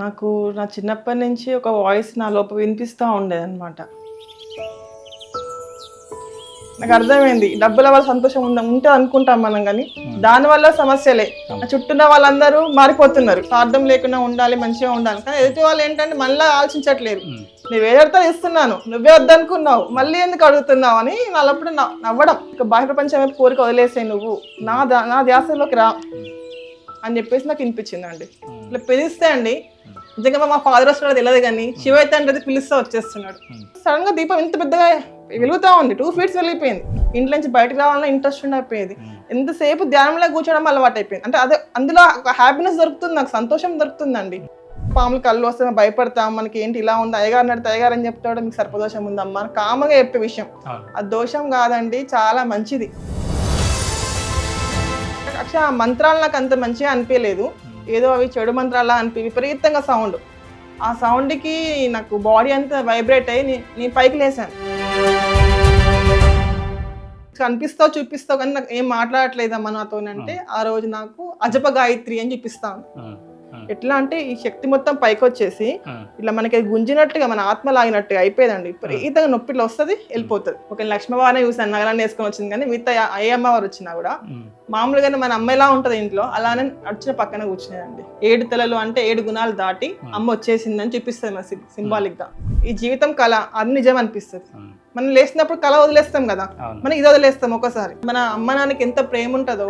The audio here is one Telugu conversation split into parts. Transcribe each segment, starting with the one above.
నాకు నా చిన్నప్పటి నుంచి ఒక వాయిస్ నా లోపల వినిపిస్తూ ఉండేదన్నమాట. నాకు అర్థమైంది డబ్బుల వల్ల సంతోషం ఉంటే అనుకుంటాం మనం, కానీ దానివల్ల సమస్యలే. నా చుట్టూన్న వాళ్ళందరూ మారిపోతున్నారు, స్వార్థం లేకుండా ఉండాలి, మంచిగా ఉండాలి. కానీ ఎదుటి వాళ్ళు ఏంటంటే మళ్ళీ ఆలోచించట్లేదు. నువ్వు ఏదైతే ఇస్తున్నాను, నువ్వే వద్దనుకున్నావు, మళ్ళీ ఎందుకు అడుగుతున్నావు అని వాళ్ళప్పుడు నవ్వడం. ఇక బాహ్య ప్రపంచం వైపు కోరిక వదిలేసే, నువ్వు నా ధ్యాసలోకి రా అని చెప్పేసి నాకు వినిపించిందండి. ఇట్లా పిలిస్తే అండి, నిజంగా మా ఫాదర్ వస్తున్నాడు తెలియదు, కానీ శివ అయితే అంటే పిలుస్తూ వచ్చేస్తున్నాడు. సడన్ గా దీపం ఇంత పెద్దగా వెలుగుతా ఉంది, 2 feet వెళ్ళిపోయింది. ఇంట్లో నుంచి బయటకు రావాలన్నా ఇంట్రెస్ట్ ఉండిపోయేది. ఎంతసేపు ధ్యానంలో కూర్చోవడం అలవాటు అయిపోయింది. అంటే అదే అందులో ఒక హ్యాపీనెస్ దొరుకుతుంది, నాకు సంతోషం దొరుకుతుందండి. పాములు కళ్ళు వస్తే భయపడతాం, మనకి ఏంటి ఇలా ఉంది, అయ్యగారు నడితే అయ్యగారు అని చెప్తాడు, మీకు సర్పదోషం ఉందమ్మా కామగా చెప్పే విషయం. అది దోషం కాదండి, చాలా మంచిది. ఆ మంత్రాలు నాకు అంత మంచిగా అనిపించలేదు, ఏదో అవి చెడు మంత్రాలా విపరీతంగా సౌండ్. ఆ సౌండ్కి నాకు బాడీ అంతా వైబ్రేట్ అయ్యి నేను పైకి లేసాను. కనిపిస్తావు చూపిస్తావు కానీ నాకు ఏం మాట్లాడట్లేదమ్మా నాతో అంటే, ఆ రోజు నాకు అజప గాయత్రి అని చూపిస్తాను. ఎట్లా అంటే ఈ శక్తి మొత్తం పైకి వచ్చేసి ఇట్లా మనకి గుంజినట్టుగా, మన ఆత్మ లాగినట్టుగా అయిపోయేదండి. విపరీతంగా నొప్పి ఇట్లా వస్తుంది, వెళ్ళిపోతుంది. ఒక లక్ష్మీవారిని చూసాను, నగరాన్ని వేసుకొని వచ్చింది, కానీ మిగతా ఏ అమ్మవారు వచ్చినా కూడా మామూలుగానే మన అమ్మ ఎలా ఉంటది ఇంట్లో అలానే వచ్చిన పక్కన కూర్చునేదండి. 7 తలలు అంటే 7 గుణాలు దాటి అమ్మ వచ్చేసిందని చూపిస్తుంది మన సింబాలిక్ గా. ఈ జీవితం కళ, అది నిజం అనిపిస్తుంది. మనం లేచినప్పుడు కళ వదిలేస్తాం కదా, మనం ఇది వదిలేస్తాం. ఒకసారి మన అమ్మ నాన్నకి ఎంత ప్రేమ ఉంటుందో,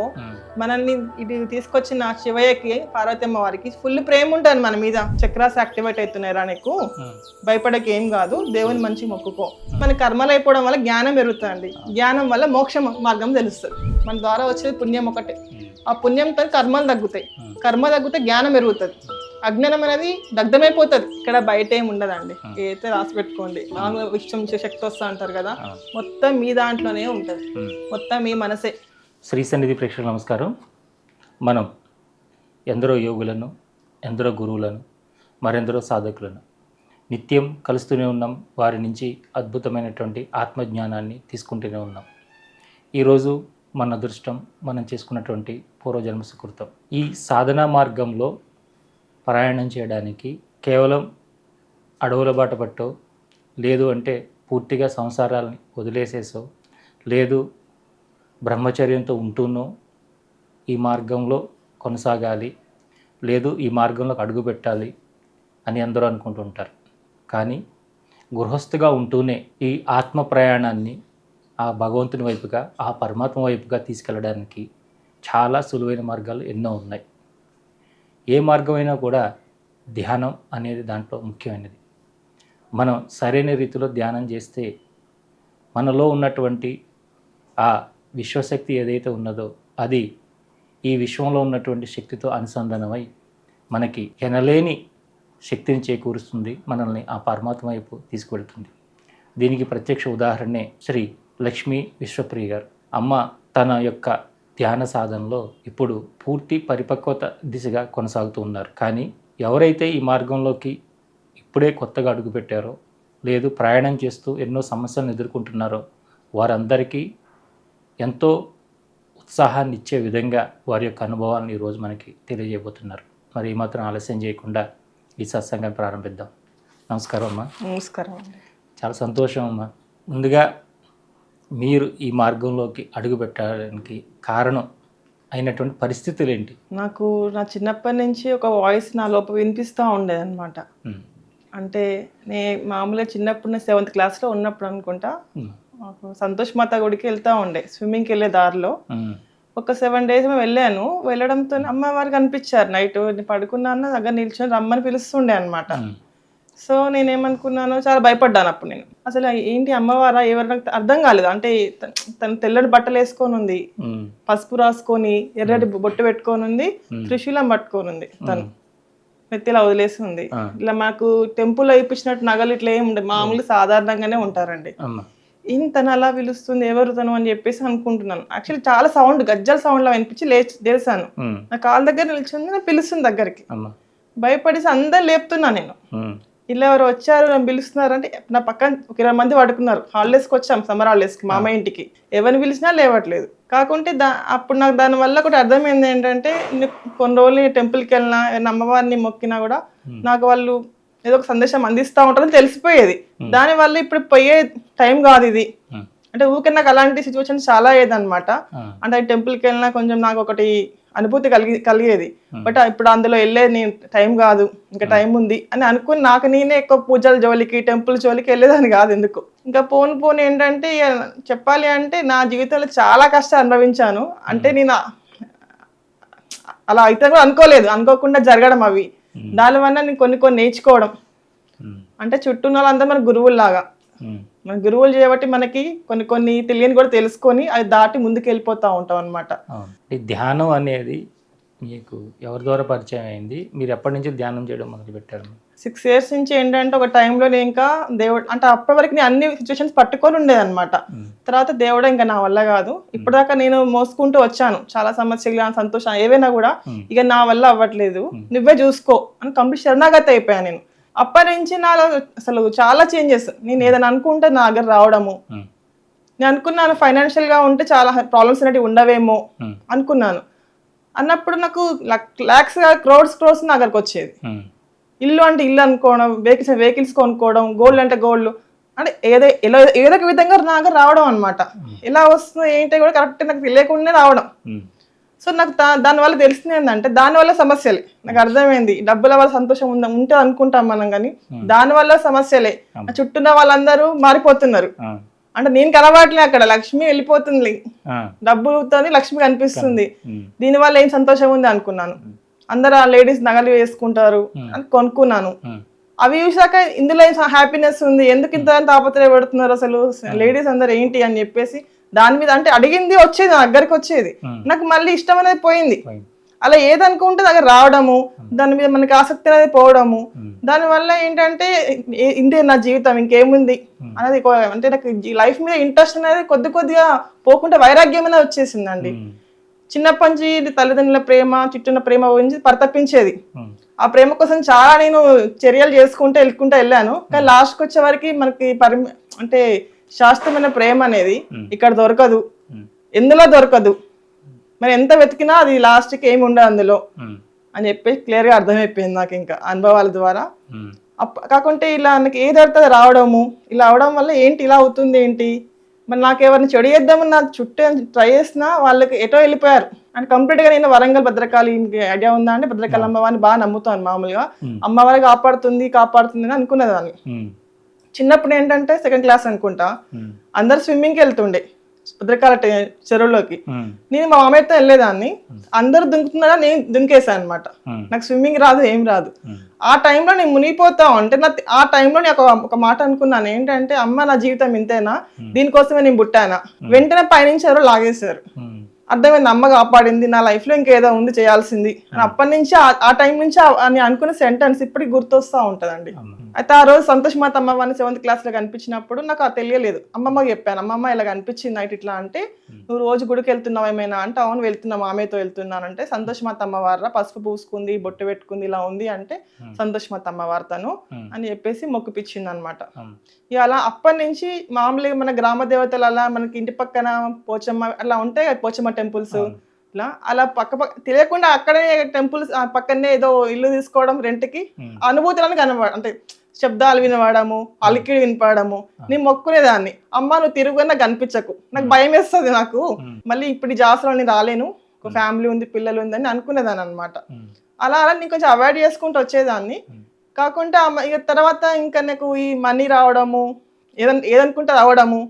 మనల్ని ఇది తీసుకొచ్చిన శివయ్యకి, పార్వతమ్మ వారికి ఫుల్ ప్రేమ ఉంటుంది మన మీద. చక్రాస్ యాక్టివేట్ అవుతున్నాయి, నీకు భయపడక ఏం కాదు, దేవుని మంచి మొక్కుకో. మన కర్మలు అయిపోవడం వల్ల జ్ఞానం పెరుగుతుందండి, జ్ఞానం వల్ల మోక్ష మార్గం తెలుస్తుంది. మన ద్వారా వచ్చేది పుణ్యం ఒకటే, ఆ పుణ్యంతో కర్మలు తగ్గుతాయి, కర్మ తగ్గితే జ్ఞానం పెరుగుతుంది. అజ్ఞానం అనేది దగ్ధమైపోతుంది. ఇక్కడ బయట ఏమి ఉండదండి, ఏదైతే రాసి పెట్టుకోండి. విశ్వం నుంచి శక్తి వస్తా అంటారు కదా, మొత్తం మీ దాంట్లోనే ఉంటుంది, మొత్తం మీ మనసే. శ్రీ సన్నిధి ప్రేక్షకులకు నమస్కారం. మనం ఎందరో యోగులను, ఎందరో గురువులను, మరెందరో సాధకులను నిత్యం కలుస్తూనే ఉన్నాం. వారి నుంచి అద్భుతమైనటువంటి ఆత్మజ్ఞానాన్ని తీసుకుంటూనే ఉన్నాం. ఈరోజు మన అదృష్టం, మనం చేసుకున్నటువంటి పూర్వజన్మ సుకృతం. ఈ సాధనా మార్గంలో ప్రయాణం చేయడానికి కేవలం అడవుల బాట పట్టో, లేదు అంటే పూర్తిగా సంసారాలని వదిలేసేసో, లేదు బ్రహ్మచర్యంతో ఉంటూనో ఈ మార్గంలో కొనసాగాలి, లేదు ఈ మార్గంలోకి అడుగు పెట్టాలి అని అందరూ అనుకుంటుంటారు. కానీ గృహస్థుగా ఉంటూనే ఈ ఆత్మ ప్రయాణాన్ని ఆ భగవంతుని వైపుగా, ఆ పరమాత్మ వైపుగా తీసుకెళ్ళడానికి చాలా సులువైన మార్గాలు ఎన్నో ఉన్నాయి. ఏ మార్గమైనా కూడా ధ్యానం అనేది దాంట్లో ముఖ్యమైనది. మనం సరైన రీతిలో ధ్యానం చేస్తే మనలో ఉన్నటువంటి ఆ విశ్వశక్తి ఏదైతే ఉన్నదో అది ఈ విశ్వంలో ఉన్నటువంటి శక్తితో అనుసంధానమై మనకి ఎనలేని శక్తిని చేకూరుస్తుంది, మనల్ని ఆ పరమాత్మ వైపు తీసుకువెళ్తుంది. దీనికి ప్రత్యక్ష ఉదాహరణే శ్రీ లక్ష్మీ విశ్వప్రియ గారు. అమ్మ తన యొక్క ధ్యాన సాధనలో ఇప్పుడు పూర్తి పరిపక్వత దిశగా కొనసాగుతూ ఉన్నారు. కానీ ఎవరైతే ఈ మార్గంలోకి ఇప్పుడే కొత్తగా అడుగుపెట్టారో, లేదు ప్రయాణం చేస్తూ ఎన్నో సమస్యలను ఎదుర్కొంటున్నారో, వారందరికీ ఎంతో ఉత్సాహాన్ని ఇచ్చే విధంగా వారి యొక్క అనుభవాలను ఈరోజు మనకి తెలియజేయబోతున్నారు. మరి ఏమాత్రం ఆలస్యం చేయకుండా ఈ సత్సంగాన్ని ప్రారంభిద్దాం. నమస్కారం అమ్మా. నమస్కారం. చాలా సంతోషం అమ్మా. ముందుగా మీరు ఈ మార్గంలోకి అడుగు పెట్టడానికి కారణం అయినటువంటి పరిస్థితులు ఏంటి? నాకు నా చిన్నప్పటి నుంచి ఒక వాయిస్ నా లోపల వినిపిస్తూ ఉండేదన్నమాట. అంటే మామూలుగా చిన్నప్పుడు 7th క్లాస్లో ఉన్నప్పుడు అనుకుంటా, సంతోష్ మాత గుడికి వెళ్తూ ఉండే, స్విమ్మింగ్కి వెళ్ళే దారిలో ఒక 7 days వెళ్ళాను. వెళ్ళడంతో అమ్మవారికి అనిపించారు. నైట్ పడుకున్నాను, దగ్గర నిల్చొని రమ్మని పిలుస్తుండే అనమాట. సో నేనేమనుకున్నాను, చాలా భయపడ్డాను అప్పుడు. నేను అసలు ఏంటి అమ్మవారా ఎవరు నాకు అర్థం కాలేదు. అంటే తను తెల్లటి బట్టలు వేసుకొని ఉంది, పసుపు రాసుకొని, ఎర్రటి బొట్టు పెట్టుకొని ఉంది, త్రిశూలం పట్టుకొని ఉంది, తను నెత్తిలా వదిలేసి ఉంది. ఇలా మాకు టెంపుల్లో ఇప్పించినట్టు నగలు ఇట్లా ఏమి ఉండే, మామూలు సాధారణంగానే ఉంటారండి. తను అలా పిలుస్తుంది, ఎవరు తను అని చెప్పేసి అనుకుంటున్నాను. యాక్చువల్లీ చాలా సౌండ్, గజ్జల సౌండ్ లా వినిపించి లేచాను. నా కాళ్ళ దగ్గర నిల్చుంది, నాకు పిలుస్తుంది దగ్గరికి. భయపడేసి అందరు లేపుతున్నా నేను. ఇలా ఎవరు వచ్చారు నన్ను పిలుస్తున్నారు అంటే, నా పక్కన ఒక 20 మంది పడుకున్నారు. హాలిడేస్కి వచ్చాం, సమ్మర్ హాలిడేస్కి మామ ఇంటికి. ఎవరిని పిలిచినా లేవట్లేదు. కాకుంటే అప్పుడు నాకు దానివల్ల ఒకటి అర్థమైంది ఏంటంటే, కొన్ని రోజులు టెంపుల్కి వెళ్ళినా ఏదైనా అమ్మవారిని మొక్కినా కూడా నాకు వాళ్ళు ఏదో ఒక సందేశం అందిస్తూ ఉంటారని తెలిసిపోయేది. దానివల్ల ఇప్పుడు పోయే టైం కాదు ఇది. అంటే ఊరికే నాకు అలాంటి సిచ్యువేషన్స్ చాలా అయ్యేదన్నమాట. అంటే టెంపుల్కి వెళ్ళినా కొంచెం నాకు ఒకటి అనుభూతి కలిగేది. బట్ ఇప్పుడు అందులో వెళ్ళేది నేను టైం కాదు, ఇంకా టైం ఉంది అని అనుకుని నాకు నేనే ఎక్కువ పూజల జోలికి టెంపుల్ జోలికి వెళ్ళేదాన్ని కాదు ఎందుకు. ఇంకా పోను ఏంటంటే చెప్పాలి అంటే నా జీవితంలో చాలా కష్టాలు అనుభవించాను. అంటే నేను అలా అయితే కూడా అనుకోకుండా జరగడం అవి. దానివల్ల నేను కొన్ని నేర్చుకోవడం. అంటే చుట్టూ వాళ్ళందరూ మన గురువుల్లాగా, మన గురువులు చేయబట్టి మనకి కొన్ని తెలియని కూడా తెలుసుకొని అది దాటి ముందుకు వెళ్ళిపోతూ ఉంటాం అనమాట. ధ్యానం అనేది మీకు ఎవరి ద్వారా పరిచయం అయింది? మీరు ఎప్పటి నుంచి ధ్యానం చేయడం మొదలు పెట్టారు? 6 years నుంచి ఏంటంటే ఒక టైంలో నేను ఇంకా దేవుడు అంటే అప్పటి వరకు నేను అన్ని సిచ్యువేషన్స్ పట్టుకొని ఉండేదన్నమాట. తర్వాత దేవుడు ఇంకా నా వల్ల కాదు, ఇప్పటిదాకా నేను మోసుకుంటూ వచ్చాను చాలా సమస్యలు సంతోషం ఏవైనా కూడా, ఇక నా వల్ల అవ్వట్లేదు, నువ్వే చూసుకో అని కంప్లీట్ శరణాగతి అయిపోయాను నేను. అప్పటి నుంచి నాలో అసలు చాలా చేంజెస్. నేను ఏదైనా అనుకుంటే నా దగ్గర రావడము, నేను అనుకున్నాను ఫైనాన్షియల్ గా ఉంటే చాలా ప్రాబ్లమ్స్ అనేవి ఉండవేమో అనుకున్నాను. అన్నప్పుడు నాకు లాక్స్ క్రోడ్స్ నా దగ్గరకు వచ్చేది. ఇల్లు అంటే ఇల్లు అనుకోవడం, వెహికల్స్ కొనుక్కోవడం, గోల్డ్ అంటే గోల్డ్, అంటే ఏదో ఒక విధంగా నా దగ్గర రావడం అనమాట. ఎలా వస్తుందో ఏంటో కూడా కరెక్ట్ నాకు తెలియకుండానే రావడం. సో నాకు దానివల్ల తెలిసింది ఏంటంటే దానివల్ల సమస్యలే. నాకు అర్థమైంది డబ్బుల వల్ల సంతోషం ఉంటుంది అనుకుంటాం మనం, కానీ దానివల్ల సమస్యలే. చుట్టూన్న వాళ్ళందరూ మారిపోతున్నారు. అంటే నేను కనబడలే, అక్కడ లక్ష్మి వెళ్ళిపోతుంది, డబ్బులతో లక్ష్మి కనిపిస్తుంది, దీనివల్ల ఏం సంతోషం ఉంది అనుకున్నాను. అందరు ఆ లేడీస్ నగలు వేసుకుంటారు అని కొనుక్కున్నాను. అవి చూసాక ఇందులో ఏం హ్యాపీనెస్ ఉంది, ఎందుకు ఇంత తాపత్రయపడుతున్నారు అసలు లేడీస్ అందరు ఏంటి అని చెప్పేసి దాని మీద అంటే అడిగింది వచ్చేది, నా దగ్గరికి వచ్చేది, నాకు మళ్ళీ ఇష్టం అనేది పోయింది. అలా ఏదనుకుంటే దగ్గర రావడము, దాని మీద మనకి ఆసక్తి అనేది పోవడము, దానివల్ల ఏంటంటే ఇంతే నా జీవితం ఇంకేముంది అనేది, అంటే నాకు లైఫ్ మీద ఇంట్రెస్ట్ అనేది కొద్దిగా పోకుండా వైరాగ్యం అనేది వచ్చేసిందండి. చిన్నప్పటి నుంచి తల్లిదండ్రుల ప్రేమ, చుట్టూన్న ప్రేమ గురించి పరితపించేది. ఆ ప్రేమ కోసం చాలా నేను చర్యలు వెళ్ళుకుంటూ వెళ్ళాను. కానీ లాస్ట్కి వచ్చే వరకు మనకి అంటే శాశ్వతమైన ప్రేమ అనేది ఇక్కడ దొరకదు, ఎందులో దొరకదు. మరి ఎంత వెతికినా అది లాస్ట్కి ఏమి ఉండదు అందులో అని చెప్పి క్లియర్గా అర్థమైపోయింది నాకు ఇంకా అనుభవాల ద్వారా. కాకుంటే ఇలా నాకు ఏది అర్థం రావడము, ఇలా అవడం వల్ల ఏంటి ఇలా అవుతుంది ఏంటి, మరి నాకు ఎవరిని చెడు చేద్దామని నా చుట్టూ ట్రై చేసినా వాళ్ళకి ఎటో వెళ్ళిపోయారు. అండ్ కంప్లీట్గా నేను వరంగల్ భద్రకాళి ఐడియా ఉందా అంటే భద్రకాళి అమ్మవారిని బాగా నమ్ముతాను. మామూలుగా అమ్మవారి కాపాడుతుంది అని అనుకునేదాన్ని. చిన్నప్పుడు ఏంటంటే 2nd class అనుకుంటా, అందరు స్విమ్మింగ్కి వెళ్తుండే భద్రకాళ చెరువులోకి. నేను మా మామయ్యతో వెళ్ళేదాన్ని, అందరు దుంకుతున్నారా నేను దుంకేసాను అనమాట. నాకు స్విమ్మింగ్ రాదు, ఏం రాదు. ఆ టైంలో నేను మునిగిపోతా అంటే ఆ టైంలో నేను ఒక మాట అనుకున్నాను ఏంటంటే, అమ్మ నా జీవితం ఇంతేనా, దీనికోసమే నేను పుట్టానా. వెంటనే పైనుంచి ఎవరో లాగేశారు. అర్థమైంది, అమ్మ కాపాడింది, నా లైఫ్ లో ఇంకేదో ఉంది చేయాల్సింది. అప్పటి నుంచి ఆ టైం నుంచి అని అనుకున్న సెంటెన్స్ ఇప్పటికి గుర్తొస్తా ఉంటదండి. అయితే ఆ రోజు సంతోష్ మాత అమ్మవారిని 7th class లో కనిపించినప్పుడు నాకు అది తెలియలేదు. అమ్మమ్మకి చెప్పాను, అమ్మమ్మ ఇలా కనిపించింది నైట్ ఇట్లా అంటే, నువ్వు రోజు గుడికి వెళ్తున్నావు ఏమైనా అంటే, అవును వెళ్తున్నా మామయ్యతో వెళ్తున్నానంటే, సంతోష్ మాత అమ్మవారు పసుపు పూసుకుంది, బొట్టు పెట్టుకుంది, ఇలా ఉంది అంటే సంతోష్ మాత అమ్మవారు తను అని చెప్పేసి మొక్కుపిచ్చింది అనమాట. ఇక అలా అప్పటి నుంచి మామూలుగా మన గ్రామ దేవతలు అలా మనకి ఇంటి పక్కన పోచమ్మ అలా ఉంటాయి కదా, పోచమ్మ టెంపుల్స్, ఇట్లా అలా పక్క తెలియకుండా అక్కడే టెంపుల్స్ పక్కనే ఏదో ఇల్లు తీసుకోవడం రెంట్కి, అనుభూతులను అంటే శబ్దాలు వినవాడము, అలికిడి వినపడము. నేను మొక్కునేదాన్ని, అమ్మ నువ్వు తిరుగుగా నాకు కనిపించకు, నాకు భయం వేస్తుంది, నాకు మళ్ళీ ఇప్పుడు జాస్లో నేను రాలేను, ఒక ఫ్యామిలీ ఉంది, పిల్లలు ఉంది అని అనుకునేదాన్ని అనమాట. అలా నేను కొంచెం అవాయిడ్ చేసుకుంటూ వచ్చేదాన్ని. కాకుండా ఇక తర్వాత ఇంకా నాకు ఈ మనీ రావడము, ఏదనుకుంటే రావడము,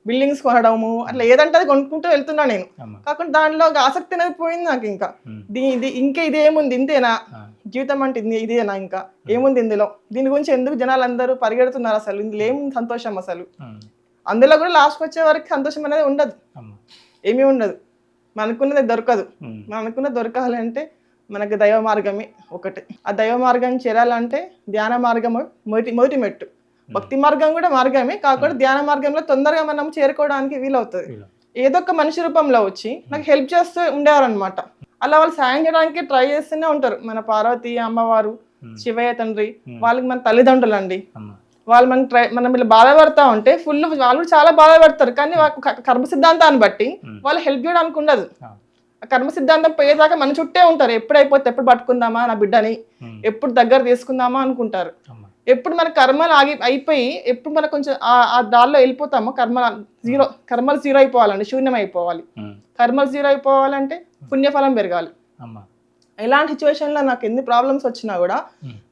బిల్డింగ్స్ కొనడము, అట్లా ఏదంటే అది కొనుక్కుంటూ వెళ్తున్నా నేను. కాకుండా దాంట్లో ఆసక్తి అనేది పోయింది నాకు. ఇంకా ఇంకా ఇది ఏముంది, ఇంతేనా జీవితం అంటే ఇదేనా, ఇంకా ఏముంది ఇందులో, దీని గురించి ఎందుకు జనాలు అందరూ పరిగెడుతున్నారు, అసలు ఇందులో ఏం సంతోషం, అసలు అందులో కూడా లాస్ట్కి వచ్చే వరకు సంతోషం అనేది ఉండదు, ఏమీ ఉండదు, మనకున్నది దొరకదు. మనకున్నది దొరకాలంటే మనకు దైవ మార్గమే ఒకటి. ఆ దైవ మార్గం చేరాలంటే ధ్యాన మార్గం మొదటి మెట్టు. భక్తి మార్గం కూడా మార్గమే, కాకుండా ధ్యాన మార్గంలో తొందరగా మనం చేరుకోవడానికి వీలవుతుంది. ఏదో ఒక మనిషి రూపంలో వచ్చి నాకు హెల్ప్ చేస్తూ ఉండేవారు అనమాట. అలా వాళ్ళు సాయం చేయడానికి ట్రై చేస్తూనే ఉంటారు. మన పార్వతి అమ్మవారు, శివయ్య తండ్రి, వాళ్ళకి మన తల్లిదండ్రులు అండి. వాళ్ళు మనం ఇలా బాధపడతా ఉంటే ఫుల్ వాళ్ళు కూడా చాలా బాధపడతారు, కానీ వాళ్ళకు కర్మ సిద్ధాంతాన్ని బట్టి వాళ్ళు హెల్ప్ చేయడానికి ఉండదు. ఆ కర్మ సిద్ధాంతం పోయేదాకా మన చుట్టే ఉంటారు, ఎప్పుడు అయిపోతే ఎప్పుడు పట్టుకుందామా నా బిడ్డని, ఎప్పుడు దగ్గర తీసుకుందామా అనుకుంటారు. ఎప్పుడు మన కర్మలు అయిపోయి ఎప్పుడు మనకు కొంచెం ఆ దారిలో వెళ్ళిపోతామో కర్మలు జీరో అయిపోవాలండి, శూన్యం అయిపోవాలి. కర్మలు జీరో అయిపోవాలంటే పుణ్యఫలం పెరగాలి. ఎలాంటి సిచ్యువేషన్లో నాకు ఎన్ని ప్రాబ్లమ్స్ వచ్చినా కూడా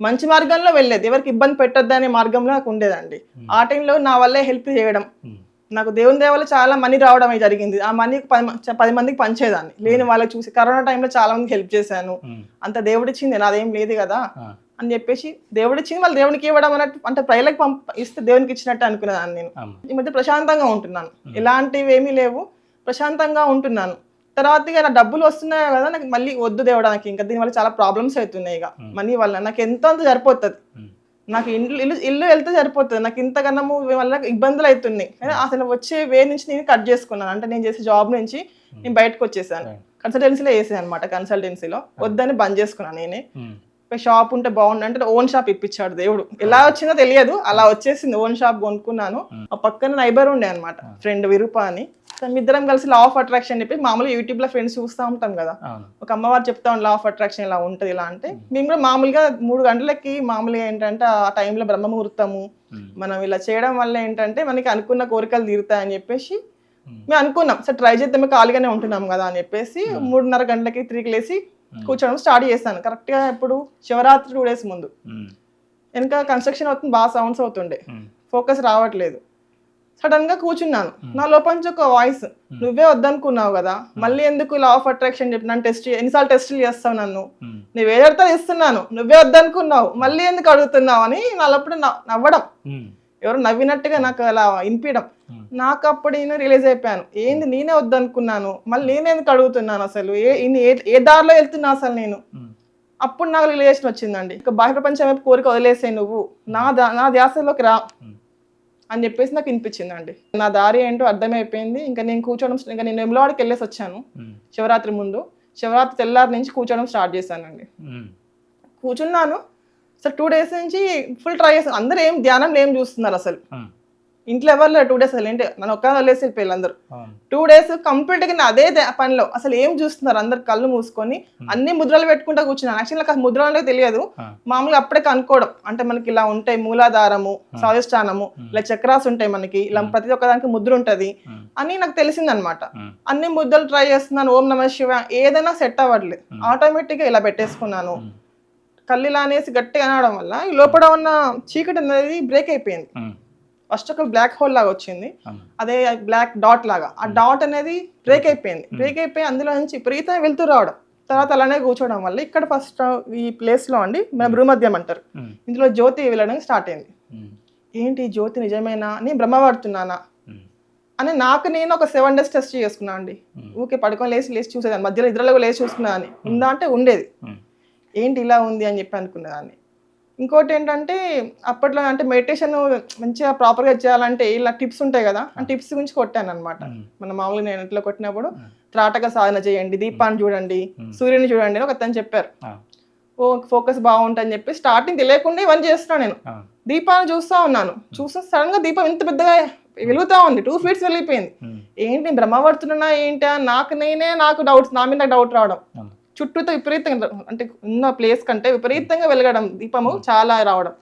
మంచి మార్గంలో వెళ్ళేది, ఎవరికి ఇబ్బంది పెట్టద్దు అనే మార్గంలో నాకు ఉండేదండి. ఆ టైంలో నా వల్లే హెల్ప్ చేయడం, నాకు దేవుని దేవల్ల చాలా మనీ రావడం జరిగింది. ఆ మనీ 10 మందికి పంచేదాన్ని, లేని వాళ్ళకి చూసి. కరోనా టైంలో చాలా మందికి హెల్ప్ చేశాను. అంత దేవుడిచ్చింది, నాదేం లేదు కదా అని చెప్పేసి దేవుడిచ్చింది వాళ్ళు దేవునికి ఇవ్వడం అన్నట్టు, అంటే ప్రజలకు ఇస్తే దేవునికి ఇచ్చినట్టు అనుకునేదాన్ని నేను. ఈ మధ్య ప్రశాంతంగా ఉంటున్నాను, ఎలాంటివి ఏమీ లేవు, ప్రశాంతంగా ఉంటున్నాను. తర్వాత ఇక నా డబ్బులు వస్తున్నాయి కదా, నాకు మళ్ళీ వద్దు దేవుడానికి, ఇంకా దీనివల్ల చాలా ప్రాబ్లమ్స్ అవుతున్నాయి. ఇక మనీ వల్ల నాకు ఎంతో అంత సరిపోతుంది, నాకు ఇల్లు వెళ్తే సరిపోతుంది, నాకు ఇంతకన్నా వల్ల ఇబ్బందులు అవుతున్నాయి. అసలు వచ్చే వే నుంచి నేను కట్ చేసుకున్నాను, అంటే నేను చేసే జాబ్ నుంచి నేను బయటకు వచ్చేసాను. కన్సల్టెన్సీలో వేసాను అనమాట, కన్సల్టెన్సీలో వద్దని బంద్ చేసుకున్నాను. నేనే షాప్ ఉంటే బాగుండు అంటే ఓన్ షాప్ ఇప్పించాడు దేవుడు. ఎలా వచ్చిందో తెలియదు, అలా వచ్చేసింది. ఓన్ షాప్ కొనుక్కున్నాను. ఆ పక్కన నైబర్ ఉండే అనమాట, ఫ్రెండ్ విరూప అని. ఇద్దరం కలిసి లా ఆఫ్ అట్రాక్షన్ చెప్పి, మామూలుగా యూట్యూబ్ లో ఫ్రెండ్స్ చూస్తూ ఉంటాం కదా, ఒక అమ్మవారు చెప్తా లా ఆఫ్ అట్రాక్షన్ ఇలా ఉంటది ఇలా అంటే, మేము కూడా మామూలుగా 3 గంటలకి మామూలుగా ఏంటంటే ఆ టైంలో బ్రహ్మముహూర్తము, మనం ఇలా చేయడం వల్ల ఏంటంటే మనకి అనుకున్న కోరికలు తీరుతాయని చెప్పేసి మేము అనుకున్నాం. సరే ట్రై చేద్దాం, ఖాళీగానే ఉంటున్నాం కదా అని చెప్పేసి 3:30 గంటలకి 3కి లేసి కూర్చోవడం స్టార్ట్ చేశాను. కరెక్ట్ గా ఇప్పుడు శివరాత్రి 2 days ముందు. వెనక కన్స్ట్రక్షన్ అవుతుంది, బాగా సౌండ్స్ అవుతుండే, ఫోకస్ రావట్లేదు. సడన్ గా కూర్చున్నాను, నా లోపల నుంచి ఒక వాయిస్, నువ్వే వద్దనుకున్నావు కదా, మళ్ళీ ఎందుకు లా ఆఫ్ అట్రాక్షన్ చెప్పి నన్ను ఎన్నిసార్లు టెస్టులు చేస్తావు, నన్ను నువ్వే అడిగితే ఇస్తున్నాను, నువ్వే వద్దనుకున్నావు, మళ్ళీ ఎందుకు అడుగుతున్నావు అని నా లోపల నవ్వడం, ఎవరు నవ్వినట్టుగా నాకు అలా వినిపించడం. నాకు అప్పుడు నేను రియలైజ్ అయిపోయాను, ఏంది నేనే వద్దనుకున్నాను, మళ్ళీ నేనే ఎందుకు అడుగుతున్నాను, అసలు ఏ దారిలో వెళ్తున్నా అసలు నేను. అప్పుడు నాకు రియలైజేషన్ వచ్చిందండి, ఇక బాహ్య ప్రపంచం వైపు కోరిక వదిలేసే, నువ్వు నా ధ్యాసలోకి రా అని చెప్పేసి నాకు వినిపించిందండి. నా దారి ఏంటో అర్థమైపోయింది. ఇంకా నేను కూర్చోవడం, ఇంకా నేను వెమ్లవాడకి వెళ్ళేసి వచ్చాను శివరాత్రి ముందు. శివరాత్రి తెల్లారి నుంచి కూర్చోవడం స్టార్ట్ చేశానండి. కూర్చున్నాను, అసలు 2 days నుంచి ఫుల్ ట్రై చేస్తాను. అందరూ ధ్యానంలో ఏం చూస్తున్నారు అసలు, ఇంట్లో ఎవరు 2 days అసలు ఏంటి నన్ను ఒక్క వదిలేసి వెళ్ళిపోయారు అందరూ. 2 days కంప్లీట్ గా అదే పనిలో, అసలు ఏం చూస్తున్నారు, అందరు కళ్ళు మూసుకొని అన్ని ముద్రలు పెట్టుకుంటా కూర్చున్నాను. యాక్చువల్గా ముద్రలు అంటే తెలియదు, మామూలుగా అప్పుడే కనుక్కోవడం, అంటే మనకి ఇలా ఉంటాయి మూలాధారము, స్వాధిష్టానము, ఇలా చక్రాస్ ఉంటాయి మనకి, ఇలా ప్రతి ఒక్కదానికి ముద్ర ఉంటది అని నాకు తెలిసిందనమాట. అన్ని ముద్రలు ట్రై చేస్తున్నాను, ఓం నమః శివాయ, ఏదైనా సెట్ అవ్వట్లేదు. ఆటోమేటిక్ గా ఇలా పెట్టేసుకున్నాను. కళ్ళు ఇలా అనేసి గట్టిగా అనడం వల్ల ఈ లోపల ఉన్న చీకటి అనేది బ్రేక్ అయిపోయింది. ఫస్ట్ ఒక బ్లాక్ హోల్ లాగా వచ్చింది, అదే బ్లాక్ డాట్ లాగా, ఆ డాట్ అనేది బ్రేక్ అయిపోయింది. బ్రేక్ అయిపోయి అందులో నుంచి విపరీతంగా వెళ్తూ రావడం, తర్వాత అలానే కూర్చోవడం వల్ల ఇక్కడ ఫస్ట్ ఈ ప్లేస్ లో అండి మన భూమధ్యం అంటారు, ఇందులో జ్యోతి వెళ్ళడం స్టార్ట్ అయింది. ఏంటి జ్యోతి నిజమేనా, నేను బ్రహ్మపడుతున్నానా అని నాకు నేను ఒక 7 days టెస్ట్ చేసుకున్నా అండి. ఊకే పడుకొని లేచి చూసేదాన్ని, మధ్యలో ఇద్దరులో లేచి చూసుకునేదాన్ని, ఉందా అంటే ఉండేది, ఏంటి ఇలా ఉంది అని చెప్పి అనుకునేదాన్ని. ఇంకోటి ఏంటంటే అప్పట్లో అంటే మెడిటేషన్ మంచిగా ప్రాపర్గా చేయాలంటే ఇలా టిప్స్ ఉంటాయి కదా, ఆ టిప్స్ గురించి కొట్టాను అనమాట. మన మామూలుగా నేను ఇంట్లో కొట్టినప్పుడు త్రాటగా సాధన చేయండి, దీపాన్ని చూడండి, సూర్యుని చూడండి అని ఒకతను చెప్పారు. ఓ ఫోకస్ బాగుంటుందని చెప్పి స్టార్టింగ్ తెలియకుండా ఇవన్నీ చేస్తున్నాను. నేను దీపాన్ని చూస్తూ ఉన్నాను, సడన్ గా దీపం ఇంత పెద్దగా వెలుగుతా ఉంది, 2 feet వెళ్ళిపోయింది. ఏంటి బ్రహ్మవర్తున్నా ఏంటి నాకు డౌట్స్, నా మీద డౌట్ రావడం, చుట్టూతో విపరీతంగా అంటే ఉన్న ప్లేస్ కంటే విపరీతంగా వెలగడం, దీపము చాలా రావడం,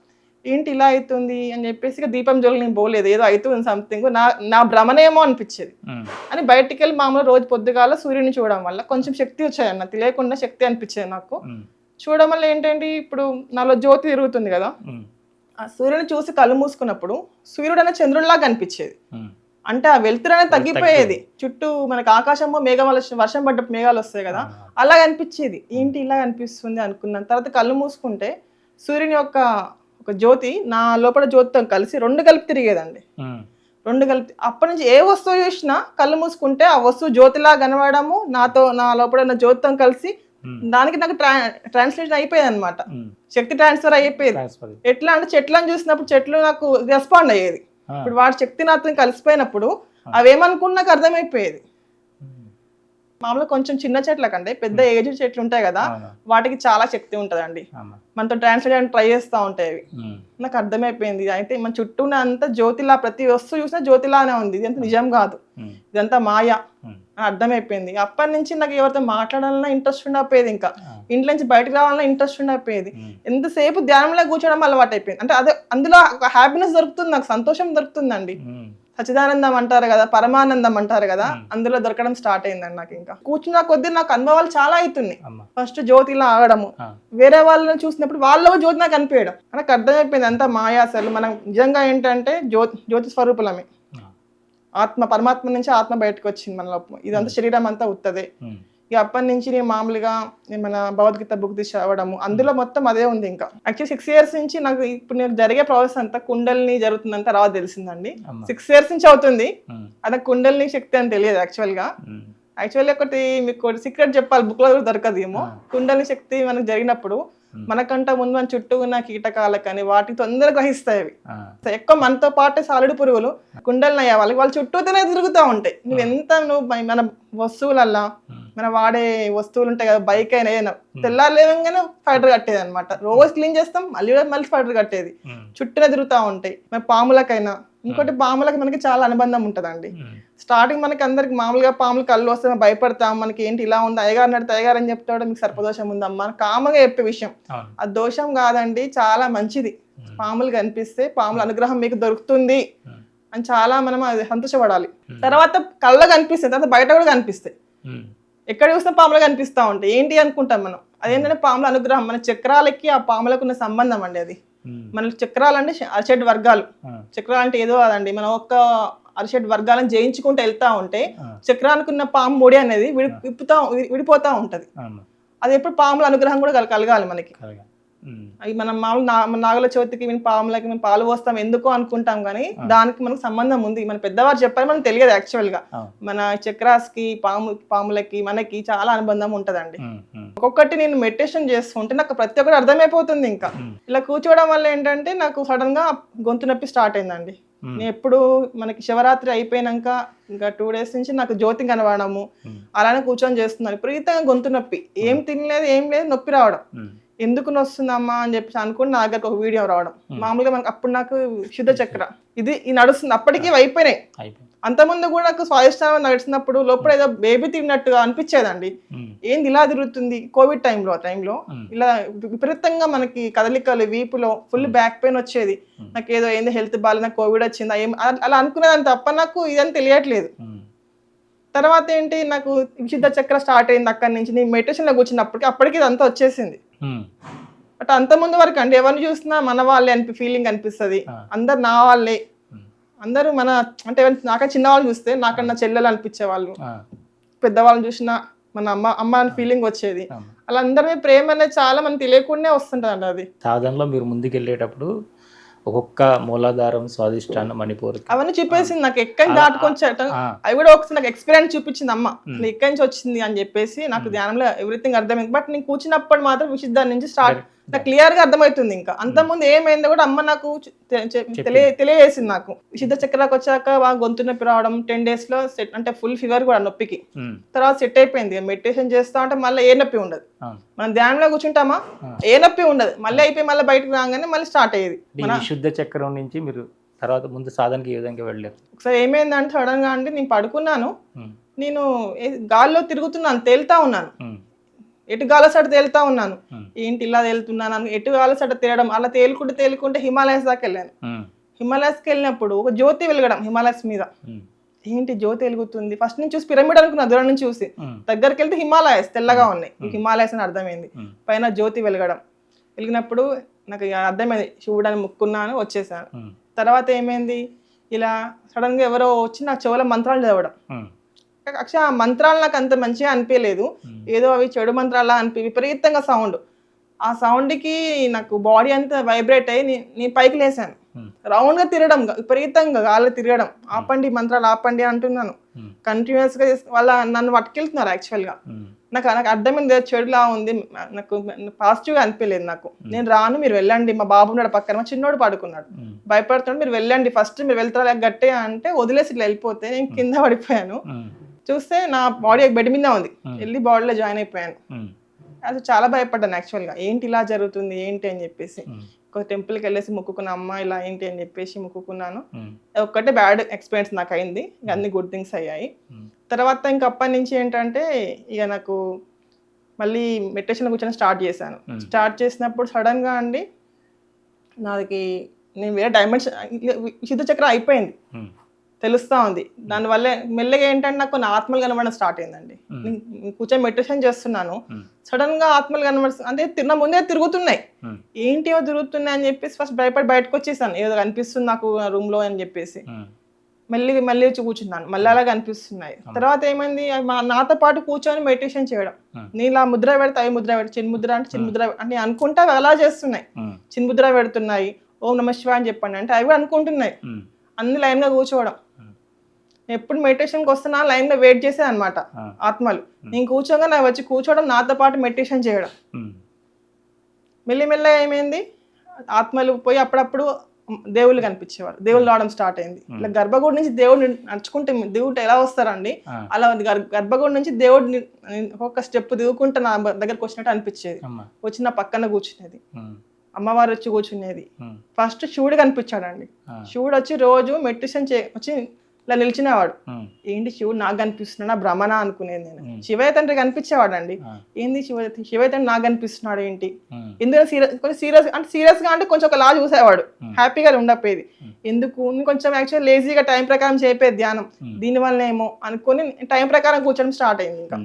ఏంటి ఇలా అవుతుంది అని చెప్పేసి దీపం జోలికి నేను పోలేదు, ఏదో అవుతుంది సంథింగ్, నా భ్రమనేమో అనిపించేది అని బయటికి వెళ్ళి మామూలు రోజు పొద్దుగాల సూర్యుని చూడడం వల్ల కొంచెం శక్తి వచ్చాయన్న, తెలియకుండా శక్తి అనిపించేది నాకు. చూడడం వల్ల ఏంటంటే ఇప్పుడు నాలో జ్యోతి తిరుగుతుంది కదా, ఆ సూర్యుని చూసి కళ్ళు మూసుకున్నప్పుడు సూర్యుడు అనే చంద్రుడిలాగా కనిపించేది. అంటే ఆ వెలుతురు అనేది తగ్గిపోయేది, చుట్టూ మనకి ఆకాశంలో మేఘాలు వర్షం పడ్డ మేఘాలు వస్తాయి కదా, అలా అనిపించేది. ఏంటి ఇలా అనిపిస్తుంది అనుకున్నాను. తర్వాత కళ్ళు మూసుకుంటే సూర్యుని ఒక జ్యోతి నా లోపల జ్యోతితో కలిసి 2 కలిపి తిరిగేదండి. 2 కలిపి అప్పటి నుంచి ఏ వస్తువు చూసినా కళ్ళు మూసుకుంటే ఆ వస్తువు జ్యోతిలా కనబడము, నా లోపల ఉన్న జ్యోతితో కలిసి దానికి నాకు ట్రాన్స్లేషన్ అయిపోయేది అనమాట, శక్తి ట్రాన్స్ఫర్ అయిపోయేది. ఎట్లా అంటే చెట్లను చూసినప్పుడు చెట్లు నాకు రెస్పాండ్ అయ్యేది, ఇప్పుడు వాడి శక్తి నాతో కలిసిపోయినప్పుడు అవేమనుకున్న నాకు అర్థమైపోయేది. మామూలుగా కొంచెం చిన్న చెట్ల కంటే పెద్ద ఏజ్ చెట్లు ఉంటాయి కదా, అవును. వాటికి చాలా శక్తి ఉంటదండి. అమ్మా. మనతో ట్రాన్స్లేట్ చేయడానికి ట్రై చేస్తూ ఉంటాయి అవి. ఉమ్. నాకు అర్థమైపోయింది అయితే మన చుట్టూ ఉన్న అంతా జ్యోతిలా, ప్రతి వస్తువు చూసినా జ్యోతిలానే ఉంది, ఇదంతా నిజం కాదు, ఉమ్. ఇదంతా మాయ ఉమ్. అని అర్థమైపోయింది. అప్పటి నుంచి నాకు ఎవరితో మాట్లాడాలన్నా ఇంట్రెస్ట్ ఉండకపోయేది, ఇంకా ఇంట్లో నుంచి బయటకు రావాలన్నా ఇంట్రెస్ట్ ఉండకపోయేది. ఎంతసేపు ధ్యానంలో కూర్చోవడం అలవాటు అయిపోయింది. అంటే అదే అందులో ఒక హ్యాపీనెస్ దొరుకుతుంది, నాకు సంతోషం దొరుకుతుందండి. ఉమ్. సచ్చిదానందం అంటారు కదా, పరమానందం అంటారు కదా, అందులో దొరకడం స్టార్ట్ అయిందండి నాకు. ఇంకా కూర్చున్న కొద్దీ నాకు అనుభవాలు చాలా అవుతున్నాయి. అమ్మా. ఫస్ట్ జ్యోతిలా ఆగడము, ఆ. వేరే వాళ్ళని చూసినప్పుడు వాళ్ళ జ్యోతి నాకు అనిపించడం, నాకు అర్థమైపోయింది అంతా మాయా. అసలు మనం నిజంగా ఏంటంటే జ్యోతి స్వరూపులమే, ఆ. ఆత్మ పరమాత్మ నుంచి ఆత్మ బయటకు వచ్చింది మనలో, ఇదంతా శరీరం అంతా ఉత్తదే. ఉమ్. ఇక అప్పటి నుంచి నేను మామూలుగా మన భగవద్గీత బుక్ తీసి చదవడము, అందులో మొత్తం అదే ఉంది. ఇంకా యాక్చువల్లీ 6 years నుంచి నాకు ఇప్పుడు నేను జరిగే ప్రాసెస్ అంతా కుండల్ని జరుగుతుందంతా తర్వాత తెలిసిందండి. అమ్మా. 6 years నుంచి అవుతుంది. ఉమ్. అది కుండల్ని శక్తి అని తెలియదు యాక్చువల్గా. ఉమ్. యాక్చువల్లీ ఒకటి మీకు సీక్రెట్ చెప్పాలి, బుక్ లో కూడా దొరకదు ఏమో. కుండల్ని శక్తి మనకు జరిగినప్పుడు మనకంట ముందు మన చుట్టూ ఉన్న కీటకాలకు కానీ వాటికి తొందరగా గ్రహిస్తాయి అవి. ఆ. ఎక్కువ మనతో పాటే సాలుడు పురుగులు కుండల్ని అయ్యే వాళ్ళ చుట్టూతోనే తిరుగుతూ ఉంటాయి. నువ్వు మన వస్తువులల్లా, మనం వాడే వస్తువులు ఉంటాయి కదా, బైక్ అయినా ఏదైనా తెల్లారులేవంగానే ఫైటర్ కట్టేది అనమాట. రోజు క్లీన్ చేస్తాం, మళ్ళీ ఫైటర్ కట్టేది, చుట్టూనే తిరుగుతూ ఉంటాయి. మన పాములకైనా, ఇంకోటి పాములకి మనకి చాలా అనుబంధం ఉంటుందండి. స్టార్టింగ్ మనకి అందరికి మామూలుగా పాములు కళ్ళు వస్తే మనం భయపడతాం, మనకి ఏంటి ఇలా ఉంది, అయ్యగారు నడితే అయ్యగారు అని చెప్తాడు, మీకు సర్పదోషం ఉందమ్మా కామగా చెప్పే విషయం. అది దోషం కాదండి, చాలా మంచిది. పాములు కనిపిస్తే పాముల అనుగ్రహం మీకు దొరుకుతుంది అని చాలా మనం అది సంతోషపడాలి. తర్వాత కళ్ళ కనిపిస్తాయి, తర్వాత బయట కూడా కనిపిస్తాయి. ఎక్కడ చూసినా పాములు కనిపిస్తూ ఉంటాయి, ఏంటి అనుకుంటాం మనం. అదేంటంటే పాముల అనుగ్రహం, మన చక్రాలకి ఆ పాములకు ఉన్న సంబంధం అండి అది. మన చక్రాలు అంటే 7 వర్గాలు. చక్రాలు అంటే ఏదో కాదండి, మనం ఒక్క 7 వర్గాలను జయించుకుంటూ వెళ్తా ఉంటే చక్రానికి ఉన్న పాము ముడి అనేది విడిపోతా ఉంటది. అది ఎప్పుడు పాముల అనుగ్రహం కూడా కలగాలి మనకి. అవి మనం మామూలు నాగుల చవితికి పాములకి మేము పాలు పోస్తాం ఎందుకో అనుకుంటాం, కానీ దానికి మనకు సంబంధం ఉంది. మన పెద్దవారు చెప్పారు, మనకు తెలియదు యాక్చువల్ గా. మన చక్రాస్ కి పాములకి మనకి చాలా అనుబంధం ఉంటదండి. ఒక్కొక్కటి నేను మెడిటేషన్ చేస్తుంటే నాకు ప్రతి ఒక్కటి అర్థమైపోతుంది. ఇంకా ఇలా కూర్చోవడం వల్ల ఏంటంటే నాకు సడన్ గా గొంతు నొప్పి స్టార్ట్ అయిందండి. నేను ఎప్పుడు మనకి శివరాత్రి అయిపోయినాక ఇంకా 2 days నుంచి నాకు జ్యోతి కనబడము, అలానే కూర్చొని చేస్తున్నాను. విపరీతంగా గొంతు నొప్పి, ఏం తినలేదు ఏం లేదు, నొప్పి రావడం. ఎందుకు నొస్తుందమ్మా అని చెప్పేసి అనుకుని నా దగ్గరకు ఒక వీడియో రావడం. మామూలుగా మనకు అప్పుడు నాకు శుద్ధ చక్ర ఇది నడుస్తుంది, అప్పటికి అయిపోయినాయి. అంతకుముందు కూడా నాకు స్వాదిష్టానం నడిచినప్పుడు లోపల ఏదో బేబీ తిన్నట్టుగా అనిపించేదండి. ఏంది ఇలా తిరుగుతుంది, కోవిడ్ టైంలో ఇలా విపరీతంగా మనకి కదలికలు, వీపులో ఫుల్ బ్యాక్ పెయిన్ వచ్చేది. నాకు ఏదో ఏంది హెల్త్ బాగాలేదు, నాకు కోవిడ్ వచ్చిందా అలా అనుకునేదాన్ని తప్ప నాకు ఇదని తెలియట్లేదు. తర్వాత ఏంటి, నాకు విశుద్ధ చక్ర స్టార్ట్ అయింది అక్కడి నుంచి. నేను మెడిటేషన్లో కూర్చున్నప్పటికీ అప్పటికి ఇదంతా వచ్చేసింది. బట్ అంత ముందు వరకు అండి ఎవరిని చూసినా మన వాళ్ళే ఫీలింగ్ అనిపిస్తుంది, అందరు నా వాళ్ళే, అందరూ మన అంటే నాకన్నా చిన్నవాళ్ళు చూస్తే నాకన్నా చెల్లెలు అనిపించే వాళ్ళు, పెద్దవాళ్ళని చూసినా మన అమ్మ అని ఫీలింగ్ వచ్చేది. అలా అందరి ప్రేమ అనేది చాలా మనకు తెలియకుండానే వస్తుంటదండి. అది సాధనలో మీరు ముందుకు వెళ్ళేటప్పుడు ఒక్కొక్క మూలాధారం, స్వాదిష్టానం, మణిపూర్ అవన్నీ చూపేసింది నాకు. ఎక్కడి నుంచి దాటుకొచ్చాట అవి కూడా ఒకసారి నాకు ఎక్స్పీరియన్స్ చూపించింది అమ్మ, ఎక్కడి నుంచి వచ్చింది అని చెప్పేసి. నాకు ధ్యానంలో ఎవ్రీథింగ్ అర్థమైంది. బట్ నేను కూర్చున్నప్పుడు మాత్రం విశుద్ధ నుంచి స్టార్ట్ నాకు క్లియర్ గా అర్థమవుతుంది. ఇంకా అంతకుముందు ఏమైందో కూడా అమ్మ నాకు తెలియజేసింది. నాకు విశుద్ధ చక్రానికి వచ్చాక బాగా గొంతు నొప్పి రావడం, 10 days లో సెట్, అంటే ఫుల్ ఫీవర్ కూడా నొప్పికి. తర్వాత సెట్ అయిపోయింది. మెడిటేషన్ చేస్తా అంటే మళ్ళీ ఏ నొప్పి ఉండదు. మనం ధ్యానంలో కూర్చుంటామా ఏ నొప్పి ఉండదు, మళ్ళీ అయిపోయి మళ్ళీ బయటకు రాగానే మళ్ళీ స్టార్ట్ అయ్యేది. విశుద్ధ చక్రం నుంచి మీరు తర్వాత ముందు సాధనకి ఏ విధంగా వెళ్ళారు? ఒకసారి ఏమైందంటే సడన్ గా అంటే నేను పడుకున్నాను, నేను గాల్లో తిరుగుతున్నాను, తేలుతా ఉన్నాను, ఎటు గాలసట తేలుతా ఉన్నాను. ఏంటి ఇలా తేలుతున్నాను, ఎటు గాలసట తేలడం, అలా తేలుకుంటే హిమాలయస్ దాకా వెళ్ళాను. హిమాలయస్కి వెళ్ళినప్పుడు ఒక జ్యోతి వెలగడం హిమాలయస్ మీద. ఏంటి జ్యోతి వెలుగుతుంది, ఫస్ట్ నుంచి చూసి పిరమిడ్ అనుకున్నా, దూరం నుంచి చూసి దగ్గరికి వెళ్తే హిమాలయస్ తెల్లగా ఉన్నాయి, హిమాలయస్ అని అర్థమైంది. పైన జ్యోతి వెలిగినప్పుడు నాకు అర్థమైంది, శివుడని ముక్కున్నాను, వచ్చేసాను. తర్వాత ఏమైంది, ఇలా సడన్ గా ఎవరో వచ్చి నా చెవుల మంత్రాలు చదవడం. అక్ష ఆ మంత్రాలు నాకు అంత మంచిగా అనిపించలేదు, ఏదో అవి చెడు మంత్రాలా విపరీతంగా సౌండ్. ఆ సౌండ్కి నాకు బాడీ అంతా వైబ్రేట్ అయ్యి నేను పైకి లేసాను. రౌండ్ గా తిరగడం, విపరీతంగా గాల్లో తిరగడం, ఆపండి మంత్రాలు ఆపండి అంటున్నాను. కంటిన్యూస్ గా వాళ్ళ నన్ను పట్టుకెళ్తున్నారు. యాక్చువల్ గా నాకు అర్థమైంది చెడులా ఉంది, నాకు పాజిటివ్ గా అనిపించలేదు. నాకు నేను రాను, మీరు వెళ్ళండి, మా బాబు ఉన్నాడు పక్కన, మా చిన్నోడు పడుకున్నాడు, భయపడుతున్నాడు, మీరు వెళ్ళండి, ఫస్ట్ మీరు వెళ్తారా గట్టే అంటే వదిలేసి ఇట్లా వెళ్ళిపోతే నేను కింద పడిపోయాను. చూస్తే నా బాడీ బెడ్ మీద ఉంది, వెళ్ళి బాడీలో జాయిన్ అయిపోయాను. అసలు చాలా భయపడ్డాను యాక్చువల్గా, ఏంటి ఇలా జరుగుతుంది ఏంటి అని చెప్పేసి. ఒక టెంపుల్కి వెళ్ళేసి మొక్కుకున్న, అమ్మ ఇలా ఏంటి అని చెప్పేసి మొక్కుకున్నాను. ఒక్కటే బ్యాడ్ ఎక్స్పీరియన్స్ నాకు అయింది, ఇంకా అన్ని గుడ్ థింగ్స్ అయ్యాయి. తర్వాత ఇంక అప్పటి నుంచి ఏంటంటే ఇక నాకు మళ్ళీ మెడిటేషన్ కూర్చొని స్టార్ట్ చేశాను. స్టార్ట్ చేసినప్పుడు సడన్గా అండి నాది నేను వేరే డైమెన్షన్, విశుద్ధ చక్రం అయిపోయింది తెలుస్తూ ఉంది. దానివల్ల మెల్లగా ఏంటంటే నాకు కొన్ని ఆత్మలు కనబడడం స్టార్ట్ అయిందండి. నేను కూర్చొని మెడిటేషన్ చేస్తున్నాను, సడన్ గా ఆత్మలు కనబడి అంటే తిన్న ముందే తిరుగుతున్నాయి, ఏంటి ఏమో తిరుగుతున్నాయి అని చెప్పేసి ఫస్ట్ భయపడి బయటకు వచ్చేసాను, ఏదో కనిపిస్తుంది నాకు రూమ్ లో అని చెప్పేసి. మళ్ళీ వచ్చి కూర్చున్నాను, మళ్ళీ అలా కనిపిస్తున్నాయి. తర్వాత ఏమైంది, నాతో పాటు కూర్చొని మెడిటేషన్ చేయడం. నేను ఇలా ముద్ర పెడితే అవి ముద్ర పెడితే చిన్ముద్ర అంటే చిన్ముద్ర అని అనుకుంటే అవి అలా చేస్తున్నాయి, చిన్ముద్ర పెడుతున్నాయి, ఓం నమ శివాయ అని చెప్పండి అంటే అవి అనుకుంటున్నాయి. అన్ని లైన్ గా కూర్చోవడం, ఎప్పుడు మెడిటేషన్కి వస్తున్నా లైన్ లో వెయిట్ చేసే అనమాట ఆత్మలు. నేను కూర్చోగా నాకు వచ్చి కూర్చోవడం, నాతో పాటు మెడిటేషన్ చేయడం. మెల్లిమెల్లగా ఏమైంది, ఆత్మలు పోయి అప్పుడప్పుడు దేవుళ్ళు కనిపించేవారు, దేవుళ్ళు రావడం స్టార్ట్ అయింది. ఇలా గర్భగుడి నుంచి దేవుడు నడుచుకుంటే, దేవుడు ఎలా వస్తారండి అలా గర్భగుడి నుంచి దేవుడు ఒక్కొక్క స్టెప్ దిగుకుంటే నా దగ్గరకు వచ్చినట్టు అనిపించేది. వచ్చి నా పక్కన కూర్చునేది, అమ్మవారు వచ్చి కూర్చునేది. ఫస్ట్ శివుడు కనిపించాడండి. శివుడు వచ్చి రోజు మెడిటేషన్ వచ్చి ఇలా నిలిచినవాడు. ఏంటి శివుడు నాకు కనిపిస్తున్నాడు, భ్రమణ అనుకునేది నేను. శివయ్య తండ్రి కనిపించేవాడు అండి, ఏంది శివయ్య తండ్రి నాకు కనిపిస్తున్నాడు ఏంటి, ఎందుకు కొంచెం సీరియస్ గా అంటే కొంచెం ఒక లా చూసేవాడు, హ్యాపీగా ఉండకపోయేది. ఎందుకు కొంచెం యాక్చువల్ లేజీగా టైం ప్రకారం చేపేది ధ్యానం, దీనివల్ల ఏమో అనుకుని టైం ప్రకారం కూర్చోడం స్టార్ట్ అయింది. ఇంకా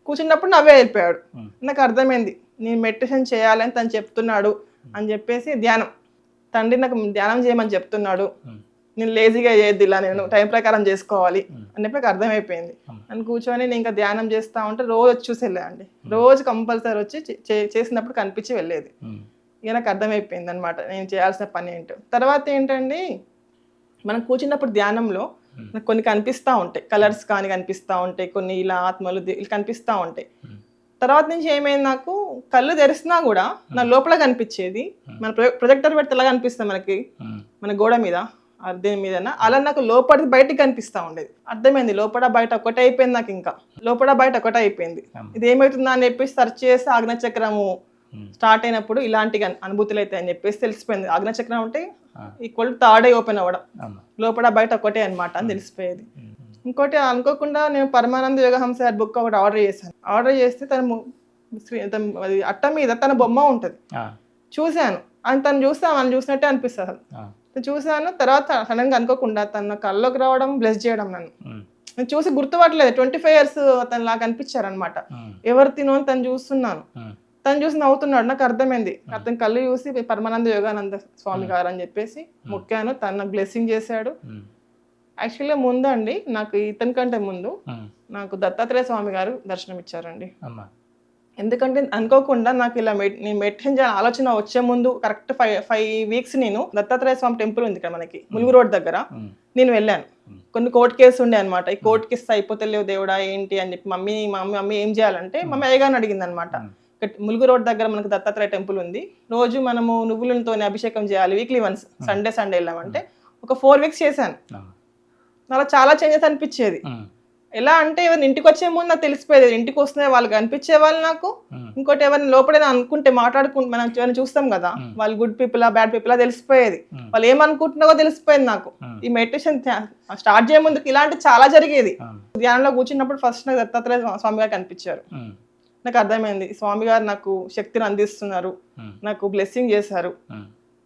కూర్చున్నప్పుడు నవ్వే వెళ్ళిపోయాడు. నాకు అర్థమైంది నేను మెడిటేషన్ చేయాలని తను చెప్తున్నాడు అని చెప్పేసి, ధ్యానం తండ్రి నాకు ధ్యానం చేయమని చెప్తున్నాడు, నేను లేజీగా చేయొద్దు, ఇలా నేను టైం ప్రకారం చేసుకోవాలి అని చెప్పి నాకు అర్థమైపోయింది. అని కూర్చొని నేను ఇంకా ధ్యానం చేస్తా ఉంటే రోజు వచ్చి చూసి వెళ్ళాయండి, రోజు కంపల్సరీ వచ్చి చేసినప్పుడు కనిపించి వెళ్ళేది. ఇక నాకు అర్థమైపోయింది అనమాట నేను చేయాల్సిన పని ఏంటో. తర్వాత ఏంటండి, మనం కూర్చున్నప్పుడు ధ్యానంలో నాకు కొన్ని కనిపిస్తూ ఉంటాయి, కలర్స్ కానీ కనిపిస్తూ ఉంటాయి, కొన్ని ఇలా ఆత్మలు కనిపిస్తూ ఉంటాయి. తర్వాత నుంచి ఏమైంది, నాకు కళ్ళు తెరిసినా కూడా నా లోపల కనిపించేది, మన ప్రొజెక్టర్ పెడితే ఎలా కనిపిస్తుంది మనకి మన గోడ మీద దేని మీద, అలా నాకు లోపల బయటకి కనిపిస్తూ ఉండేది. అర్థమైంది లోపల బయట ఒకటే అయిపోయింది, నాకు ఇంకా లోపల బయట ఒకటే అయిపోయింది. ఇది ఏమవుతుందా అని చెప్పేసి సెర్చ్ చేసి ఆజ్ఞాచక్రము స్టార్ట్ అయినప్పుడు ఇలాంటి అనుభూతులు అయితే అని చెప్పేసి తెలిసిపోయింది. ఆజ్ఞాచక్రం అంటే ఈక్వల్ థర్డ్ ఐ ఓపెన్ అవ్వడం, లోపల బయట ఒకటే అనమాట అని తెలిసిపోయేది. ఇంకోటి అనుకోకుండా నేను పరమానంద యోగహంస బుక్ ఒకటి ఆర్డర్ చేశాను. ఆర్డర్ చేస్తే అట్ట మీద తన బొమ్మ ఉంటుంది, చూశాను. అని తను చూసినట్టే అనిపిస్తుంది. చూశాను. తర్వాత సడన్గా అనుకోకుండా తన కళ్ళలోకి రావడం, బ్లెస్ చేయడం, నేను చూసి గుర్తుపట్టలేదు. 25 years అతను లాగా అనిపించారనమాట. ఎవరు తినో అని తను చూస్తున్నాను, తను చూసి నవ్వుతున్నాడు. నాకు అర్థమైంది, అతని కళ్ళు చూసి పరమానంద యోగానంద స్వామి గారు అని చెప్పేసి మొక్కాను. తను నాకు బ్లెస్సింగ్ చేశాడు. యాక్చువల్గా ముందండి నాకు ఇతని కంటే ముందు నాకు దత్తాత్రేయ స్వామి గారు దర్శనం ఇచ్చారండి. ఎందుకంటే అనుకోకుండా నాకు ఇలా నేను మెడిటేషన్ చేయాలని ఆలోచన వచ్చే ముందు కరెక్ట్ 5 weeks నేను దత్తాత్రేయ స్వామి టెంపుల్ ఉంది ఇక్కడ మనకి ములుగు రోడ్ దగ్గర, నేను వెళ్ళాను. కొన్ని కోర్టు కేసు ఉండే అనమాట. ఈ కోర్టు కేసు అయిపోతలేవు దేవుడా ఏంటి అని చెప్పి మమ్మీ ఏం చేయాలంటే మమ్మీ అయ్యగారిని అడిగింది అనమాట. ములుగు రోడ్ దగ్గర మనకు దత్తాత్రేయ టెంపుల్ ఉంది, రోజు మనము నువ్వులతో అభిషేకం చేయాలి, వీక్లీ వన్స్, సండే వెళ్ళామంటే. ఒక 4 weeks చేశాను. అలా చాలా చేంజెస్ అనిపించేది. ఎలా అంటే ఎవరిని ఇంటికి వచ్చే ముందు నాకు తెలిసిపోయేది, ఇంటికి వస్తున్న వాళ్ళకి అనిపించే వాళ్ళు నాకు. ఇంకోటి ఎవరిని లోపల అనుకుంటే మాట్లాడుకుంటే మనం ఎవరైనా చూస్తాం కదా, వాళ్ళు గుడ్ పీపుల్ బ్యాడ్ పీపుల్ తెలిసిపోయేది, వాళ్ళు ఏమనుకుంటున్నారో తెలిసిపోయింది నాకు. ఈ మెడిటేషన్ స్టార్ట్ చేయ ముందుకు ఇలాంటి చాలా జరిగేది. ధ్యానంలో కూర్చున్నప్పుడు ఫస్ట్ నాకు దత్తాత్రేయ స్వామి గారు కనిపించారు. నాకు అర్థమైంది స్వామి గారు నాకు శక్తిని అందిస్తున్నారు, నాకు బ్లెస్సింగ్ చేశారు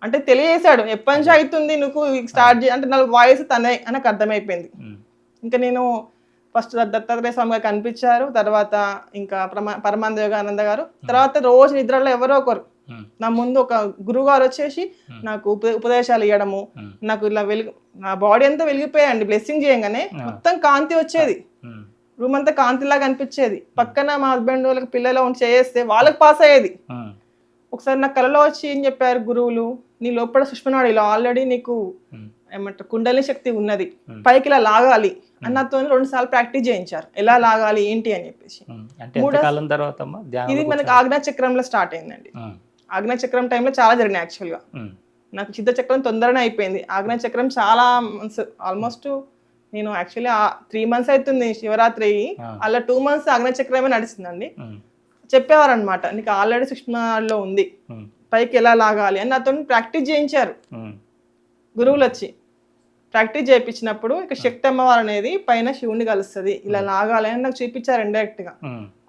అంటే తెలియజేశాడు. ఎప్పటి నుంచి అవుతుంది నువ్వు స్టార్ట్ అంటే నా వాయిస్ తనే అని నాకు అర్థమైపోయింది. ఇంకా నేను ఫస్ట్ దత్తాత్రేయ స్వామి గారు కనిపించారు, తర్వాత ఇంకా పరమానంద యోగానంద గారు, తర్వాత రోజు నిద్రలో ఎవరో ఒకరు నా ముందు ఒక గురువు గారు వచ్చేసి నాకు ఉపదేశాలు ఇవ్వడము, నాకు ఇలా నా బాడీ అంతా వెలిగిపోయాయండి. బ్లెస్సింగ్ చేయగానే మొత్తం కాంతి వచ్చేది, రూమ్ అంతా కాంతిలాగా అనిపించేది. పక్కన మా హస్బెండ్ వాళ్ళకి పిల్లలు చేస్తే వాళ్ళకి పాస్ అయ్యేది. ఒకసారి నా కళలో వచ్చి ఏం చెప్పారు గురువులు, నీ లోపల సుష్మనాడిలో ఆల్రెడీ నీకు ఏమంటారు కుండలి శక్తి ఉన్నది, పైకి ఇలా లాగాలి అన్నతో 2 సార్లు ప్రాక్టీస్ చేయించారు, ఎలా లాగాలి ఏంటి అని చెప్పేసి. ఇది మనకి ఆజ్ఞాచక్రంలో స్టార్ట్ అయిందండి. ఆజ్ఞాచక్రం టైంలో చాలా జరిగినాయి. యాక్చువల్గా నాకు సిద్ధ చక్రం తొందరనే అయిపోయింది, ఆజ్ఞాచక్రం చాలా ఆల్మోస్ట్ నేను యాక్చువల్లీ 3 months అవుతుంది శివరాత్రి, అలా 2 months అగ్నిచక్రమే నడిచిందండి. చెప్పేవారనమాట, నీకు ఆల్రెడీ సూక్ష్మలో ఉంది, పైకి ఎలా లాగాలి అని నాతో ప్రాక్టీస్ చేయించారు గురువులు వచ్చి. ప్రాక్టీస్ చేయించినప్పుడు ఇక శక్తి అమ్మవారు అనేది పైన శివుని కలుస్తుంది, ఇలా లాగాలి అని నాకు చూపించారు ఇండైరెక్ట్ గా.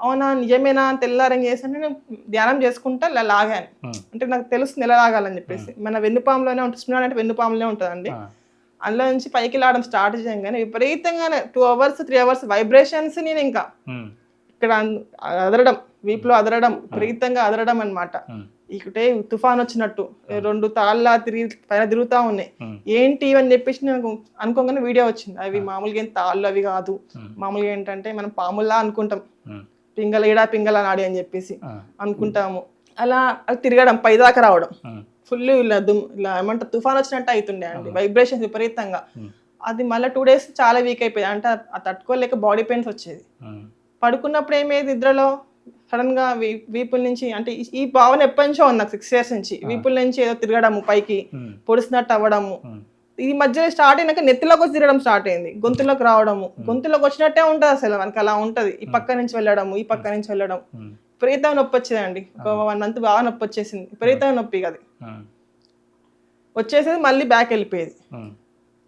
అవునా నిజమేనా తెల్లారం చేసి నేను ధ్యానం చేసుకుంటా ఇలా లాగాను. అంటే నాకు తెలుస్తుంది ఎలా లాగాలని చెప్పేసి. మన వెన్నుపాములోనే ఉంటుంది, అంటే వెన్నుపాములోనే ఉంటుందండి. అందులో నుంచి పైకి లాగడం స్టార్ట్ చేయగానే విపరీతంగానే 2 hours 3 hours వైబ్రేషన్స్. నేను ఇంకా ఇక్కడ అదరడం, వీపులో అదరడం, విపరీతంగా అదరడం అనమాట. ఇకటే తుఫాన్ వచ్చినట్టు 2 తాళ్ళ పైన తిరుగుతా ఉన్నాయి. ఏంటి అని చెప్పేసి నేను అనుకోగానే వీడియో వచ్చింది. అవి మామూలుగా ఏం తాళ్ళు అవి కాదు, మామూలుగా ఏంటంటే మనం పాముల్లా అనుకుంటాం, పింగళ నాడి అని చెప్పేసి అనుకుంటాము. అలా అది తిరగడం, పైదాకా రావడం, ఫుల్ ఇలా ఇలా ఏమంటారు తుఫాన్ వచ్చినట్టు అవుతుండే అండి, వైబ్రేషన్స్ విపరీతంగా. అది మళ్ళీ 2 days చాలా వీక్ అయిపోయింది, అంటే ఆ తట్టుకోలేక బాడీ పెయిన్స్ వచ్చేది. పడుకున్నప్పుడు ఏమేది నిద్రలో సడన్ గా వీపుల నుంచి, అంటే ఈ భావన ఎప్పటి నుంచో ఉంది నాకు 6 years నుంచి. వీపుల నుంచి ఏదో తిరగడము, పైకి పొడిసినట్టు అవ్వడము. ఈ మధ్యలో స్టార్ట్ అయినాక నెత్తిలోకి వచ్చి తిరగడం స్టార్ట్ అయింది, గొంతులోకి రావడము, గొంతులోకి వచ్చినట్టే ఉంటుంది అసలు మనకి, అలా ఉంటది. ఈ పక్క నుంచి వెళ్ళడము, ఈ పక్క నుంచి వెళ్ళడం, విపరీతంగా నొప్పి వచ్చేదండి. ఒక 1 month బాగా నొప్పి వచ్చేసింది, విపరీతంగా నొప్పి. అది వచ్చేసేది మళ్ళీ బ్యాక్ వెళ్ళిపోయేది.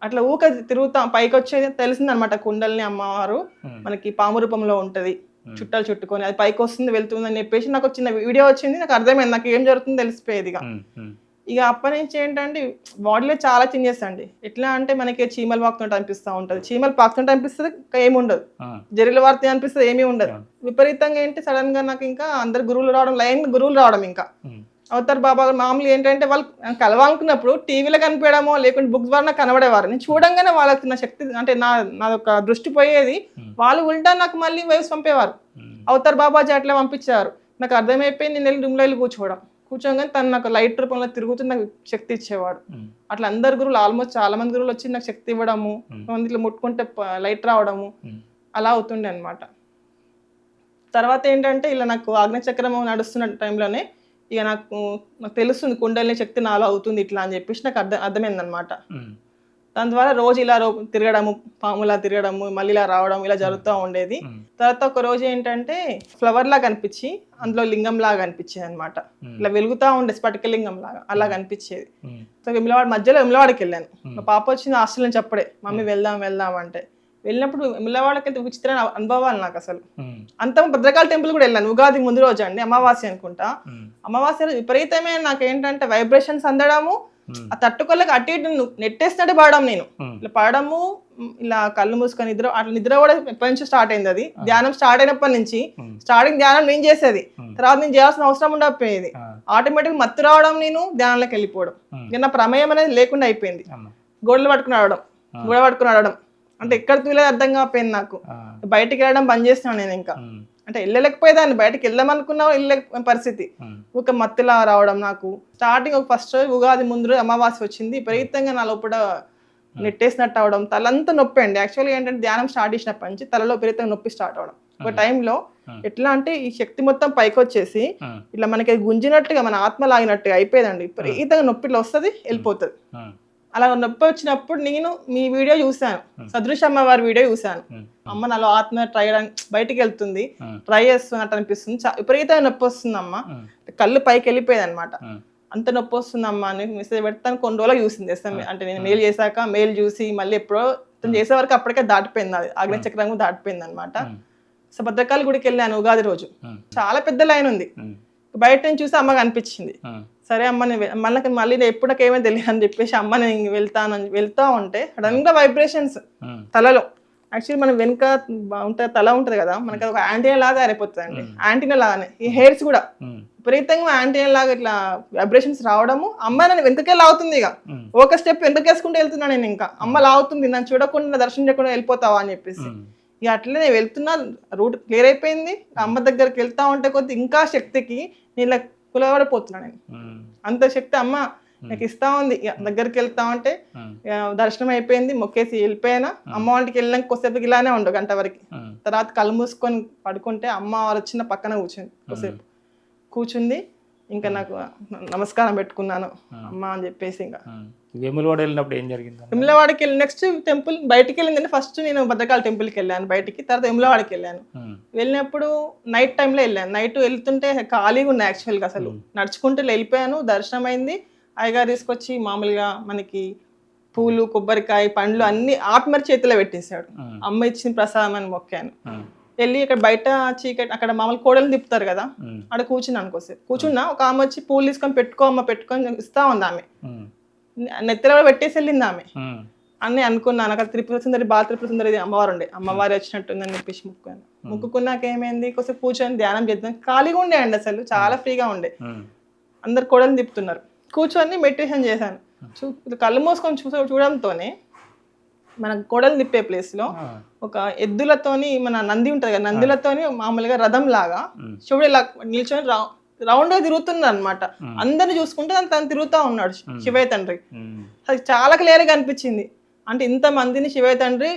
అట్లా ఊక తిరుగుతాం, పైకి వచ్చేది తెలిసింది అనమాట. కుండల్ని అమ్మవారు మనకి పాము రూపంలో ఉంటది, చుట్టాలు చుట్టుకొని అది పైకి వస్తుంది వెళ్తుంది అని చెప్పేసి నాకు చిన్న వీడియో వచ్చింది. నాకు అర్థమైంది, నాకు ఏం జరుగుతుందో తెలిసిపోయేది. ఇక అప్పటి నుంచి ఏంటంటే బాడీలో చాలా చేంజెస్ అండి. ఎట్లా అంటే మనకి చీమలు పాకుతుంటే అనిపిస్తూ ఉంటుంది, చీమలు పాకుతుంటే అనిపిస్తుంది, ఏమి ఉండదు. జరిగిన వార్త అనిపిస్తుంది, ఏమీ ఉండదు. విపరీతంగా ఏంటి సడన్ గా నాకు ఇంకా అందరు గురువులు రావడం, లైన్ గురువులు రావడం. ఇంకా అవతార్ బాబా మామూలు ఏంటంటే వాళ్ళు కలవాలనుకున్నప్పుడు టీవీలో కనిపించడమో లేకుంటే బుక్ ద్వారా నాకు కనబడేవారు. నేను చూడంగానే వాళ్ళకి నా శక్తి, అంటే నాదొక దృష్టి పోయేది. వాళ్ళు ఉల్టా నాకు మళ్ళీ వైవ్స్ పంపేవారు. అవతార్ బాబాజీ అట్లా పంపించారు. నాకు అర్థమైపోయింది, నేను వెళ్ళి రూమ్లో వెళ్ళి కూర్చోగానే తను నాకు లైట్ రూపంలో తిరుగుతూ నాకు శక్తి ఇచ్చేవాడు. అట్లా అందరు గురువులు, ఆల్మోస్ట్ చాలా మంది గురువులు వచ్చి నాకు శక్తి ఇవ్వడము, ఇట్లా ముట్టుకుంటే లైట్ రావడము, అలా అవుతుండే అనమాట. తర్వాత ఏంటంటే ఇలా నాకు ఆగ్నేయచక్రం నడుస్తున్న టైంలోనే ఇక నాకు తెలుస్తుంది కుండలిని శక్తి నాలో అవుతుంది ఇట్లా అని చెప్పేసి నాకు అర్థమైంది అనమాట. దాని ద్వారా రోజు ఇలా తిరగడము, పాములా తిరగడము, మళ్ళీ ఇలా రావడం, ఇలా జరుగుతూ ఉండేది. తర్వాత ఒక రోజు ఏంటంటే ఫ్లవర్ లాగా కనిపించి అందులో లింగం లాగా అనిపించేది అనమాట. ఇలా వెలుగుతూ ఉండే స్ఫటిక లింగం లాగా అలా కనిపించేది. సో మధ్యలో విమలవాడకి వెళ్ళాను. మా పాప వచ్చింది హాస్టల్ నుంచి అప్పుడే, మమ్మీ వెళ్దాం అంటే. వెళ్ళినప్పుడు విమలవాడకి అయితే విచిత్రమైన అనుభవాలు నాకు అసలు. అంత భద్రకాళి టెంపుల్ కూడా వెళ్ళాను, ఉగాది ముందు రోజు అండి, అమావాస్య అనుకుంటా. అమావాస్య విపరీతమైన నాకు ఏంటంటే వైబ్రేషన్స్ అందడము, ఆ తట్టుకోలేక అటు ఇటు నెట్టేసినట్టు పడడం. నేను ఇలా పడము, ఇలా కళ్ళు మూసుకొని నిద్ర కూడా ఎప్పటి నుంచి స్టార్ట్ అయింది. అది ధ్యానం స్టార్ట్ అయినప్పటి నుంచి, స్టార్టింగ్ ధ్యానం నేను చేసేది, తర్వాత నేను చేయాల్సిన అవసరం ఉండకపోయేది. ఆటోమేటిక్ మత్తు రావడం, నేను ధ్యానంలోకి వెళ్ళిపోవడం, ఇక నా ప్రమేయం అనేది లేకుండా అయిపోయింది. గోడలు పట్టుకుని ఆడడం, అంటే ఎక్కడ తూలేదు అర్థం కాకపోయింది నాకు. బయటికి వెళ్ళడం బంద్ చేస్తున్నాను నేను. ఇంకా అంటే వెళ్ళలేకపోయేదాన్ని, బయటకు వెళ్దామనుకున్నా వెళ్ళలేక పరిస్థితి. ఒక మత్తులా రావడం నాకు. స్టార్టింగ్ ఫస్ట్ రోజు ఉగాది ముందు రోజు అమావాస్య వచ్చింది, విపరీతంగా నా లోపల నెట్టేసినట్టు అవడం, తలంతా నొప్పి అండి. యాక్చువల్గా ఏంటంటే ధ్యానం స్టార్ట్ చేసినప్పటి నుంచి తలలో విపరీతంగా నొప్పి స్టార్ట్ అవడం. ఒక టైంలో ఎట్లా అంటే ఈ శక్తి మొత్తం పైకి వచ్చేసి ఇట్లా మనకి గుంజినట్టుగా, మన ఆత్మ లాగినట్టుగా అయిపోయేదండి. విపరీతంగా నొప్పి ఇట్లా వస్తుంది, వెళ్ళిపోతుంది. అలా నొప్పి వచ్చినప్పుడు నేను మీ వీడియో చూసాను, సదృశ అమ్మవారి వీడియో చూసాను. అమ్మ నాలో ఆత్మ బయటికి వెళ్తుంది, ట్రై చేస్తున్నట్టు అనిపిస్తుంది, విపరీతంగా నొప్పి వస్తుంది అమ్మ, కళ్ళు పైకి వెళ్ళిపోయేది అనమాట. అంత నొప్పి వస్తుంది అమ్మ అని మెసేజ్ పెడతాను. కొన్ని రోజులు చూసింది అంటే నేను మెయిల్ చేశాక, మెయిల్ చూసి మళ్ళీ ఎప్పుడో చేసే వరకు అప్పటికే దాటిపోయింది, అది ఆగ్నేయచక్రం దాటిపోయింది అనమాట. సో భద్రకాళి గుడికి వెళ్ళాను ఉగాది రోజు, చాలా పెద్ద లైన్ ఉంది. బయట నుంచి చూసి అమ్మకి అనిపించింది, సరే అమ్మ మళ్ళీ ఎప్పుడు నాకు ఏమైనా తెలియదు అని చెప్పేసి అమ్మ నేను వెళ్తా ఉంటే సడన్ గా వైబ్రేషన్స్ తలలో. యాక్చువల్లీ మనం వెనుక ఉంటుంది, తల ఉంటుంది కదా, మనకి ఒక యాంటీనా లాగా అయిపోతుంది అండి. యాంటీనా లాగానే ఈ హెయిర్స్ కూడా విపరీతంగా యాంటీనా లాగా ఇట్లా వైబ్రేషన్స్ రావడము. అమ్మ నన్ను వెనుకకే లాగుతుంది, ఇక ఒక స్టెప్ వెనుకేసుకుంటూ వెళ్తున్నా నేను. ఇంకా అమ్మ లాగుతుంది, నన్ను చూడకుండా దర్శనం చేయకుండా వెళ్ళిపోతావా అని చెప్పేసి. ఇక అట్లనే నేను వెళ్తున్నా, రూట్ క్లియర్ అయిపోయింది. అమ్మ దగ్గరికి వెళ్తా ఉంటే కొద్ది ఇంకా శక్తికి నేను ఇలా కులవడిపోతున్నా. నేను అంత శక్తి అమ్మ నాకు ఇస్తా ఉంది. దగ్గరికి వెళ్తా ఉంటే దర్శనం అయిపోయింది, మొక్కేసి వెళ్ళిపోయినా. అమ్మ వాళ్ళకి వెళ్ళినాక కొద్దిసేపు ఇలానే ఉండు, గంట వరకు. తర్వాత కళ్ళు మూసుకొని పడుకుంటే అమ్మ వారు వచ్చిన పక్కన కూర్చుంది, కొద్దిసేపు కూర్చుంది. ఇంకా నాకు నమస్కారం పెట్టుకున్నాను అమ్మ అని చెప్పేసి. ఇంకా వేములవాడ వెళ్ళినప్పుడు ఏం జరిగింది? వేములవాడకి వెళ్ళి నెక్స్ట్ టెంపుల్ బయటికి వెళ్ళిందంటే ఫస్ట్ నేను భద్రకాళి టెంపుల్కి వెళ్ళాను బయటికి, తర్వాత వేములవాడకి వెళ్ళాను. వెళ్ళినప్పుడు నైట్ టైంలో వెళ్ళాను. నైట్ వెళ్తుంటే ఖాళీగా ఉన్నాయి యాక్చువల్గా, అసలు నడుచుకుంటూ వెళ్ళిపోయాను. దర్శనం అయింది. అయ్యగారు తీసుకొచ్చి మామూలుగా మనకి పూలు, కొబ్బరికాయ, పండ్లు అన్ని ఆత్మరి చేతిలో పెట్టేశాడు. అమ్మ ఇచ్చిన ప్రసాదం అని మొక్కాను. వెళ్ళి ఇక్కడ బయట చీకటి అక్కడ మామూలు కోడలు తిప్పుతారు కదా, అక్కడ కూర్చున్నాను. కోసేపు కూర్చున్నా. ఒక ఆమె వచ్చి పూలు తీసుకొని పెట్టుకొని ఇస్తా ఉంది. ఆమె నెత్తిలో పెట్టేసి వెళ్ళింది ఆమె అని అనుకున్నాను. అక్కడ త్రిపుర సుందరి, త్రిపుర సుందరి అమ్మవారు ఉండే, అమ్మవారు వచ్చినట్టుందని చెప్పేసి మొక్కున్నాను. మొక్కుకున్నాక ఏమైంది, కొద్దిసేపు కూర్చొని ధ్యానం చేద్దాం. ఖాళీగా ఉండే అండి, అసలు చాలా ఫ్రీగా ఉండే. అందరు కోడలు తిప్పుతున్నారు. కూర్చొని మెడిటేషన్ చేశాను. కళ్ళు మూసుకొని చూడడంతోనే మన కోడలు తిప్పే ప్లేస్ లో ఒక ఎద్దులతోని, మన నంది ఉంటది కదా, నందులతోని మామూలుగా రథం లాగా శివుడు ఇలా నిల్చొని రౌండ్ గా తిరుగుతున్నాడు అనమాట. అందరిని చూసుకుంటే తను తిరుగుతా ఉన్నాడు శివయ్య తండ్రి. అది చాలా క్లియర్ గా అనిపించింది. అంటే ఇంత మందిని శివయ్య తండ్రి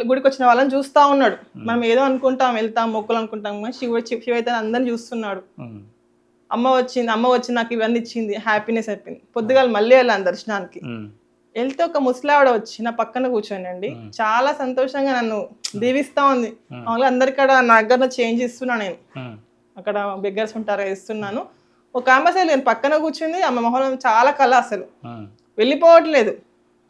గుడికి వచ్చిన వాళ్ళని చూస్తా ఉన్నాడు. మనం ఏదో అనుకుంటాం, వెళ్తాం, మొక్కులు అనుకుంటాం, కానీ శివయ్య తండ్రి అందరిని చూస్తున్నాడు. అమ్మ వచ్చి నాకు ఇవన్నీ ఇచ్చింది, హ్యాపీనెస్ అయిపోయింది. పొద్దుగాల మళ్ళీ వెళ్ళాను దర్శనానికి. వెళ్తే ఒక ముసలావిడ వచ్చి నా పక్కన కూర్చోండి, చాలా సంతోషంగా నన్ను దీవిస్తా ఉంది. మామూలుగా అందరికడ నా దగ్గర చేంజ్ ఇస్తున్నా, నేను అక్కడ బెగ్గర్స్ ఉంటారా ఇస్తున్నాను. ఒక ఆమె అసలు నేను పక్కన కూర్చుంది, ఆమె మొహం చాలా కళ, అసలు వెళ్ళిపోవట్లేదు.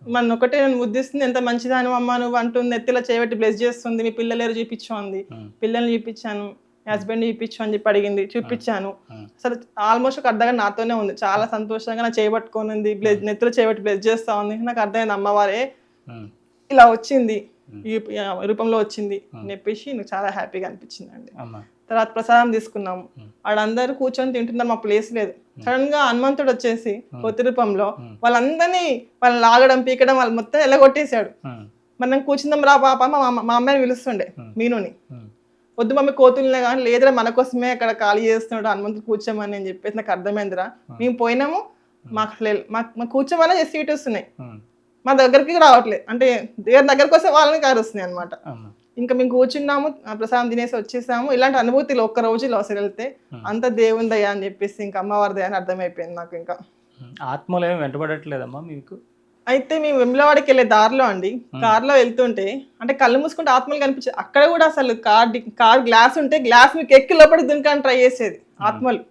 మన ఒకటే నన్ను ఉద్దిస్తుంది, ఎంత మంచిదాని అమ్మ నువ్వు అంటుంది, ఎత్తిలా చేయబట్టి బ్లెస్ చేస్తుంది. మీ పిల్లలు చూపించండి, పిల్లల్ని చూపించాను, హస్బెండ్ చూపించు అని చెప్పి అడిగింది, చూపించాను. అసలు ఆల్మోస్ట్ ఒక అర్ధంగా నాతోనే ఉంది. చాలా సంతోషంగా నా చేయబట్టుకొని ఉంది, నెత్తులు చేయబట్టి బ్లెస్ చేస్తా ఉంది. నాకు అర్థమైంది అమ్మవారే ఇలా వచ్చింది, ఈ రూపంలో వచ్చింది అని చెప్పేసి నాకు చాలా హ్యాపీగా అనిపించింది అండి. తర్వాత ప్రసాదం తీసుకున్నాము. వాళ్ళందరూ కూర్చొని తింటున్నారు, మా ప్లేస్ లేదు. సడన్ గా హనుమంతుడు వచ్చేసి కొత్త రూపంలో వాళ్ళందరినీ వాళ్ళని లాగడం, పీకడం, వాళ్ళు మొత్తం ఎల్లగొట్టేశాడు. మనం కూర్చుందాం రా పాప, మా అమ్మాయిని పిలుస్తుండే మీనుని. వద్దు మమ్మీ కోతులనే కానీ, లేదురా మన కోసమే అక్కడ ఖాళీ చేస్తున్నాడు హనుమంతుడు కూర్చోమని అని చెప్పేసి నాకు అర్థమైందిరా. మేము పోయినాము, మాకు కూర్చోమని సీట్ వస్తున్నాయి, మా దగ్గరికి రావట్లేదు. అంటే దగ్గరకు వస్తే వాళ్ళని కారు వస్తున్నాయి అనమాట. ఇంకా మేము కూర్చున్నాము, ప్రసాదం తినేసి వచ్చేసాము. ఇలాంటి అనుభూతిలో ఒక్క రోజులో అసలు వెళ్తే అంత దేవుని దయ అని చెప్పేసి, ఇంకా అమ్మవారి దయ అని అర్థమైపోయింది నాకు. ఇంకా ఆత్మలు ఏమి వెంటబడట్లేదమ్మా మీకు? అయితే మేము వెములవాడకి వెళ్ళే దారిలో అండి, కార్లో వెళ్తుంటే అంటే కళ్ళు మూసుకుంటే ఆత్మలు కనిపించేది. అక్కడ కూడా అసలు కార్ గ్లాస్ ఉంటే గ్లాస్ మీకు ఎక్కి లోపలికి దునకాలని ట్రై చేసేది ఆత్మలు.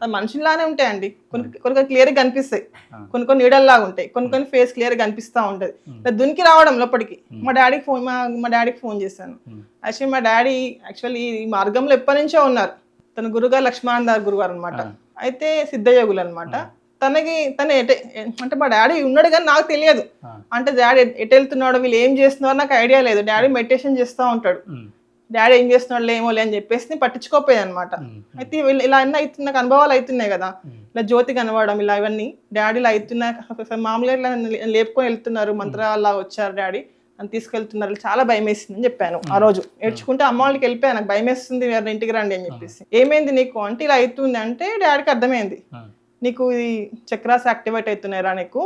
అది మనుషుల్లానే ఉంటాయండి, కొన్ని క్లియర్ గా కనిపిస్తాయి, కొన్ని నీడల్లాగా ఉంటాయి, కొన్ని ఫేస్ క్లియర్ గా కనిపిస్తూ ఉంటది. దునికి రావడం లోపలికి. మా డాడీకి ఫోన్ చేశాను. యాక్చువల్లీ మా డాడీ ఈ మార్గంలో ఎప్పటి నుంచో ఉన్నారు. తన గురుగారు లక్ష్మణదార్ గురుగారు అనమాట. అయితే సిద్ధయోగులు అనమాట. తను అంటే మా డాడీ ఉన్నాడు కానీ నాకు తెలియదు. అంటే డాడీ ఎటు వెళ్తున్నాడో, వీళ్ళు ఏం చేస్తున్నారో నాకు ఐడియా లేదు. డాడీ మెడిటేషన్ చేస్తూ ఉంటాడు. డాడీ ఏం చేస్తున్నాడు ఏమోలే అని చెప్పేసి పట్టించుకోపోయాయి అనమాట. అయితే ఇలా అన్నీ అవుతున్న అనుభవాలు అవుతున్నాయి కదా, ఇలా జ్యోతి కనబడడం, ఇలా ఇవన్నీ డాడీలో అవుతున్నాయి. మామూలుగా ఇలా లేపుకొని వెళ్తున్నారు, మంత్రాల్లా వచ్చారు డాడీ అని తీసుకెళ్తున్నారు, చాలా భయం వేసింది అని చెప్పాను. ఆ రోజు ఏడ్చుకుంటే అమ్మ వాళ్ళకి వెళ్ళిపోయాను, నాకు భయం వేస్తుంది, ఇంటికి రండి అని చెప్పేసి. ఏమైంది నీకు అంటే, ఇలా అవుతుంది అంటే డాడీకి అర్థమైంది, నీకు ఈ చక్రాస్ యాక్టివేట్ అవుతున్నాయిరా, నీకు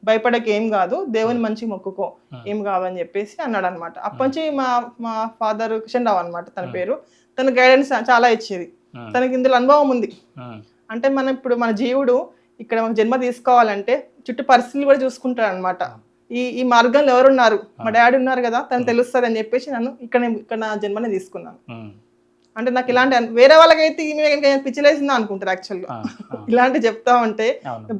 భయపడక ఏం కాదు, దేవుని మంచి మొక్కుకో, ఏం కాదని చెప్పేసి అన్నాడు అనమాట. అప్పటి నుంచి మా ఫాదర్ కిషన్ రావు అనమాట తన పేరు. తన గైడెన్స్ చాలా ఇచ్చేది, తనకి ఇందులో అనుభవం ఉంది. అంటే ఇప్పుడు మన జీవుడు ఇక్కడ మన జన్మ తీసుకోవాలంటే చుట్టూ పరిస్థితులు కూడా చూసుకుంటాడు అనమాట. ఈ మార్గంలో ఎవరున్నారు, మా డాడీ ఉన్నారు కదా, తను తెలుస్తుంది అని చెప్పేసి నన్ను ఇక్కడ నా జన్మని తీసుకున్నాను. అంటే నాకు ఇలాంటి వేరే వాళ్ళకైతే పిచ్చిలేసిందా అనుకుంటారు యాక్చువల్గా. ఇలాంటి చెప్తా ఉంటే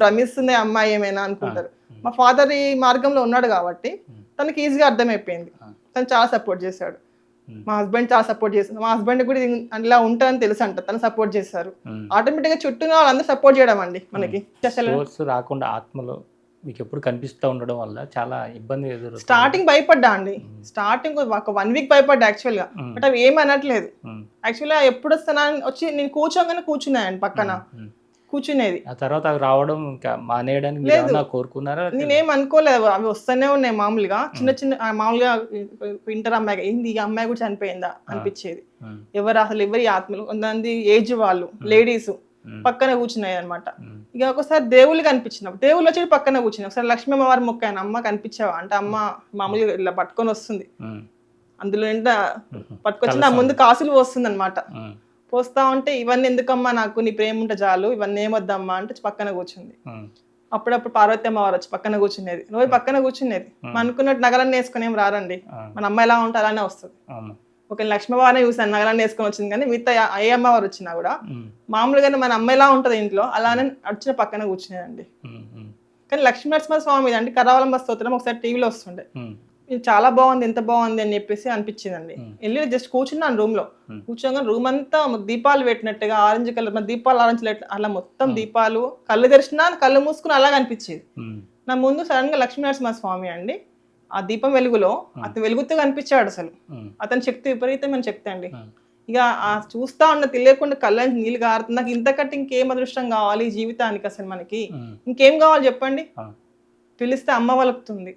భ్రమిస్తుంది అమ్మాయి ఏమైనా అనుకుంటారు. మా ఫాదర్ ఈ మార్గంలో ఉన్నాడు కాబట్టి తనకి ఈజీగా అర్థమైపోయింది. తను చాలా సపోర్ట్ చేశాడు. మా హస్బెండ్ చాలా సపోర్ట్ చేశాడు. మా హస్బెండ్ కూడా ఇలా ఉంటారని తెలుసు అంట, తను సపోర్ట్ చేశారు. ఆటోమేటిక్ గా చుట్టూ వాళ్ళందరూ సపోర్ట్ చేయడం అండి మనకి. రాకుండా ఆత్మలో మీకు ఎప్పుడు కనిపిస్తూ ఉండడం వల్ల చాలా ఇబ్బంది ఎదురు. స్టార్టింగ్ భయపడ్డా అండి, స్టార్టింగ్ ఒక 1 వీక్ భయపడ్డా యాక్చువల్గా. బట్ అవి ఏమి అనట్లేదు. యాక్చువల్గా ఎప్పుడు వస్తానా వచ్చి నేను కూర్చోగానే కూర్చున్నాయండి, పక్కన కూర్చునేది. ఆ తర్వాత అవి రావడం ఇంకా మానేయడానికి కోరుకున్నారా? నేనేం అనుకోలేదు, అవి వస్తూనే ఉన్నాయి మామూలుగా. చిన్న మామూలుగా ఇంటర్ అమ్మాయి ఏంది, ఈ అమ్మాయి కూడా చనిపోయిందా అనిపించేది. ఎవరు ఈ ఆత్మలు, కొంతమంది ఏజ్ వాళ్ళు లేడీస్ పక్కన కూర్చున్నాయి అనమాట. ఇక ఒకసారి దేవుళ్ళు కనిపించినాం, దేవుళ్ళు వచ్చి పక్కన కూర్చున్నాం. ఒకసారి లక్ష్మీ అమ్మవారి మొక్క ఆయన, అమ్మ కనిపించావా అంటే, అమ్మ మామూలుగా ఇలా పట్టుకొని వస్తుంది, అందులో ఎంత పట్టుకొచ్చి నా ముందు కాసులు వస్తుంది అనమాట. పోస్తా ఉంటే ఇవన్నీ ఎందుకమ్మా, నాకు నీ ప్రేమ ఉంటే చాలు, ఇవన్నీ ఏమొద్దమ్మా అంటే పక్కన కూర్చుంది. అప్పుడప్పుడు పార్వతి అమ్మవారు వచ్చి పక్కన కూర్చునేది, రోజు పక్కన కూర్చునేది. మనం అనుకున్నట్టు నగలన్నీ వేసుకుని ఏం రారండి, మన అమ్మ ఎలా ఉంటే అలానే వస్తుంది. ఒక లక్ష్మీవారిని చూసాను నగలన్నీ వేసుకొని వచ్చింది, కానీ మిగతా ఏ అమ్మవారు వచ్చినా కూడా మామూలుగానే మన అమ్మ ఎలా ఉంటుంది ఇంట్లో అలానే వచ్చిన పక్కన కూర్చునేదండి. కానీ లక్ష్మీ నరసింహ స్వామి అంటే కరావలంబ స్తోత్రం ఒకసారి టీవీలో వస్తుండే, ఇది చాలా బాగుంది, ఎంత బాగుంది అని చెప్పేసి అనిపించిందండి. వెళ్ళి జస్ట్ కూర్చున్నాను రూమ్ లో, కూర్చోగానే రూమ్ అంతా దీపాలు పెట్టినట్టుగా ఆరెంజ్ కలర్, మన దీపాలు ఆరెంజ్ లైట్ అలా మొత్తం దీపాలు, కళ్ళు తెరిచినా కళ్ళు మూసుకుని అలాగ అనిపించేది. నా ముందు సడన్ గా లక్ష్మీ నరసింహ స్వామి అండి, ఆ దీపం వెలుగులో అతను వెలుగుతూ కనిపించాడు. అసలు అతని శక్తి విపరీతమైన శక్తి అండి. ఇక ఆ చూస్తా ఉన్న తెలియకుండా కళ్ళ నీళ్ళు గారుతుంది. నాకు ఇంతకంటే ఇంకేం అదృష్టం కావాలి ఈ జీవితానికి, అసలు మనకి ఇంకేం కావాలి చెప్పండి. పిలిస్తే అమ్మ వలుకుతుంది,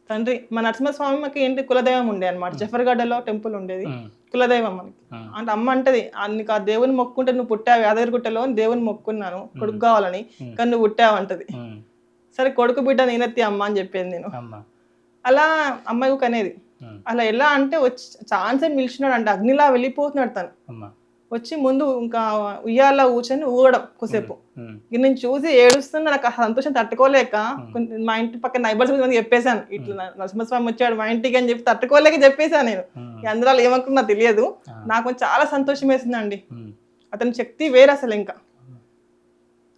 తండ్రి. మా నరసింహస్వామి మాకు ఏంటి కులదైవం ఉండే అనమాట, జఫర్గడ్డలో టెంపుల్ ఉండేది, కులదైవం మనకి. అంటే అమ్మ అంటది, నీకు ఆ దేవుని మొక్కుంటే నువ్వు పుట్టావు, యాదగిరిగుట్టలో దేవుని మొక్కున్నాను కొడుకు కావాలని, కానీ నువ్వు పుట్టావు అంటది. సరే కొడుకు బిడ్డ నేనెత్తి అమ్మ అని చెప్పేది నేను. అలా అమ్మాయి కనేది. అలా ఎలా అంటే వచ్చి ఛాన్స్ నిలిచినాడు అంటే అగ్నిలా వెళ్ళిపోతున్నాడు తను. వచ్చి ముందు ఇంకా ఉయ్యాల కూర్చొని ఊగడం కొద్దిసేపు. నేను చూసి ఏడుస్తున్నా, నాకు ఆ సంతోషం తట్టుకోలేక మా ఇంటి పక్కన నైబర్స్ చెప్పేశాను, ఇట్లా నరసింహస్వామి వచ్చాడు మా ఇంటికి అని చెప్పి తట్టుకోలేక చెప్పేశాను నేను. అందరూ ఏమనుకున్నా తెలియదు, నాకు చాలా సంతోషం వేసిందండి. అతని శక్తి వేరే అసలు, ఇంకా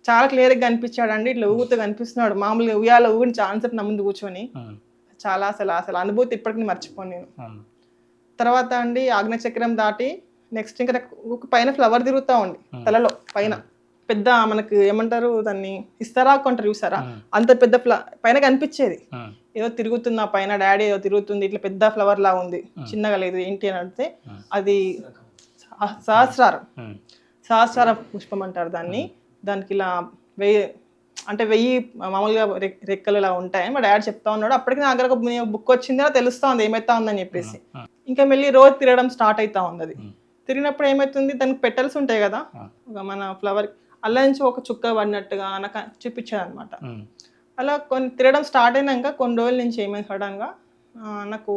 చాలా క్లియర్గా కనిపించాడు అండి. ఇట్లా ఊగుతూ కనిపిస్తున్నాడు, మామూలుగా ఉయ్యాల ఊగిన ఛాన్స్ నా ముందు కూర్చొని. చాలా అసలు అనుభూతి ఇప్పటికి మర్చిపోను నేను. తర్వాత అండి ఆగ్నేయచక్రం దాటి నెక్స్ట్ ఇంకా పైన ఫ్లవర్ తిరుగుతా ఉంది తలలో, పైన పెద్ద మనకు ఏమంటారు దాన్ని ఇస్తారాకు అంటారు చూసారా, అంత పెద్ద పైన కనిపించేది. ఏదో తిరుగుతుంది ఆ పైన, డాడీ ఏదో తిరుగుతుంది, ఇట్లా పెద్ద ఫ్లవర్ లా ఉంది, చిన్నగా లేదు ఏంటి అని అంటే అది సహస్రార పుష్పం అంటారు దాన్ని. దానికి ఇలా 1000 మామూలుగా రెక్కలు ఇలా ఉంటాయి మా డాడీ చెప్తా ఉన్నాడు. అప్పటికి నా దగ్గర బుక్ వచ్చింది, అలా తెలుస్తా ఉంది ఏమైతా ఉందని చెప్పేసి. ఇంకా మళ్ళీ రోజు తిరగడం స్టార్ట్ అవుతా ఉంది. అది తిరిగినప్పుడు ఏమవుతుంది, దానికి పెటల్స్ ఉంటాయి కదా మన ఫ్లవర్, అలా నుంచి ఒక చుక్క పడినట్టుగా నాకు చూపించాడు అనమాట. అలా కొన్ని తిరగడం స్టార్ట్ అయినాక కొన్ని రోజుల నుంచి ఏమైంది, సడన్గా నాకు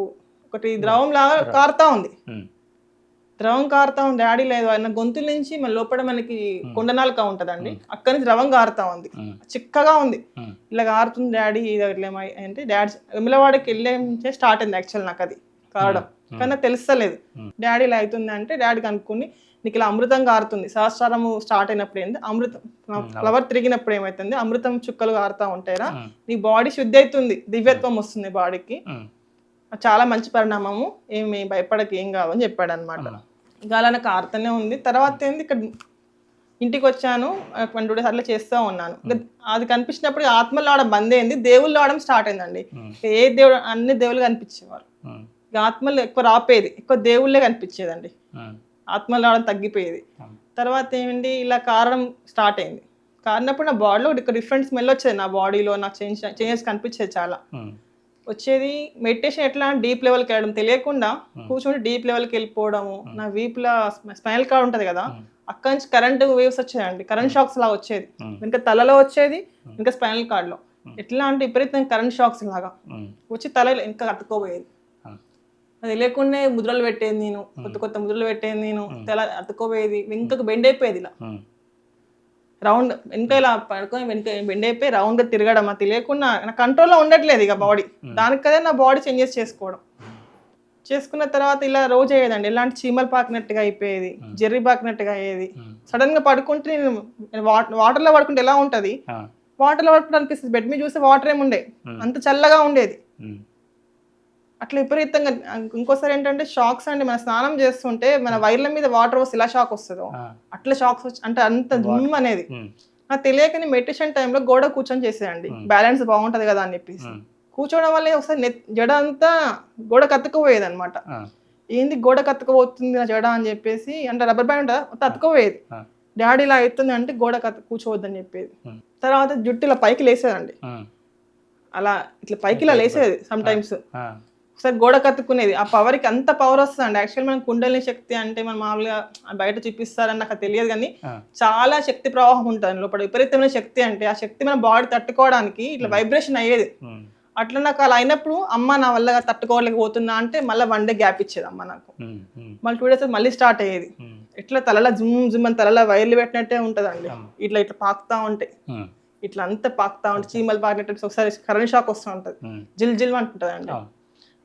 ఒకటి ద్రవం లాగా కారుతా ఉంది. ద్రవం కారుతా ఉంది, డాడీ లేదు ఆయన గొంతుల నుంచి మన లోపల మనకి కొండనాలుక ఉంటదండి, అక్కడి నుంచి ద్రవం కారుతా ఉంది, చిక్కగా ఉంది. ఇలా కారుతుంది డాడీ, ఇట్లా అంటే డాడీ ఎమ్మిలవాడికి వెళ్ళే స్టార్ట్ అయింది యాక్చువల్ నాకు అది కారడం, కానీ నాకు తెలుస్తలేదు. డాడీ ఇలా అవుతుంది అంటే డాడీకి అనుకుని నీకు ఇలా అమృతం కారుతుంది, సహస్రారము స్టార్ట్ అయినప్పుడు ఏంది అమృతం ఫ్లవర్ తిరిగినప్పుడు ఏమైతుంది అమృతం చుక్కలు కారుతా ఉంటాయిరా, నీ బాడీ శుద్ధి అవుతుంది, దివ్యత్వం వస్తుంది బాడీకి, చాలా మంచి పరిణామము, ఏమి భయపడక ఏం కావని చెప్పాడు అనమాట. ఇంకా అలా నాకు ఆరుతూనే ఉంది. తర్వాత ఏంది ఇక్కడ ఇంటికి వచ్చాను, 2 days అట్లా చేస్తూ ఉన్నాను. అది కనిపించినప్పుడు ఆత్మలు ఆడడం బంద్ అయింది, దేవుళ్ళు ఆడడం స్టార్ట్ అయిందండి. ఏ దేవుడు, అన్ని దేవుళ్ళు కనిపించేవారు, ఆత్మలు ఎక్కువ రాపోయేది, ఎక్కువ దేవుళ్ళే కనిపించేదండి, ఆత్మలు రావడం తగ్గిపోయేది. తర్వాత ఏమండి ఇలా కారడం స్టార్ట్ అయింది. కారినప్పుడు నా బాడీలో ఒక డిఫరెంట్ స్మెల్ వచ్చేది, నా బాడీలో నాకు చేంజెస్ కనిపించేది చాలా వచ్చేది. మెడిటేషన్ ఎట్లా డీప్ లెవెల్కి వెళ్ళడం, తెలియకుండా కూర్చొని డీప్ లెవెల్కి వెళ్ళిపోవడము. నా వీపులో స్పైనల్ కార్డ్ ఉంటుంది కదా, అక్కడి నుంచి కరెంట్ వేవ్స్ వచ్చేయండి, కరెంట్ షాక్స్ లాగా వచ్చేది, ఇంకా తలలో వచ్చేది, ఇంకా స్పైనల్ కార్డ్లో ఎట్లా అంటే విపరీతంగా కరెంట్ షాక్స్ లాగా వచ్చి తల ఇంకా అతుక్కోపోయేది. అది లేకుండా ముద్రలు పెట్టేది నేను, కొత్త ముద్రలు పెట్టేది నేను, తల అతుక్కోపోయేది, వెనుకకు బెండ్ అయిపోయేది, ఇలా రౌండ్ వెనుక ఇలా పడుకొని వెనుక బెండ్ అయిపోయి రౌండ్గా తిరగడం. అది తెలియకుండా నా కంట్రోల్లో ఉండట్లేదు ఇక బాడీ, దానికి కదా నా బాడీ చేంజెస్ చేసుకున్న తర్వాత ఇలా రోజు అయ్యేదండి. ఎలాంటి చీమలు పాకినట్టుగా అయిపోయేది, జెర్రీ పాకినట్టుగా అయ్యేది. సడన్ గా పడుకుంటే నేను వాటర్లో పడుకుంటే ఎలా ఉంటది, వాటర్లో పడుకుంటే అనిపిస్తుంది, బెడ్ మీద చూస్తే వాటర్ ఏముండే, అంత చల్లగా ఉండేది. అట్లా విపరీతంగా. ఇంకోసారి ఏంటంటే షాక్స్ అండి, మన స్నానం చేస్తుంటే మన వైర్ల మీద వాటర్ వస్తే ఇలా షాక్ వస్తుందో అట్లా షాక్స్ వచ్చి, అంటే అంత దుమ్ అనేది నాకు తెలియకని మెడిటేషన్ టైంలో గోడ కూర్చొని చేసేయండి, బ్యాలెన్స్ బాగుంటది కదా అని చెప్పేసి. కూర్చోవడం వల్ల ఒకసారి జడ అంతా గోడ కత్తుకుపోయేది అనమాట. ఏంది గోడ కత్తుకుపోతుంది నా జడ అని చెప్పేసి, అంటే రబ్బర్ బ్యాండ్ అతుక్కుపోయేది. డాడీ ఇలా అవుతుంది అంటే గోడ కూర్చోవద్దని చెప్పేది. తర్వాత జుట్టు ఇలా పైకి లేసేదండి, అలా ఇట్లా పైకి ఇలా లేసేది సమ్ టైమ్స్. ఒకసారి గోడ కత్తుకునేది. ఆ పవర్కి అంత పవర్ వస్తుందండి. యాక్చువల్ మనం కుండలిని శక్తి అంటే మనం మామూలుగా బయట చూపిస్తారని నాకు తెలియదు, కానీ చాలా శక్తి ప్రవాహం ఉంటుంది లోపల, విపరీతమైన శక్తి. అంటే ఆ శక్తి మన బాడీ తట్టుకోవడానికి ఇట్లా వైబ్రేషన్ అయ్యేది. అట్లా నాకు అలా అయినప్పుడు అమ్మ నా వల్ల తట్టుకోలేకపోతున్నా అంటే మళ్ళీ 1 day గ్యాప్ ఇచ్చేది అమ్మ నాకు, మళ్ళీ 2 days మళ్ళీ స్టార్ట్ అయ్యేది. ఎట్లా తలలో జుమ్ జుమ్ అని తలలో వైర్లు పెట్టినట్టే ఉంటుందండి. అవును. ఇట్లా ఇట్లా పాకుతా ఉంటాయి, ఉమ్, ఇట్లా అంతా పాకుతా ఉంటాయి, చీమలు పాకినట్టు ఒకసారి కరెంట్ షాక్ వస్తూ ఉంటుంది, ఉమ్, జిల్ జిల్ అంటుంటుందండి. అవును.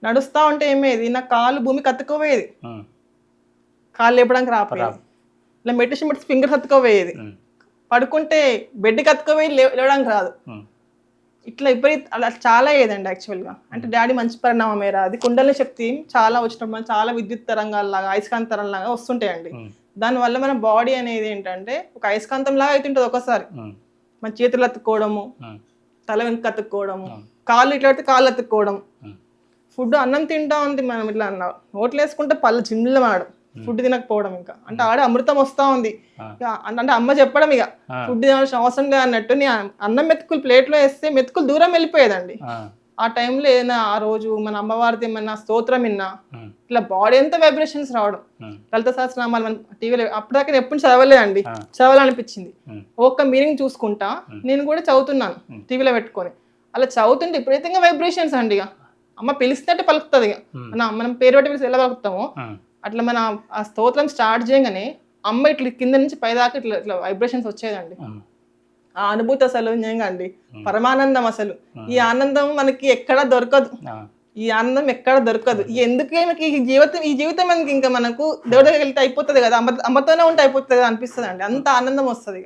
నడుస్తూ ఉంటే ఏమేది నా కాలు భూమికి అతుక్కోపోయేది, ఉమ్, కాళ్ళు లేపడానికి రాపోయేది, ఇలా మెడిటేషన్ పెట్టి ఫింగర్స్ అతుక్కోపోయేది, ఉమ్, పడుకుంటే బెడ్కి అతుక్కోపోయి లేవడానికి రాదు. ఉమ్, ఇట్లా అలా చాలా అయ్యేదండి యాక్చువల్గా. అంటే డాడీ మంచి పరిణామమేరా అది. కుండల శక్తి చాలా వచ్చినప్పుడు మనం చాలా విద్యుత్ తరంగాల్లాగా అయస్కాంత తరంలాగా వస్తుంటాయండి. ఉమ్, దానివల్ల మన బాడీ అనేది ఏంటంటే ఒక అయస్కాంతం లాగా అవుతుంటుంది ఒకసారి. ఉమ్, మన చేతులు అతుక్కోవడము, ఉమ్, తల వెనుక అతుక్కోవడము, ఉమ్, కాళ్ళు ఇట్లా పెడితే కాళ్ళు అతుక్కోవడం, ఉమ్, ఫుడ్ అన్నం తింటా ఉంది మనం ఇట్లా నోట్లు వేసుకుంటే పళ్ళు జిమ్లు మాడడం, ఫుడ్ తినకపోవడం, ఇంకా అంటే ఆడ అమృతం వస్తూ ఉంది. ఇక అంటే అమ్మ చెప్పడం ఇక ఫుడ్ తినాల్సిన అవసరం లేదు అన్నట్టు. నీ అన్నం మెతుకులు ప్లేట్లో వేస్తే మెతుకులు దూరం వెళ్ళిపోయేదండి. ఆ టైంలో ఏదైనా ఆ రోజు మన అమ్మవారిది ఏమన్నా స్తోత్రం విన్నా ఇట్లా బాడీ ఎంత వైబ్రేషన్స్ రావడం. లలిత సహస్రనామాలు మనం టీవీలో అప్పటిదాకా ఎప్పుడు చదవలేదండి, చదవాలనిపించింది. ఒక్క మీనింగ్ చూసుకుంటా నేను కూడా చదువుతున్నాను టీవీలో పెట్టుకొని. అలా చదువుతుంటే విపరీతంగా వైబ్రేషన్స్ అండి. ఇక అమ్మ పిలిస్తేటే పలుకుతుంది. ఇక మనం పేరు పెట్టి పిలిచి ఎలా పలుకుతామో అట్లా మన ఆ స్తోత్రం స్టార్ట్ చేయగానే అమ్మ ఇట్లా కింద నుంచి పైదాకా ఇట్లా ఇట్లా వైబ్రేషన్స్ వచ్చేదండి. ఆ అనుభూతి అసలు నిజంగా అండి పరమానందం. అసలు ఈ ఆనందం మనకి ఎక్కడ దొరకదు, ఈ ఆనందం ఎక్కడ దొరకదు. ఎందుకే ఈ జీవితం మనకి ఇంకా మనకు దేవుడి దగ్గరికి వెళ్తే అయిపోతుంది కదా, అమ్మతోనే ఉంటే అయిపోతుంది కదా అనిపిస్తుంది అండి. అంత ఆనందం వస్తుంది.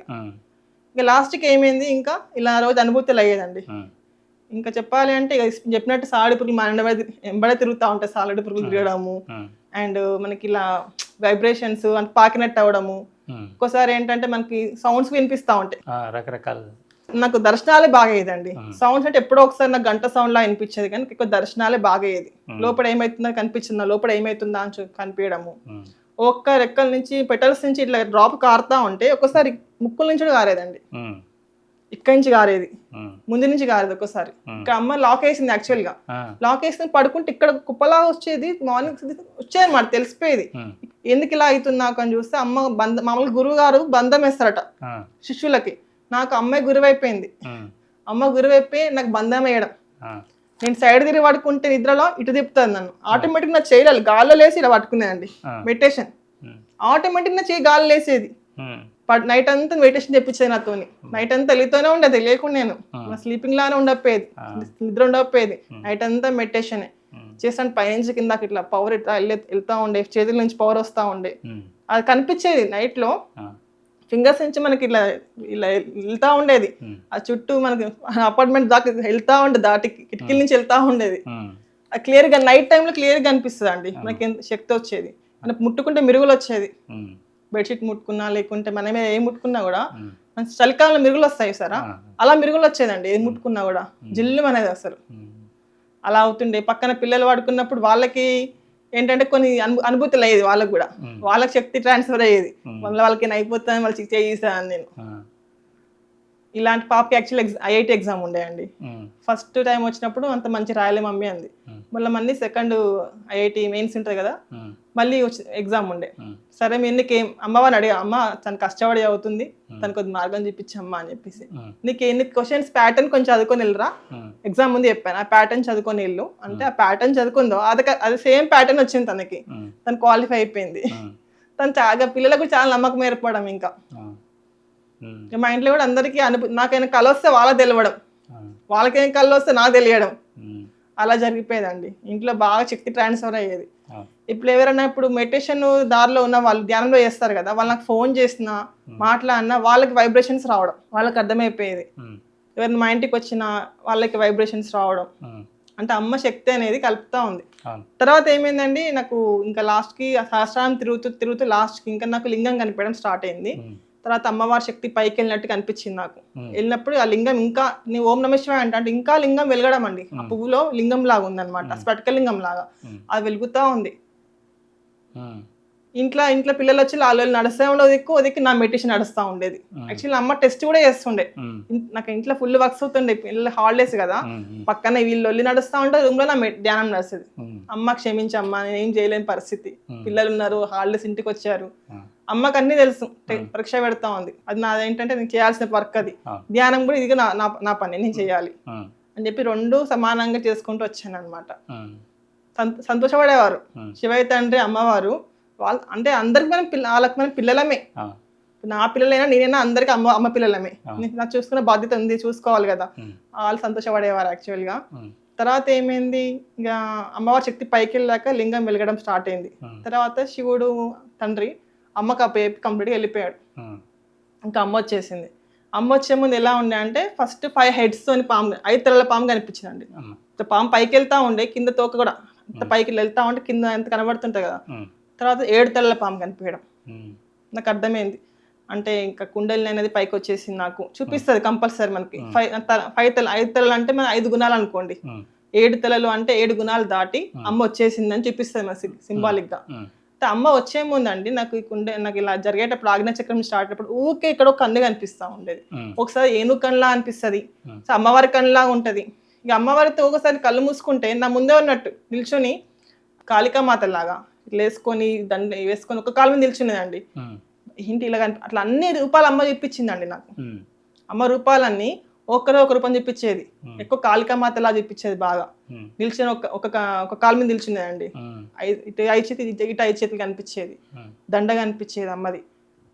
ఇక లాస్ట్కి ఏమైంది, ఇంకా ఇలా రోజు అనుభూతులు అయ్యేదండి. ఇంకా చెప్పాలి అంటే ఇక చెప్పినట్టు సాలడి పురుగులు మన ఎంబడే తిరుగుతూ ఉంటాయి, సాలడి పురుగులు తిరగడము, అండ్ మనకి ఇలా వైబ్రేషన్స్ అంటే పాకినట్టు అవడము. ఒక్కోసారి ఏంటంటే మనకి సౌండ్స్ వినిపిస్తూ ఉంటాయి రకరకాల. నాకు దర్శనాలే బాగా అయ్యేదండి. సౌండ్స్ అంటే ఎప్పుడో ఒకసారి నాకు గంట సౌండ్ లా అనిపించేది, కానీ ఎక్కువ దర్శనాలే బాగా అయ్యేది. లోపల ఏమైతుందో కనిపించిందా, లోపల ఏమైతుందా అని కనిపించడము. ఒక్క రెక్కల నుంచి పెటల్స్ నుంచి ఇట్లా డ్రాప్ కారుతా ఉంటే ఒక్కసారి ముక్కుల నుంచి కూడా కారేదండి, ఇక్కడి నుంచి కారేది, ముందు నుంచి కారేది. ఒక్కసారి ఇక్కడ అమ్మ లాక్ వేసింది, యాక్చువల్గా లాక్ వేసింది, పడుకుంటే ఇక్కడ కుప్పలా వచ్చేది, మార్నింగ్ వచ్చేది అన్నమాట, తెలిసిపోయేది. ఎందుకు ఇలా అవుతుంది నాకు అని చూస్తే అమ్మ మామూలు గురువు గారు బంధం వేస్తారట శిష్యులకి. నాకు అమ్మాయి గురువు అయిపోయింది, అమ్మ గురువు అయిపోయి నాకు బంధం వేయడం. నేను సైడ్ తిరిగి పడుకుంటే నిద్రలో ఇటు తిప్పుతుంది నన్ను, ఆటోమేటిక్ నా చేయాలి గాల్లో లేసి ఇలా పట్టుకునేదండి మెడిటేషన్. ఆటోమేటిక్ నా చేయి గాల్లో లేసేది. నైట్ అంతా మెడిటేషన్ చెప్పించేది నాతోని. నైట్ అంతా వెళ్తూనే ఉండేది, లేకుండా నేను స్లీపింగ్ లానే ఉండకపోయేది, నిద్ర ఉండకపోయేది. నైట్ అంతా మెడిటేషనే చేస్తాను. పైనుంచి కిందకి ఇట్లా పవర్ ఇట్లా వెళ్తా ఉండే, చేతుల నుంచి పవర్ వస్తూ ఉండే, అది కనిపించేది నైట్ లో. ఫింగర్స్ నుంచి మనకి ఇట్లా ఇలా వెళ్తా ఉండేది, ఆ చుట్టూ మనకి అపార్ట్మెంట్ దాకా వెళ్తా ఉండేది, దాటి కిటికీల నుంచి వెళ్తా ఉండేది. అది క్లియర్గా నైట్ టైంలో క్లియర్గా అనిపిస్తుంది అండి. మనకి ఎంత శక్తి వచ్చేది, మనకు ముట్టుకుంటే మిరుగులు వచ్చేది. బెడ్షీట్ ముట్టుకున్నా లేకుంటే మనమే ఏం ముట్టుకున్నా కూడా మన చలికాలంలో మిరుగులు వస్తాయి సారా, అలా మిరుగులు వచ్చేదండి. ఏం ముట్టుకున్నా కూడా జిల్లు అనేది అసలు అలా అవుతుండే. పక్కన పిల్లలు పడుకున్నప్పుడు వాళ్ళకి ఏంటంటే కొన్ని అనుభూతులు అయ్యేది, వాళ్ళకి కూడా వాళ్ళకి శక్తి ట్రాన్స్ఫర్ అయ్యేది. మళ్ళీ వాళ్ళకి అయిపోతాను వాళ్ళు చేయిస్తాను నేను. ఇలాంటి పాపకి యాక్చువల్ ఐఐటి ఎగ్జామ్ ఉండేయండి. ఫస్ట్ టైం వచ్చినప్పుడు అంత మంచి రాయలే మమ్మీ అంది. మళ్ళీ సెకండ్ ఐఐటి మెయిన్స్ ఉంటుంది కదా, మళ్ళీ ఎగ్జామ్ ఉండే. సరే మీ ఎన్నికేం అమ్మవారిని అడిగా, అమ్మ తను కష్టపడి అవుతుంది, తనకు కొద్ది మార్గం చూపించమ్మా అని చెప్పేసి. నీకు ఎన్ని క్వశ్చన్స్ ప్యాటర్న్ కొంచెం చదువుకొని వెళ్ళరా, ఎగ్జామ్ ముందు చెప్పాను, ఆ ప్యాటర్న్ చదువుకొని వెళ్ళు అంటే ఆ ప్యాటర్న్ చదువుకుందో అది సేమ్ ప్యాటర్న్ వచ్చింది తనకి. తను క్వాలిఫై అయిపోయింది. తను చాలా పిల్లలకు చాలా నమ్మకం ఏర్పడడం. ఇంకా మా ఇంట్లో కూడా అందరికీ నాకైనా కళ వస్తే వాళ్ళకి తెలియడం, వాళ్ళకేం కళ్ళు వస్తే నాకు తెలియడం, అలా జరిగిపోయేదండి. ఇంట్లో బాగా శక్తి ట్రాన్స్ఫర్ అయ్యేది. ఇప్పుడు ఎవరైనా ఇప్పుడు మెడిటేషన్ దారిలో ఉన్న వాళ్ళు ధ్యానంలో చేస్తారు కదా, వాళ్ళకి ఫోన్ చేసినా మాట్లాడినా వాళ్ళకి వైబ్రేషన్స్ రావడం వాళ్ళకి అర్థమైపోయేది. ఎవరైనా మా ఇంటికి వచ్చినా వాళ్ళకి వైబ్రేషన్స్ రావడం, అంటే అమ్మ శక్తి అనేది కలుపుతా ఉంది. తర్వాత ఏమైందండి, నాకు ఇంకా లాస్ట్కి సహస్రాన్ని తిరుగుతూ లాస్ట్కి ఇంకా నాకు లింగం కనిపించడం స్టార్ట్ అయింది. తర్వాత అమ్మవారి శక్తి పైకి వెళ్ళినట్టు కనిపించింది నాకు. వెళ్ళినప్పుడు ఆ లింగం ఇంకా నీ ఓం నమః శివాయ అంటే ఇంకా లింగం వెలగడం అండి. ఆ పువ్వులో లింగం లాగా ఉందన్నమాట, స్ఫటిక లింగం లాగా అది వెలుగుతూ ఉంది. ఇంట్లో పిల్లలు వచ్చి వాళ్ళు నడుస్తూ ఉండేది, ఎక్కువ దిక్కు నా మెడిటేషన్ నడుస్తూ ఉండేది. యాక్చువల్లీ అమ్మ టెస్ట్ కూడా చేస్తుండే. నాకు ఇంట్లో ఫుల్ వర్క్స్ అవుతుండే, పిల్లలు హాలిడేస్ కదా, పక్కన వీళ్ళు వెళ్ళి నడుస్తూ ఉంటే రూమ్ లో నా ధ్యానం నడుస్తుంది. అమ్మ క్షమించమ్మా, నేను ఏం చేయలేని పరిస్థితి, పిల్లలు ఉన్నారు, హాలిడేస్ ఇంటికి వచ్చారు, అమ్మకి అన్ని తెలుసు, పరీక్ష పెడతా ఉంది, అది నాదేంటంటే నేను చేయాల్సిన వర్క్, అది ధ్యానం కూడా ఇది నా పని, నేను చేయాలి అని చెప్పి రెండు సమానంగా చేసుకుంటూ వచ్చాను అనమాట. సంతోషపడేవారు శివయ్య తండ్రి అమ్మవారు. వాళ్ళు అంటే అందరికి మనం వాళ్ళకి మనం పిల్లలమే. ఆ, నా పిల్లలైనా నేనైనా అందరికి అమ్మ పిల్లలమే. ఆ. నాకు చూసుకునే బాధ్యత ఉంది, చూసుకోవాలి కదా. ఉమ్, వాళ్ళు సంతోషపడేవారు యాక్చువల్గా. ఉమ్, తర్వాత ఏమైంది, ఇక అమ్మవారి శక్తి పైకి వెళ్ళాక లింగం వెలగడం స్టార్ట్ అయింది. ఉమ్, తర్వాత శివుడు తండ్రి అమ్మకి ఆ పేరు కంప్లీట్గా వెళ్ళిపోయాడు. ఉమ్, ఇంకా అమ్మ వచ్చేసింది. అమ్మ వచ్చే ముందు ఎలా ఉండే అంటే ఫస్ట్ 5 heads తోని పాము, 5 తలల పాము కనిపించిందండి. అమ్మ. పాము పైకి వెళ్తా ఉండే, కింద తోక కూడా అంత పైకి వెళ్తా ఉంటే కింద ఎంత కనబడుతుంటాయి కదా. ఉమ్, తర్వాత 7 తలల పాము కనిపించడం ఉమ్, నాకు అర్థమైంది. అంటే ఇంకా కుండలిని అనేది పైకి వచ్చేసింది. నాకు చూపిస్తుంది కంపల్సరీ మనకి 5 తలలు అంటే మన 5 గుణాలు అనుకోండి. ఉమ్, 7 తలలు అంటే 7 గుణాలు దాటి అమ్మ వచ్చేసిందని చూపిస్తుంది మన సింబాలిక్ గా. ఉమ్, అమ్మ వచ్చే ముందండి నాకు నాకు ఇలా జరిగేటప్పుడు ఆజ్ఞాచక్రం స్టార్ట్ అయినప్పుడు ఊకే ఇక్కడ ఒక కన్ను కనిపిస్తూ ఉండేది. ఉమ్, ఒకసారి ఏనుగు కన్నులా అనిపిస్తుంది, Hmm. సో అమ్మవారి కన్నులా ఉంటది. ఇక అమ్మవారితో ఒకసారి కళ్ళు మూసుకుంటే నా ముందే ఉన్నట్టు నిల్చొని కాళికామాత లాగా ఇట్లా వేసుకొని దండ వేసుకొని ఒక కాలు మీద నిల్చునేదండి. ఉమ్, ఏంటి ఇలా అట్లా అన్ని రూపాలు అమ్మ చూపించిందండి నాకు. ఉమ్, అమ్మ రూపాలన్నీ ఒక రూపం చూపించేది. ఎక్కువ కాళికామాత లా చూపించేది బాగా. ఉమ్, నిల్చొని ఒక కాలు మీద నిల్చునేదండి. ఉమ్, ఇటు 5 చేతులు ఇటు 5 చేతులు కనిపించేది. ఉమ్, దండ కనిపించేది అమ్మది.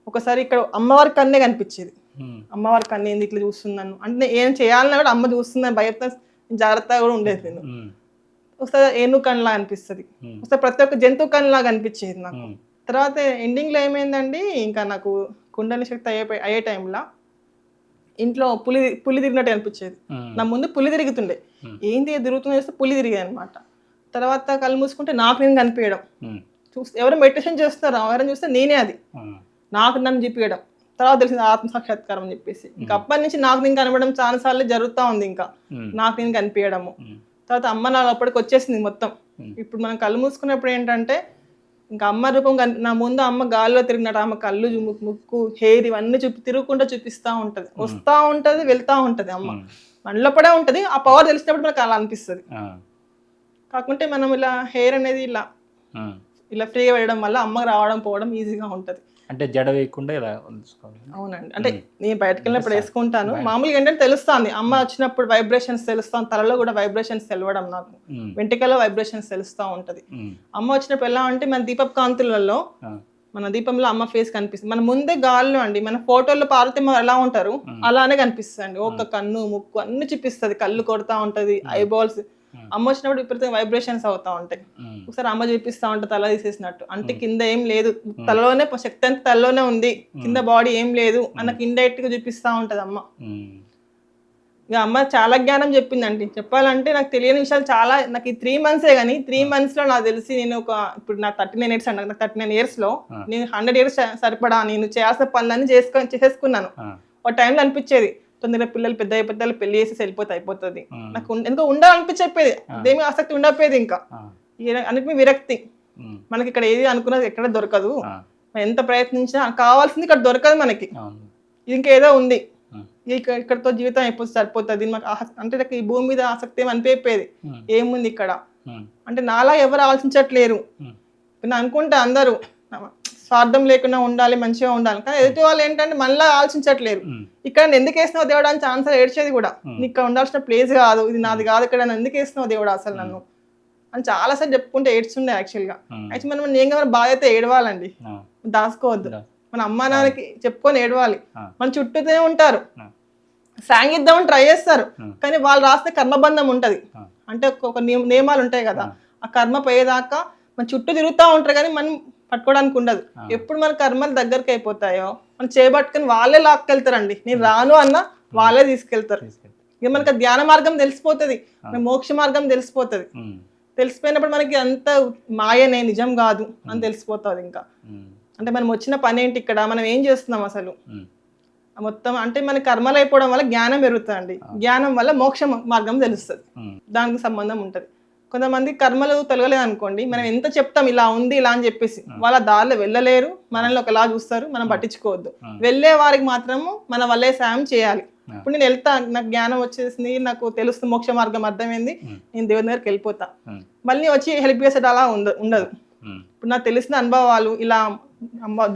ఒకసారి ఇక్కడ అమ్మవారి కన్నే కనిపించేది. ఉమ్, అమ్మవారి కన్ను ఏంది ఇట్లా చూస్తున్నాను అంటే ఏం చేయాలన్నా కూడా అమ్మ చూస్తుందని భయతో జాగ్రత్తగా కూడా ఉండేది నేను. ఉమ్, ఒకసారి ఏనుగు కన్నులా అనిపిస్తుంది, ఉమ్, ఒకసారి ప్రతి ఒక్క జంతువు కన్నులాగా అనిపించేది నాకు. ఉమ్, తర్వాత ఎండింగ్లో ఏమైందండి, ఇంకా నాకు కుండలి శక్తి అయ్యే టైంలో ఇంట్లో పులి తిరిగినట్టు అనిపించేది. ఉమ్, నా ముందు పులి తిరుగుతుండే. Hmm. ఏంటి తిరుగుతుంది చేస్తే పులి తిరిగాయి అనమాట. తర్వాత కళ్ళు మూసుకుంటే నాకు నేను కనిపించడం. ఉమ్, చూస్తే ఎవరు మెడిటేషన్ చేస్తారో ఎవరైనా చూస్తే నేనే అది, ఉమ్, నాకు నన్ను చూపించడం. తర్వాత తెలిసింది ఆత్మసాక్షాత్కారం అని చెప్పేసి. ఇంకా అప్పటి నుంచి నాకు నేను కనబడడం చాలా సార్లు జరుగుతూ ఉంది. ఇంకా ఉమ్, నాకు నేను కనిపించడము. ఉమ్, తర్వాత అమ్మ నా లోపలికి వచ్చేసింది మొత్తం. Hmm. ఇప్పుడు మనం కళ్ళు మూసుకున్నప్పుడు ఏంటంటే ఇంకా అమ్మ రూపం నా ముందు అమ్మ గాల్లో తిరిగినట్టు అమ్మ కళ్ళు ముక్కు హెయిర్ ఇవన్నీ తిరుగుకుంటూ చూపిస్తూ ఉంటుంది. వస్తూ ఉంటుంది, వెళ్తూ ఉంటుంది అమ్మ. ఉమ్, మనలో పడే ఉంటుంది. ఆ పవర్ తెలిసినప్పుడు మనకు అలా అనిపిస్తుంది. ఆ, కాకుంటే మనం ఇలా హెయిర్ అనేది ఉమ్. ఇలా ఫ్రీగా వెళ్ళడం వల్ల అమ్మకి రావడం పోవడం ఈజీగా ఉంటుంది. అంటే జడ వేయకుండా ఇలా ఉంచుకోవాలి. అవునండి. అంటే నేను బయటకు వెళ్ళినప్పుడు వేసుకుంటాను. మామూలుగా ఏంటంటే తెలుస్తుంది అమ్మ వచ్చినప్పుడు వైబ్రేషన్స్ తెలుస్తాను. తలలో కూడా వైబ్రేషన్స్ తెలవడం, నాకు ఉమ్, వెంట్రుకల్లో వైబ్రేషన్స్ తెలుస్తూ ఉంటుంది. ఉమ్, అమ్మ వచ్చినప్పుడు ఎలా అంటే మన దీపపు కాంతులలో ఆ, మన దీపంలో అమ్మ ఫేస్ కనిపిస్తుంది. మన ముందే గాల్లో అండి మన ఫోటోల్లో పార్వతమ్మ ఎలా ఉంటారు అలానే కనిపిస్తుంది అండి. ఒక కన్ను ముక్కు అన్ని చూపిస్తుంది, కళ్ళు కొడతా ఉంటది, ఐబాల్స్. అమ్మ వచ్చినప్పుడు విపరీతంగా వైబ్రేషన్స్ అవుతా ఉంటాయి. ఉమ్, ఒకసారి అమ్మ చూపిస్తా ఉంటే తల తీసేసినట్టు, అంటే కింద ఏం లేదు, తలలోనే శక్తి అంతా తలలోనే ఉంది, కింద బాడీ ఏం లేదు అన్నకు ఇండైరెక్ట్ గా చూపిస్తా ఉంటది అమ్మ. ఉమ్, ఇక అమ్మ చాలా జ్ఞానం చెప్పిందండి. చెప్పాలంటే నాకు తెలియని విషయాలు చాలా. నాకు ఈ 3 months కానీ 3 months లో నాకు తెలిసి నేను ఇప్పుడు నా 39 years అండి, నాకు 39 years లో నేను 100 years సరిపడా నేను చేయాల్సిన పనులన్నీ చేసేసుకున్నాను. ఆ, ఒక టైంలో అనిపించేది తొందరగా పిల్లలు పెద్ద అయిపోతే పెళ్లి చేసి వెళ్ళిపోతే అయిపోతుంది, నాకు ఎందుకో ఉండాలనిపించేది, అదేమీ ఆసక్తి ఉండకపోయేది. ఇంకా ఆ, అన్నిటి విరక్తి. ఉమ్, మనకి ఇక్కడ ఏది అనుకున్నది ఎక్కడ దొరకదు, ఆ, మనం ఎంత ప్రయత్నించినా కావాల్సింది ఇక్కడ దొరకదు మనకి. అవును. ఇది ఇంకేదో ఉంది, ఉమ్, ఇక్కడతో జీవితం అయిపోతే సరిపోతుంది మాకు అంటే నాకు ఈ భూమి మీద ఆసక్తి ఏమి అనిపించేది. ఉమ్, ఏముంది ఇక్కడ ఉమ్, అంటే నాలా ఎవరు ఆలోచించట్లేరు. ఉమ్, నేను అనుకుంటా అందరూ స్వార్థం లేకుండా ఉండాలి, మంచిగా ఉండాలి, కానీ ఎదుటి వాళ్ళు ఏంటంటే మనలా ఆలోచించట్లేరు. ఉమ్, ఇక్కడ నన్ను ఎందుకు వేసినావు దేవుడు అని ఛాన్సర్ ఏడ్చేది కూడా. నీకు ఇక్కడ ఉండాల్సిన ప్లేస్ కాదు, ఇది నాది కాదు, ఇక్కడ నన్ను ఎందుకు వేసినావు దేవుడు అసలు నన్ను అని చాలాసార్లు చెప్పుకుంటే ఏడ్చుండే. యాక్చువల్గా మనం ఏం కావాలి బాధ్యత ఏడవాలండి, ఆ, దాచుకోవద్దు. మన అమ్మా నాన్నకి చెప్పుకొని ఏడవాలి. మన చుట్టూనే ఉంటారు, సాంగిద్దామని ట్రై చేస్తారు, కానీ వాళ్ళు రాస్తే కర్మబంధం ఉంటది. అంటే ఒక నియమాలు ఉంటాయి కదా, ఆ కర్మ పోయేదాకా మన చుట్టూ తిరుగుతూ ఉంటారు కానీ మనం పట్టుకోవడానికి ఉండదు. ఎప్పుడు మన కర్మలు దగ్గరికి అయిపోతాయో మనం చేపట్టుకుని వాళ్ళే లాక్కెళ్తారండి. నేను రాను అన్న వాళ్ళే తీసుకెళ్తారు. ఇక మనకి ధ్యాన మార్గం తెలిసిపోతుంది, మోక్ష మార్గం తెలిసిపోతుంది. తెలిసిపోయినప్పుడు మనకి అంత మాయనే, నిజం కాదు అని తెలిసిపోతుంది. ఇంకా అంటే మనం వచ్చిన పని ఏంటి, ఇక్కడ మనం ఏం చేస్తున్నాం అసలు మొత్తం. అంటే మన కర్మలు అయిపోవడం వల్ల జ్ఞానం పెరుగుతుంది, జ్ఞానం వల్ల మోక్ష మార్గం తెలుస్తుంది, దానికి సంబంధం ఉంటుంది. కొంతమంది కర్మలు తొలగలేదు అనుకోండి, మనం ఎంత చెప్తాం ఇలా ఉంది ఇలా అని చెప్పేసి, వాళ్ళ దారిలో వెళ్ళలేరు, మనల్ని ఒకలా చూస్తారు, మనం పట్టించుకోవద్దు. వెళ్ళే వారికి మాత్రము మన వల్లే సాయం చేయాలి. ఇప్పుడు నేను వెళ్తా, నాకు జ్ఞానం వచ్చేసింది, నాకు తెలుస్తుంది, మోక్ష మార్గం అర్థమైంది, నేను దేవుని దగ్గరికి వెళ్ళిపోతా. మళ్ళీ వచ్చి హెల్ప్ చేసేది అలా ఉండదు. ఇప్పుడు నాకు తెలిసిన అనుభవాలు, ఇలా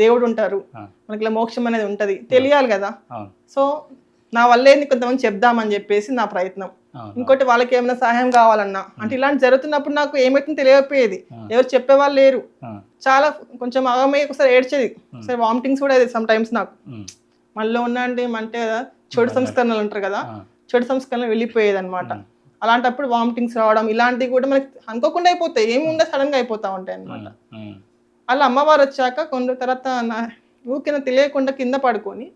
దేవుడు ఉంటారు, మనకి ఇలా మోక్షం అనేది ఉంటది, తెలియాలి కదా. సో నా వల్ల ఏంది కొంతమంది చెప్దామని చెప్పేసి నా ప్రయత్నం. అవును. ఇంకోటి వాళ్ళకి ఏమైనా సహాయం కావాలన్నా అంటే ఇలాంటి జరుగుతున్నప్పుడు నాకు ఏమైతుందో తెలియకపోయేది, ఎవరు చెప్పేవాళ్ళు లేరు. చాలా కొంచెం ఆగమయ్యి ఒకసారి ఏడ్చేది, ఒకసారి వామిటింగ్స్ కూడా అయ్యేది సమ్ టైమ్స్ నాకు. మళ్ళీ ఉన్నాండి అంటే కదా చెడు సంస్కరణలు అంటారు కదా, చెడు సంస్కరణలు వెళ్ళిపోయేది అనమాట. అలాంటప్పుడు వామిటింగ్స్ రావడం ఇలాంటివి కూడా మనకి అనుకోకుండా అయిపోతాయి, ఏమి ఉండే సడన్ గా అయిపోతా ఉంటాయి అనమాట. అలా అమ్మవారు వచ్చాక కొన్ని తర్వాత ఊరికే తెలియకుండా కింద పడుకొని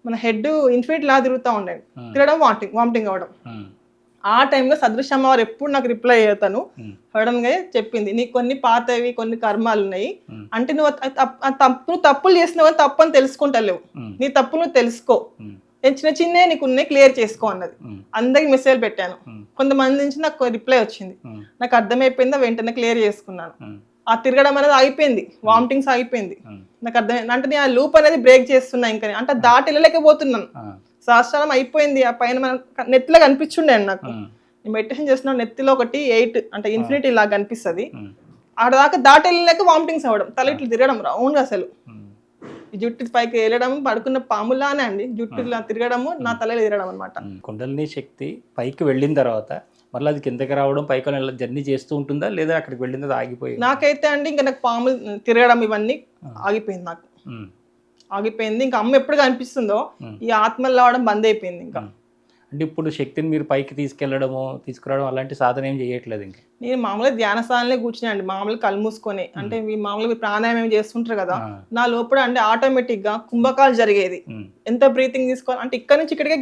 మన హెడ్ ఇన్ఫినిట్ లా తిరుగుతూ ఉండేది, తిరగడం వామిటింగ్ అవ్వడం. ఆ టైంలో సదృశ అమ్మవారు ఎప్పుడు నాకు రిప్లై అయ్యాను, సడన్ గా చెప్పింది, నీకు కొన్ని పాతవి కొన్ని కర్మాలు ఉన్నాయి, అంటే నువ్వు తప్పులు చేసినావు కానీ తప్పు అని తెలుసుకుంటలేవు, నీ తప్పులు నువ్వు తెలుసుకో, నేను చిన్న చిన్న నీకున్నాయి క్లియర్ చేసుకో అన్నది. అందరికి మెసేజ్ పెట్టాను, కొంతమంది నుంచి నాకు రిప్లై వచ్చింది, నాకు అర్థమైపోయిందా, వెంటనే క్లియర్ చేసుకున్నాను. ఆ తిరగడం అనేది ఆగిపోయింది, వామిటింగ్స్ ఆగిపోయింది. నాకు అర్థమైంది అంటే నేను ఆ లూప్ అనేది బ్రేక్ చేస్తున్నా, ఇంకా అంటే దాటి వెళ్ళలేకపోతున్నాను. సహస్రం అయిపోయింది, ఆ పైన మనం నెత్తిలో కనిపించుండే నాకు, నేను మెడిటేషన్ చేస్తున్నా నెత్తిలో ఒకటి 8 అంటే ఇన్ఫినిటీ లాగా కనిపిస్తుంది. ఆడ దాకా దాటి వెళ్ళలేక వామిటింగ్స్ అవ్వడం, తల ఇట్లు తిరగడం రౌండ్గా, అసలు ఈ జుట్టు పైకి వెళ్ళడం పడుకున్న పాములానే అండి, జుట్టు ఇలా తిరగడము, నా తలలో తిరగడం అనమాట. కుండలిని శక్తి పైకి వెళ్ళిన తర్వాత మళ్ళీ అది కిందకి రావడం, పైకి జర్నీ చేస్తూ ఉంటుందా, లేదా అక్కడికి వెళ్ళిన తర్వాత ఆగిపోయింది? నాకైతే అండి ఇంకా నాకు పాములు తిరగడం ఇవన్నీ ఆగిపోయింది, నాకు ఆగిపోయింది. ఇంకా అమ్మ ఎప్పుడు కనిపిస్తుందో ఈ ఆత్మలు రావడం బంద్ అయిపోయింది. ఇంకా అంటే ఇప్పుడు శక్తిని మీరు పైకి తీసుకురావడం అలాంటి సాధన ఏం చేయట్లేదు ఇంకా? నేను మామూలుగా ధ్యాన స్థానంలో కూర్చున్నాండి, మామూలుగా కళ్ళు మూసుకొని, అంటే మామూలుగా ప్రాణాయామం చేస్తుంటారు కదా, నా లోపల అంటే ఆటోమేటిక్ గా కుంభకాలు జరిగేది. ఎంత బ్రీతింగ్ తీసుకోవాలి అంటే ఇక్కడ నుంచి ఇక్కడికే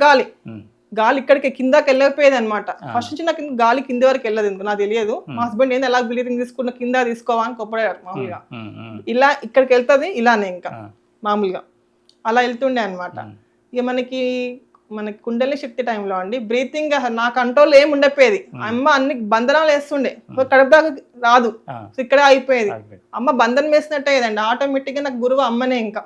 గాలి ఇక్కడికి కిందకి వెళ్ళకపోయేది అనమాట. ఫస్ట్ నుంచి నాకు గాలి కింద వరకు వెళ్ళదు, ఎందుకు నాకు తెలియదు. మా హస్బెండ్ ఏంది ఎలా బ్రీతింగ్ తీసుకున్న కింద తీసుకోవాలని కొప్పడారు మామూలుగా, ఇలా ఇక్కడికి వెళ్తుంది ఇలానే ఇంకా మామూలుగా అలా వెళ్తుండే అనమాట. ఇక మనకి కుండలిని శక్తి టైంలో అండి బ్రీతింగ్ నా కంట్రోల్ ఏమి ఉండకపోయేది, అమ్మ అన్ని బంధనాలు వేస్తుండే, కడుపు దాకా రాదు, ఇక్కడే అయిపోయేది. అమ్మ బంధనం వేసినట్టే కదండి, ఆటోమేటిక్ గా నాకు గురువు అమ్మనే. ఇంకా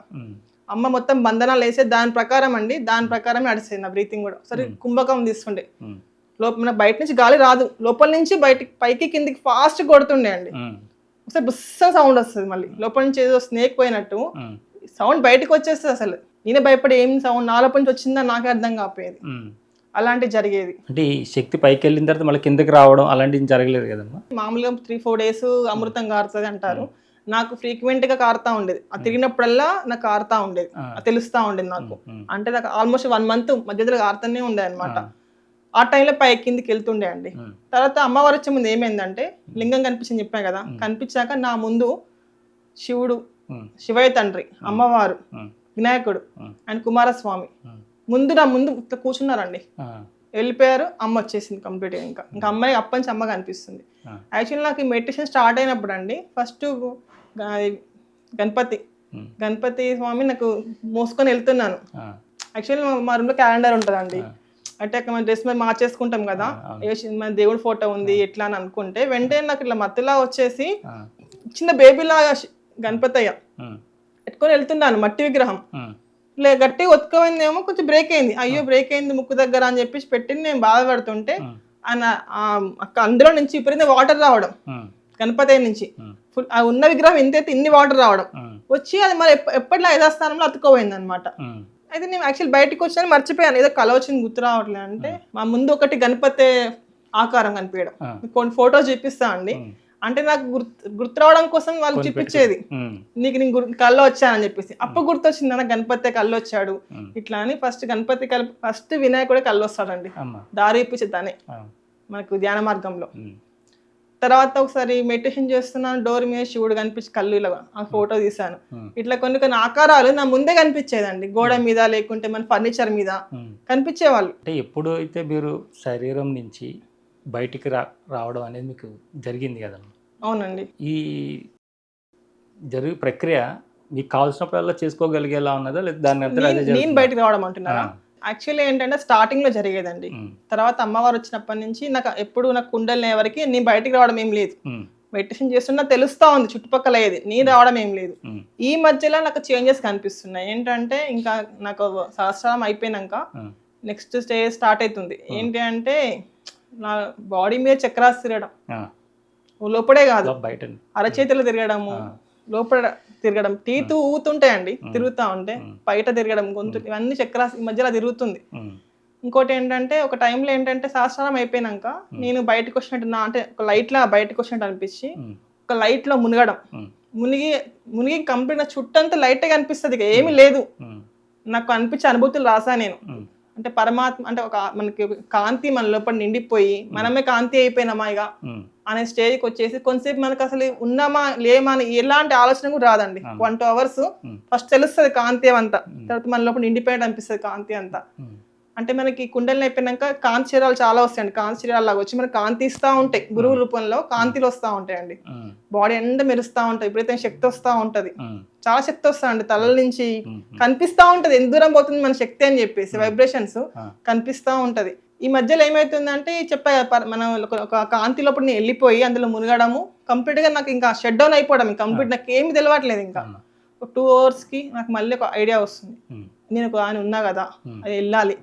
అమ్మ మొత్తం బంధనాలు వేసే దాని ప్రకారం అండి, దాని ప్రకారమే నడిచేది నా బ్రీతింగ్ కూడా. సరే కుంభకం తీస్తుండే, లోపల బయట నుంచి గాలి రాదు, లోపల నుంచి బయటికి పైకి కిందికి ఫాస్ట్ కొడుతుండే అండి. ఒకసారి బుస్స సౌండ్ వస్తుంది, మళ్ళీ లోపల నుంచి ఏదో స్నేక్ పోయినట్టు సౌండ్ బయటకు వచ్చేస్తుంది. అసలు నేనే భయపడి ఏం సౌండ్ నా లోపల నుంచి వచ్చిందా నాకే అర్థం కాకపోయేది, అలాంటివి జరిగేది. అంటే ఈ శక్తి పైకి వెళ్ళిన తర్వాత మళ్ళీ కిందకి రావడం అలాంటివి జరగలేదు కదమ్మా? మామూలుగా 3-4 days అమృతం కారుతుంది అంటారు, నాకు ఫ్రీక్వెంట్ గా కారుతా ఉండేది. అది తిరిగినప్పుడల్లా నాకు కారుతా ఉండేది, తెలుస్తా ఉండేది నాకు. అంటే నాకు ఆల్మోస్ట్ 1 month మధ్యలో కారుతూనే ఉండేది అనమాట. ఆ టైంలో పై కిందికి వెళ్తుండే అండి. తర్వాత అమ్మవారు వచ్చే ముందు ఏమైందంటే లింగం కనిపించింది చెప్పాను కదా, కనిపించాక నా ముందు శివుడు, శివయ్య తండ్రి, అమ్మవారు, వినాయకుడు అండ్ కుమారస్వామి నా ముందు ఇట్లా కూర్చున్నారండి. వెళ్ళిపోయారు, అమ్మ వచ్చేసింది కంప్లీట్ గా. ఇంకా అమ్మాయి అప్పటి నుంచి అమ్మ కనిపిస్తుంది. యాక్చువల్లీ నాకు ఈ మెడిటేషన్ స్టార్ట్ అయినప్పుడు అండి ఫస్ట్ గణపతి స్వామి నాకు మోసుకొని వెళ్తున్నాను. యాక్చువల్లీ మా రూమ్ లో క్యాలెండర్ ఉంటుందండి, అంటే మన డ్రెస్ మీద మార్చేసుకుంటాం కదా, మన దేవుడి ఫోటో ఉంది ఎట్లా అని అనుకుంటే వెంటనే నాకు ఇట్లా మత్తులా వచ్చేసి చిన్న బేబీలాగా గణపతయ్య పెట్టుకొని వెళ్తున్నాను, మట్టి విగ్రహం గట్టి ఒత్తుకోయిందేమో, కొంచెం బ్రేక్ అయింది, అయ్యో బ్రేక్ అయింది ముక్కు దగ్గర అని చెప్పేసి పెట్టి నేను బాధపడుతుంటే అందులో నుంచి విపరీత వాటర్ రావడం, గణపతి నుంచి ఫుల్ ఉన్న విగ్రహం ఎంతైతే ఇన్ని వాటర్ రావడం వచ్చి అది మరి ఎప్పటిలా యథాస్థానంలో అతుక్కోపోయింది అనమాట. అయితే నేను యాక్చువల్ బయటకు వచ్చాను, మర్చిపోయాను, ఏదో కల వచ్చింది గుర్తు రావట్లేదు. అంటే మా ముందు ఒకటి గణపతి ఆకారం కనిపించడం, కొన్ని ఫొటోస్ చూపిస్తా అండి, అంటే నాకు గుర్తు రావడం కోసం వాళ్ళు చూపించేది, నీకు నేను కళ్ళు వచ్చానని చెప్పేసి. అప్పుడు గుర్తొచ్చింది నాకు గణపతి కళ్ళు వచ్చాడు ఇట్లా అని. ఫస్ట్ వినాయకుడే కళ్ళు వస్తాడండి, దారి ఇప్పించే తనే మనకు ధ్యాన మార్గంలో. తర్వాత ఒకసారి మెడిటేషన్ చేస్తున్నాను, డోర్ మీద శివుడు కనిపించి కళ్ళు ఇలా ఆ ఫోటో తీసాను. ఇట్లా కొన్ని ఆకారాలు నా ముందే కనిపించేదండి, గోడ మీద లేకుంటే మన ఫర్నిచర్ మీద కనిపించేవాళ్ళు. అంటే ఎప్పుడు అయితే మీరు శరీరం నుంచి బయటికి రావడం అనేది మీకు జరిగింది కదమ్మా? అవునండి. ఈ ప్రక్రియ మీకు కావాల్సినప్పుడల్లా చేసుకోగలిగేలా ఉన్నదా, లేదా దాని నేను బయటకు రావడం అంటున్నారా? యాక్చువల్లీ ఏంటంటే స్టార్టింగ్ లో జరిగేదండి, తర్వాత అమ్మవారు వచ్చినప్పటి నుంచి నాకు ఎప్పుడు నాకు కుండలిని ఎవరికి నేను బయటికి రావడం ఏం లేదు. మెడిటేషన్ చేస్తున్నా తెలుస్తా ఉంది చుట్టుపక్కల ఏది, నేను రావడం ఏం లేదు. ఈ మధ్యలో నాకు చేంజెస్ కనిపిస్తున్నాయి. ఏంటంటే ఇంకా నాకు సహస్రం అయిపోయినాక నెక్స్ట్ స్టేజ్ స్టార్ట్ అవుతుంది. ఏంటి అంటే నా బాడీ మీద చక్రాలు తిరగడం, లోపడే కాదు అరచేతులు తిరగడము, లోపల తిరగడం, టీతు ఊతుంటాయండి తిరుగుతూ ఉంటే, బయట తిరగడం, గొంతు, ఇవన్నీ చక్రాస్ మధ్యలో తిరుగుతుంది. ఇంకోటి ఏంటంటే ఒక టైంలో ఏంటంటే శాస్త్రం అయిపోయినాక నేను బయటకు వచ్చినట్టు అంటే ఒక లైట్లా బయటకు వచ్చినట్టు అనిపించి ఒక లైట్లో మునగడం, మునిగి కంప్లీట్ చుట్టంతా లైట్గా అనిపిస్తుంది, ఇక ఏమీ లేదు. నాకు అనిపించే అనుభూతులు రాసా నేను. అంటే పరమాత్మ అంటే ఒక మనకి కాంతి మన లోపల నిండిపోయి మనమే కాంతి అయిపోయినామా ఇక అనే స్టేజ్కి వచ్చేసి కొంతసేపు మనకు అసలు ఉన్నామా లేమా అని ఎలాంటి ఆలోచన కూడా రాదండి. 1-2 hours ఫస్ట్ తెలుస్తుంది కాంతి అంతా, తర్వాత మన లోపల నిండిపోయినట్టు అనిపిస్తుంది కాంతి అంతా. అంటే మనకి కుండలిని అయిపోయినాక కాంతి శరీరాలు చాలా వస్తాయండి, కాంతి శరీరాలు లాగా వచ్చి మనకి కాంతి ఇస్తూ ఉంటాయి, గురువు రూపంలో కాంతిలు వస్తూ ఉంటాయండి, బాడీ ఎండ మెరుస్తూ ఉంటాయి, ఎప్పుడైతే శక్తి వస్తూ ఉంటది, చాలా శక్తి వస్తుందండి, తల నుంచి కనిపిస్తూ ఉంటది ఎంత దూరం పోతుంది మన శక్తి అని చెప్పేసి వైబ్రేషన్స్ కనిపిస్తూ ఉంటది. ఈ మధ్యలో ఏమైతుందంటే చెప్పా మనం ఒక కాంతి లోపల నేను వెళ్ళిపోయి అందులో మునగడము, కంప్లీట్ గా నాకు ఇంకా షట్ డౌన్ అయిపోవడం, కంప్లీట్ నాకు ఏమి తెలియట్లేదు. ఇంకా 2 hours కి నాకు మళ్ళీ ఒక ఐడియా వస్తుంది, నేను ఒక ఆయన ఉన్నా కదా, అది వెళ్ళాలి,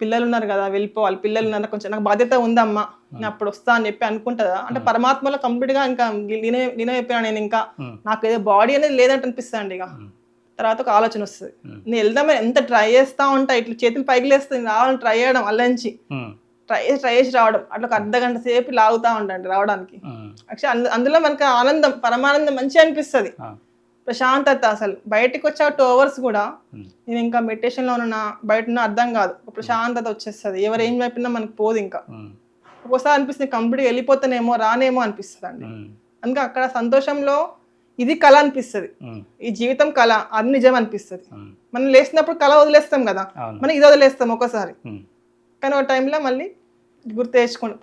పిల్లలు ఉన్నారు కదా వెళ్ళిపోవాలి, పిల్లలు ఉన్నారు కొంచెం నాకు బాధ్యత ఉందమ్మా, నేను అప్పుడు వస్తా అని చెప్పి అనుకుంటుందా. అంటే పరమాత్మలో కంప్లీట్ గా ఇంకా లీనమైపోయినా నేను, ఇంకా నాకు ఏదో బాడీ అనేది లేదంటే అనిపిస్తుంది. ఇక తర్వాత ఒక ఆలోచన వస్తుంది, నేను వెళ్దామని ఎంత ట్రై చేస్తా ఉంటా, ఇట్లా చేతులు పైకి లేస్తుంది, రావాలని ట్రై చేయడం, అల్లంచి ట్రై చేసి రావడం, అట్లా ఒక అర్ధగంట సేపు లాగుతా ఉంటాండి రావడానికి. యాక్చువల్లీ అందులో మనకి ఆనందం, పరమానందం మంచిగా అనిపిస్తుంది, ప్రశాంతత. అసలు బయటకు వచ్చా 2 hours కూడా నేను ఇంకా మెడిటేషన్ లో ఉన్నా బయట ఉన్న అర్థం కాదు, ప్రశాంతత వచ్చేస్తుంది, ఎవరు ఏం చెప్పినా మనకు పోదు. ఇంకా ఒక్కోసారి అనిపిస్తుంది కంప్లీట్గా వెళ్ళిపోతానేమో రానేమో అనిపిస్తుంది అండి. అందుకే అక్కడ సంతోషంలో ఇది కళ అనిపిస్తుంది, ఈ జీవితం కళ, అది నిజం అనిపిస్తుంది. మనం లేచినప్పుడు కళ వదిలేస్తాం కదా, మనం ఇది వదిలేస్తాం ఒక్కోసారి. కానీ ఒక టైంలో మళ్ళీ గుర్తు తెచ్చుకుంటా,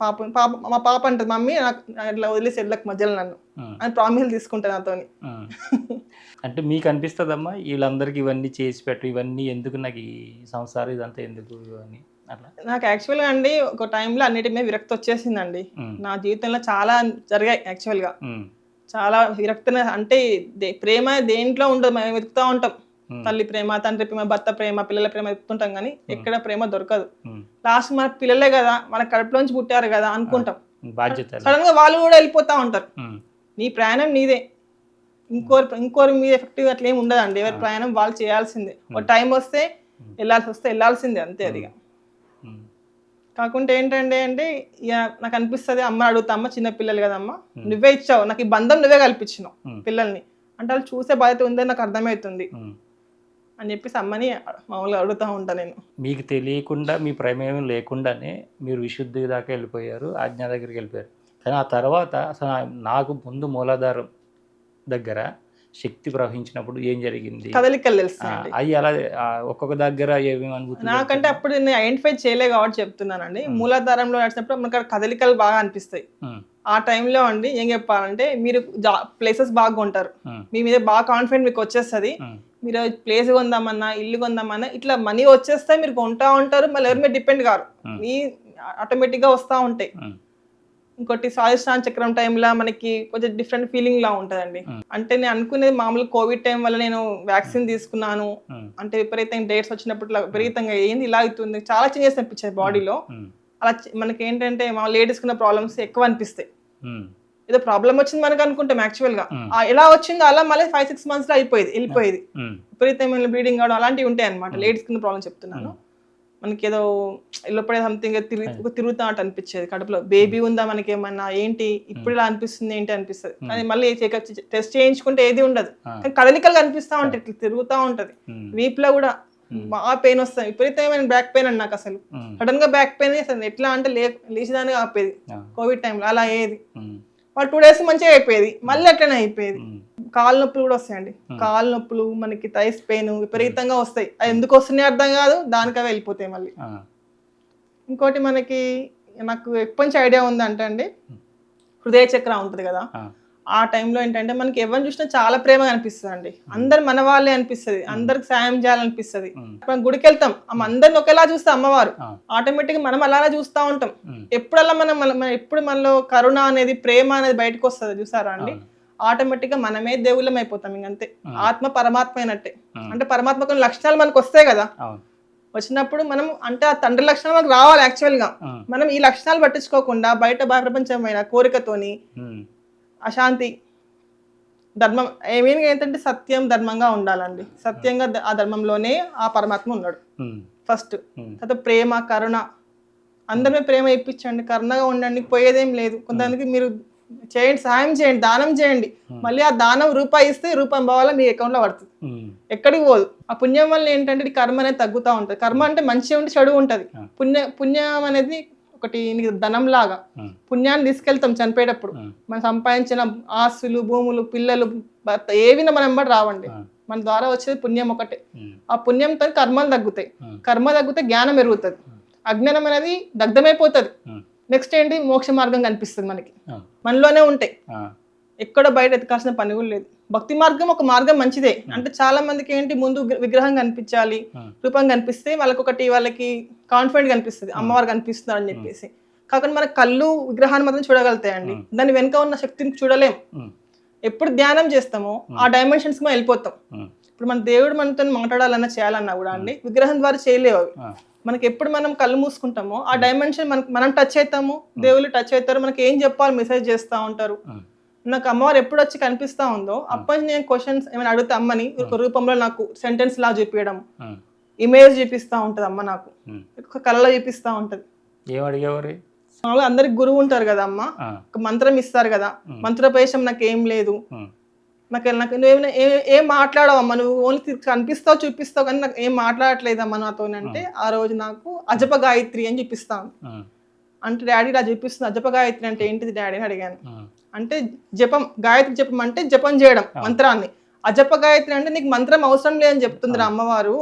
మా పాప అంటది, మమ్మీ నాకు ఇట్లా వదిలేసి వెళ్ళక మధ్యలో నన్ను అని ప్రామిస్ తీసుకుంటా నాతోని. అంటే మీకు అనిపిస్తుందమ్మా వీళ్ళందరికీ ఇవన్నీ చేసి పెట్టు, ఇవన్నీ ఎందుకు, నాకు ఈ సంసారం ఇదంతా ఎందుకు అని అట్లా? నాకు యాక్చువల్గా అండి ఒక టైంలో అన్నిటి మీద విరక్తి వచ్చేసిందండి. నా జీవితంలో చాలా జరిగాయి యాక్చువల్గా, చాలా విరక్తి. అంటే ప్రేమ దేంట్లో ఉండదు, మేము వెతుకుతూ ఉంటాం, తల్లి ప్రేమ, తండ్రి ప్రేమ, భర్త ప్రేమ, పిల్లల ప్రేమ వెతుకుంటాం, కానీ ఎక్కడ ప్రేమ దొరకదు. లాస్ట్ మన పిల్లలే కదా, మన కడుపులోంచి పుట్టారు కదా అనుకుంటాం, సడన్ గా వాళ్ళు కూడా వెళ్ళిపోతా ఉంటారు. నీ ప్రయాణం నీదే, ఇంకోరి మీద ఎఫెక్టివ్ అట్లా ఏమి ఉండదండి, ఎవరి ప్రయాణం వాళ్ళు చేయాల్సిందే. ఒక టైం వస్తే వెళ్ళాల్సిందే అంతే. అదిగా కాకుంటే ఏంటంటే అంటే ఇక నాకు అనిపిస్తుంది, అమ్మ అడుగుతా, అమ్మ చిన్న పిల్లలు కదమ్మా, నువ్వే ఇచ్చావు నాకు ఈ బంధం, నువ్వే కల్పించినావు పిల్లల్ని, అంటే వాళ్ళు చూసే బాధ్యత ఉందని నాకు అర్థమవుతుంది అని చెప్పేసి అమ్మని మామూలుగా అడుగుతూ ఉంటాను నేను. మీకు తెలియకుండా మీ ప్రమేయం లేకుండానే మీరు విశుద్ధి దాకా వెళ్ళిపోయారు, ఆజ్ఞ దగ్గరికి వెళ్ళిపోయారు. కానీ ఆ తర్వాత అసలు నాకు ముందు మూలాధారం దగ్గర శక్తి ప్రవహించినప్పుడు ఏం జరిగింది, కదలికలు తెలుస్తాయి అవి అలా ఒక్కొక్క దగ్గర ఏమేమి అనుభూతి? నాకంటే అప్పుడు నేను ఐడెంటిఫై చేయలే కాబట్టి చెప్తున్నానండి. మూలాధారంలో నడిచినప్పుడు మనకు కదలికలు బాగా అనిపిస్తాయి. ఆ టైంలో అండి ఏం చెప్పాలంటే, మీరు ప్లేసెస్ బాగా కొంటారు, మీ మీద బాగా కాన్ఫిడెంట్ మీకు వచ్చేస్తుంది, మీరు ప్లేస్ కొందామన్నా ఇల్లు కొందామన్నా ఇట్లా మనీ వచ్చేస్తాయి, మీరు కొంటా ఉంటారు, మళ్ళీ ఎవరి మీద డిపెండ్ కారు, మీ ఆటోమేటిక్గా వస్తూ ఉంటాయి. ఇంకోటి స్వాదిష్టాన చక్రం టైంలో మనకి కొంచెం డిఫరెంట్ ఫీలింగ్ లా ఉంటుందండి. అంటే నేను అనుకునేది మామూలు కోవిడ్ టైం వల్ల నేను వ్యాక్సిన్ తీసుకున్నాను అంటే విపరీతంగా డేట్స్ వచ్చినప్పుడు విపరీతంగా ఏంది ఇలా అవుతుంది, చాలా చేంజెస్ అనిపించాయి బాడీలో. అలా మనకి ఏంటంటే మా లేడీస్ కున్న ప్రాబ్లమ్స్ ఎక్కువ అనిపిస్తాయి. ఏదో ప్రాబ్లం వచ్చింది మనకు అనుకుంటాం, యాక్చువల్ గా ఎలా వచ్చిందో అలా మళ్ళీ 5-6 months లో వెళ్ళిపోయేది. విపరీతమైన బ్లీడింగ్ అవడం అలాంటివి ఉంటాయి అనమాట. లేడీస్ కింద ప్రాబ్లం చెప్తున్నాను. మనకి ఏదో లోపడే సంథింగ్ తిరుగుతున్నట్టు అనిపించేది, కడుపులో బేబీ ఉందా మనకి ఏమన్నా, ఏంటి ఇప్పుడు ఇలా అనిపిస్తుంది ఏంటి అనిపిస్తుంది. కానీ మళ్ళీ టెస్ట్ చేయించుకుంటే ఏది ఉండదు, కానీ కదలికలు కనిపిస్తూ ఉంటాయి, ఇట్లా తిరుగుతూ ఉంటది. వీపులో కూడా బాగా పెయిన్ వస్తుంది, విపరీతమైన బ్యాక్ పెయిన్ అండి నాకు. అసలు సడన్ గా బ్యాక్ పెయిన్ అసలు ఎట్లా అంటే లేచిదానికి ఆపేది కోవిడ్ టైంలో, అలా అయ్యేది. వాళ్ళు 2 days మంచిగా అయిపోయేది, మళ్ళీ అట్లనే అయిపోయేది. కాళ్ళ నొప్పులు కూడా వస్తాయండి, కాళ్ళ నొప్పులు మనకి థైస్ పెయిన్ విపరీతంగా వస్తాయి. అది ఎందుకు వస్తున్నాయి అర్థం కాదు, దానికవే వెళ్ళిపోతాయి మళ్ళీ. ఇంకోటి మనకి నాకు ఎప్పటి నుంచి ఐడియా ఉందంటే అండి, హృదయ చక్రం ఉంటుంది కదా, ఆ టైంలో ఏంటంటే మనకి ఎవరిని చూసినా చాలా ప్రేమగా అనిపిస్తుంది అండి. అందరు మన వాళ్ళే అనిపిస్తుంది, అందరికి సాయం చేయాలనిపిస్తుంది. మనం గుడికి వెళ్తాం, అందరిని ఒకేలా చూస్తే అమ్మవారు, ఆటోమేటిక్ గా మనం అలానే చూస్తూ ఉంటాం. ఎప్పుడల్లా ఎప్పుడు మనలో కరుణ అనేది, ప్రేమ అనేది బయటకు వస్తుంది చూసారా అండి, ఆటోమేటిక్ గా మనమే దేవుళ్ళం అయిపోతాం. ఇంకంతే, ఆత్మ పరమాత్మ అయినట్టే. అంటే పరమాత్మ కొన్ని లక్షణాలు మనకు వస్తాయి కదా, వచ్చినప్పుడు మనం అంటే ఆ తండ్రి లక్షణాలు మనకు రావాలి. యాక్చువల్ గా మనం ఈ లక్షణాలు పట్టించుకోకుండా బయట ప్రపంచమైన కోరికతోని, అశాంతి, ధర్మం మెయిన్గా ఏంటంటే సత్యం ధర్మంగా ఉండాలండి. సత్యంగా ఆ ధర్మంలోనే ఆ పరమాత్మ ఉన్నాడు ఫస్ట్. తర్వాత ప్రేమ కరుణ, అందరినీ ప్రేమ ఇప్పించండి, కరుణగా ఉండండి, పోయేదేం లేదు. కొంతమందికి మీరు చేయండి, సహాయం చేయండి, దానం చేయండి, మళ్ళీ ఆ దానం రూపాయి ఇస్తే రూపాయి పోవాలా మీ అకౌంట్లో పడుతుంది, ఎక్కడికి పోదు. ఆ పుణ్యం వల్ల ఏంటంటే ఈ కర్మ అనేది తగ్గుతూ ఉంటుంది. కర్మ అంటే మంచి ఉంటే చెడు ఉంటుంది. పుణ్యం అనేది ఒకటి నీకు ధనం లాగా. పుణ్యాన్ని తీసుకెళ్తాం చనిపోయేటప్పుడు. మనం సంపాదించిన ఆస్తులు, భూములు, పిల్లలు, భర్త ఏవినా మనం బట్టి రావండి. మన ద్వారా వచ్చేది పుణ్యం ఒకటే. ఆ పుణ్యంతో కర్మలు తగ్గుతాయి. కర్మ తగ్గితే జ్ఞానం పెరుగుతుంది. అజ్ఞానం అనేది దగ్ధమైపోతుంది. నెక్స్ట్ ఏంటి, మోక్ష మార్గం కనిపిస్తుంది మనకి, మనలోనే ఉంటాయి, ఎక్కడ బయట ఎత్తుకాల్సిన పని కూడా లేదు. భక్తి మార్గం ఒక మార్గం మంచిదే. అంటే చాలా మందికి ఏంటి, ముందు విగ్రహం కనిపించాలి, రూపం కనిపిస్తే వాళ్ళకి కాన్ఫిడెంట్ కనిపిస్తుంది, అమ్మవారు కనిపిస్తున్నారు అని చెప్పేసి. కాకుండా మన కళ్ళు విగ్రహాన్ని మాత్రం చూడగలుగుతాయండి, దాని వెనుక ఉన్న శక్తిని చూడలేం. ఎప్పుడు ధ్యానం చేస్తామో ఆ డైమెన్షన్స్ మనం వెళ్ళిపోతాం. ఇప్పుడు మన దేవుడు మనతో మాట్లాడాలన్నా చేయాలన్నా కూడా అండి విగ్రహం ద్వారా చేయలేవు అవి. మనకి ఎప్పుడు మనం కళ్ళు మూసుకుంటామో ఆ డైమెన్షన్ మనం టచ్ అవుతాము, దేవుళ్ళు టచ్ అవుతారు, మనకి ఏం చెప్పాలి మెసేజ్ చేస్తూ ఉంటారు. నాకు అమ్మవారు ఎప్పుడు వచ్చి కనిపిస్తా ఉందో అప్పటి నేను క్వశ్చన్స్ ఏమైనా అడుగుతా అమ్మని ఒక రూపంలో నాకు సెంటెన్స్ లా చూపించడం, ఇమేజ్ చూపిస్తా ఉంటది అమ్మ, నాకు ఒక కళలో చూపిస్తా ఉంటది. అందరికి గురువు ఉంటారు కదా అమ్మ, ఒక మంత్రం ఇస్తారు కదా, మంత్రోపదేశం నాకు ఏం లేదు, నాకు నువ్వు ఏం మాట్లాడవమ్మా, నువ్వు ఓన్లీ కనిపిస్తావు చూపిస్తావు కానీ నాకు ఏం మాట్లాడట్లేదమ్మా నాతో అంటే, ఆ రోజు నాకు అజప గాయత్రి అని చూపిస్తాను. అంటే డాడీ ఇలా చూపిస్తుంది, అజప గాయత్రి అంటే ఏంటిది డాడీ అని అడిగాను. అంటే జపం, గాయత్రి జపం అంటే జపం చేయడం మంత్రాన్ని. అజప గాయత్రి అంటే నీకు మంత్రం అవసరం లేదని చెప్తుంది అమ్మవారు,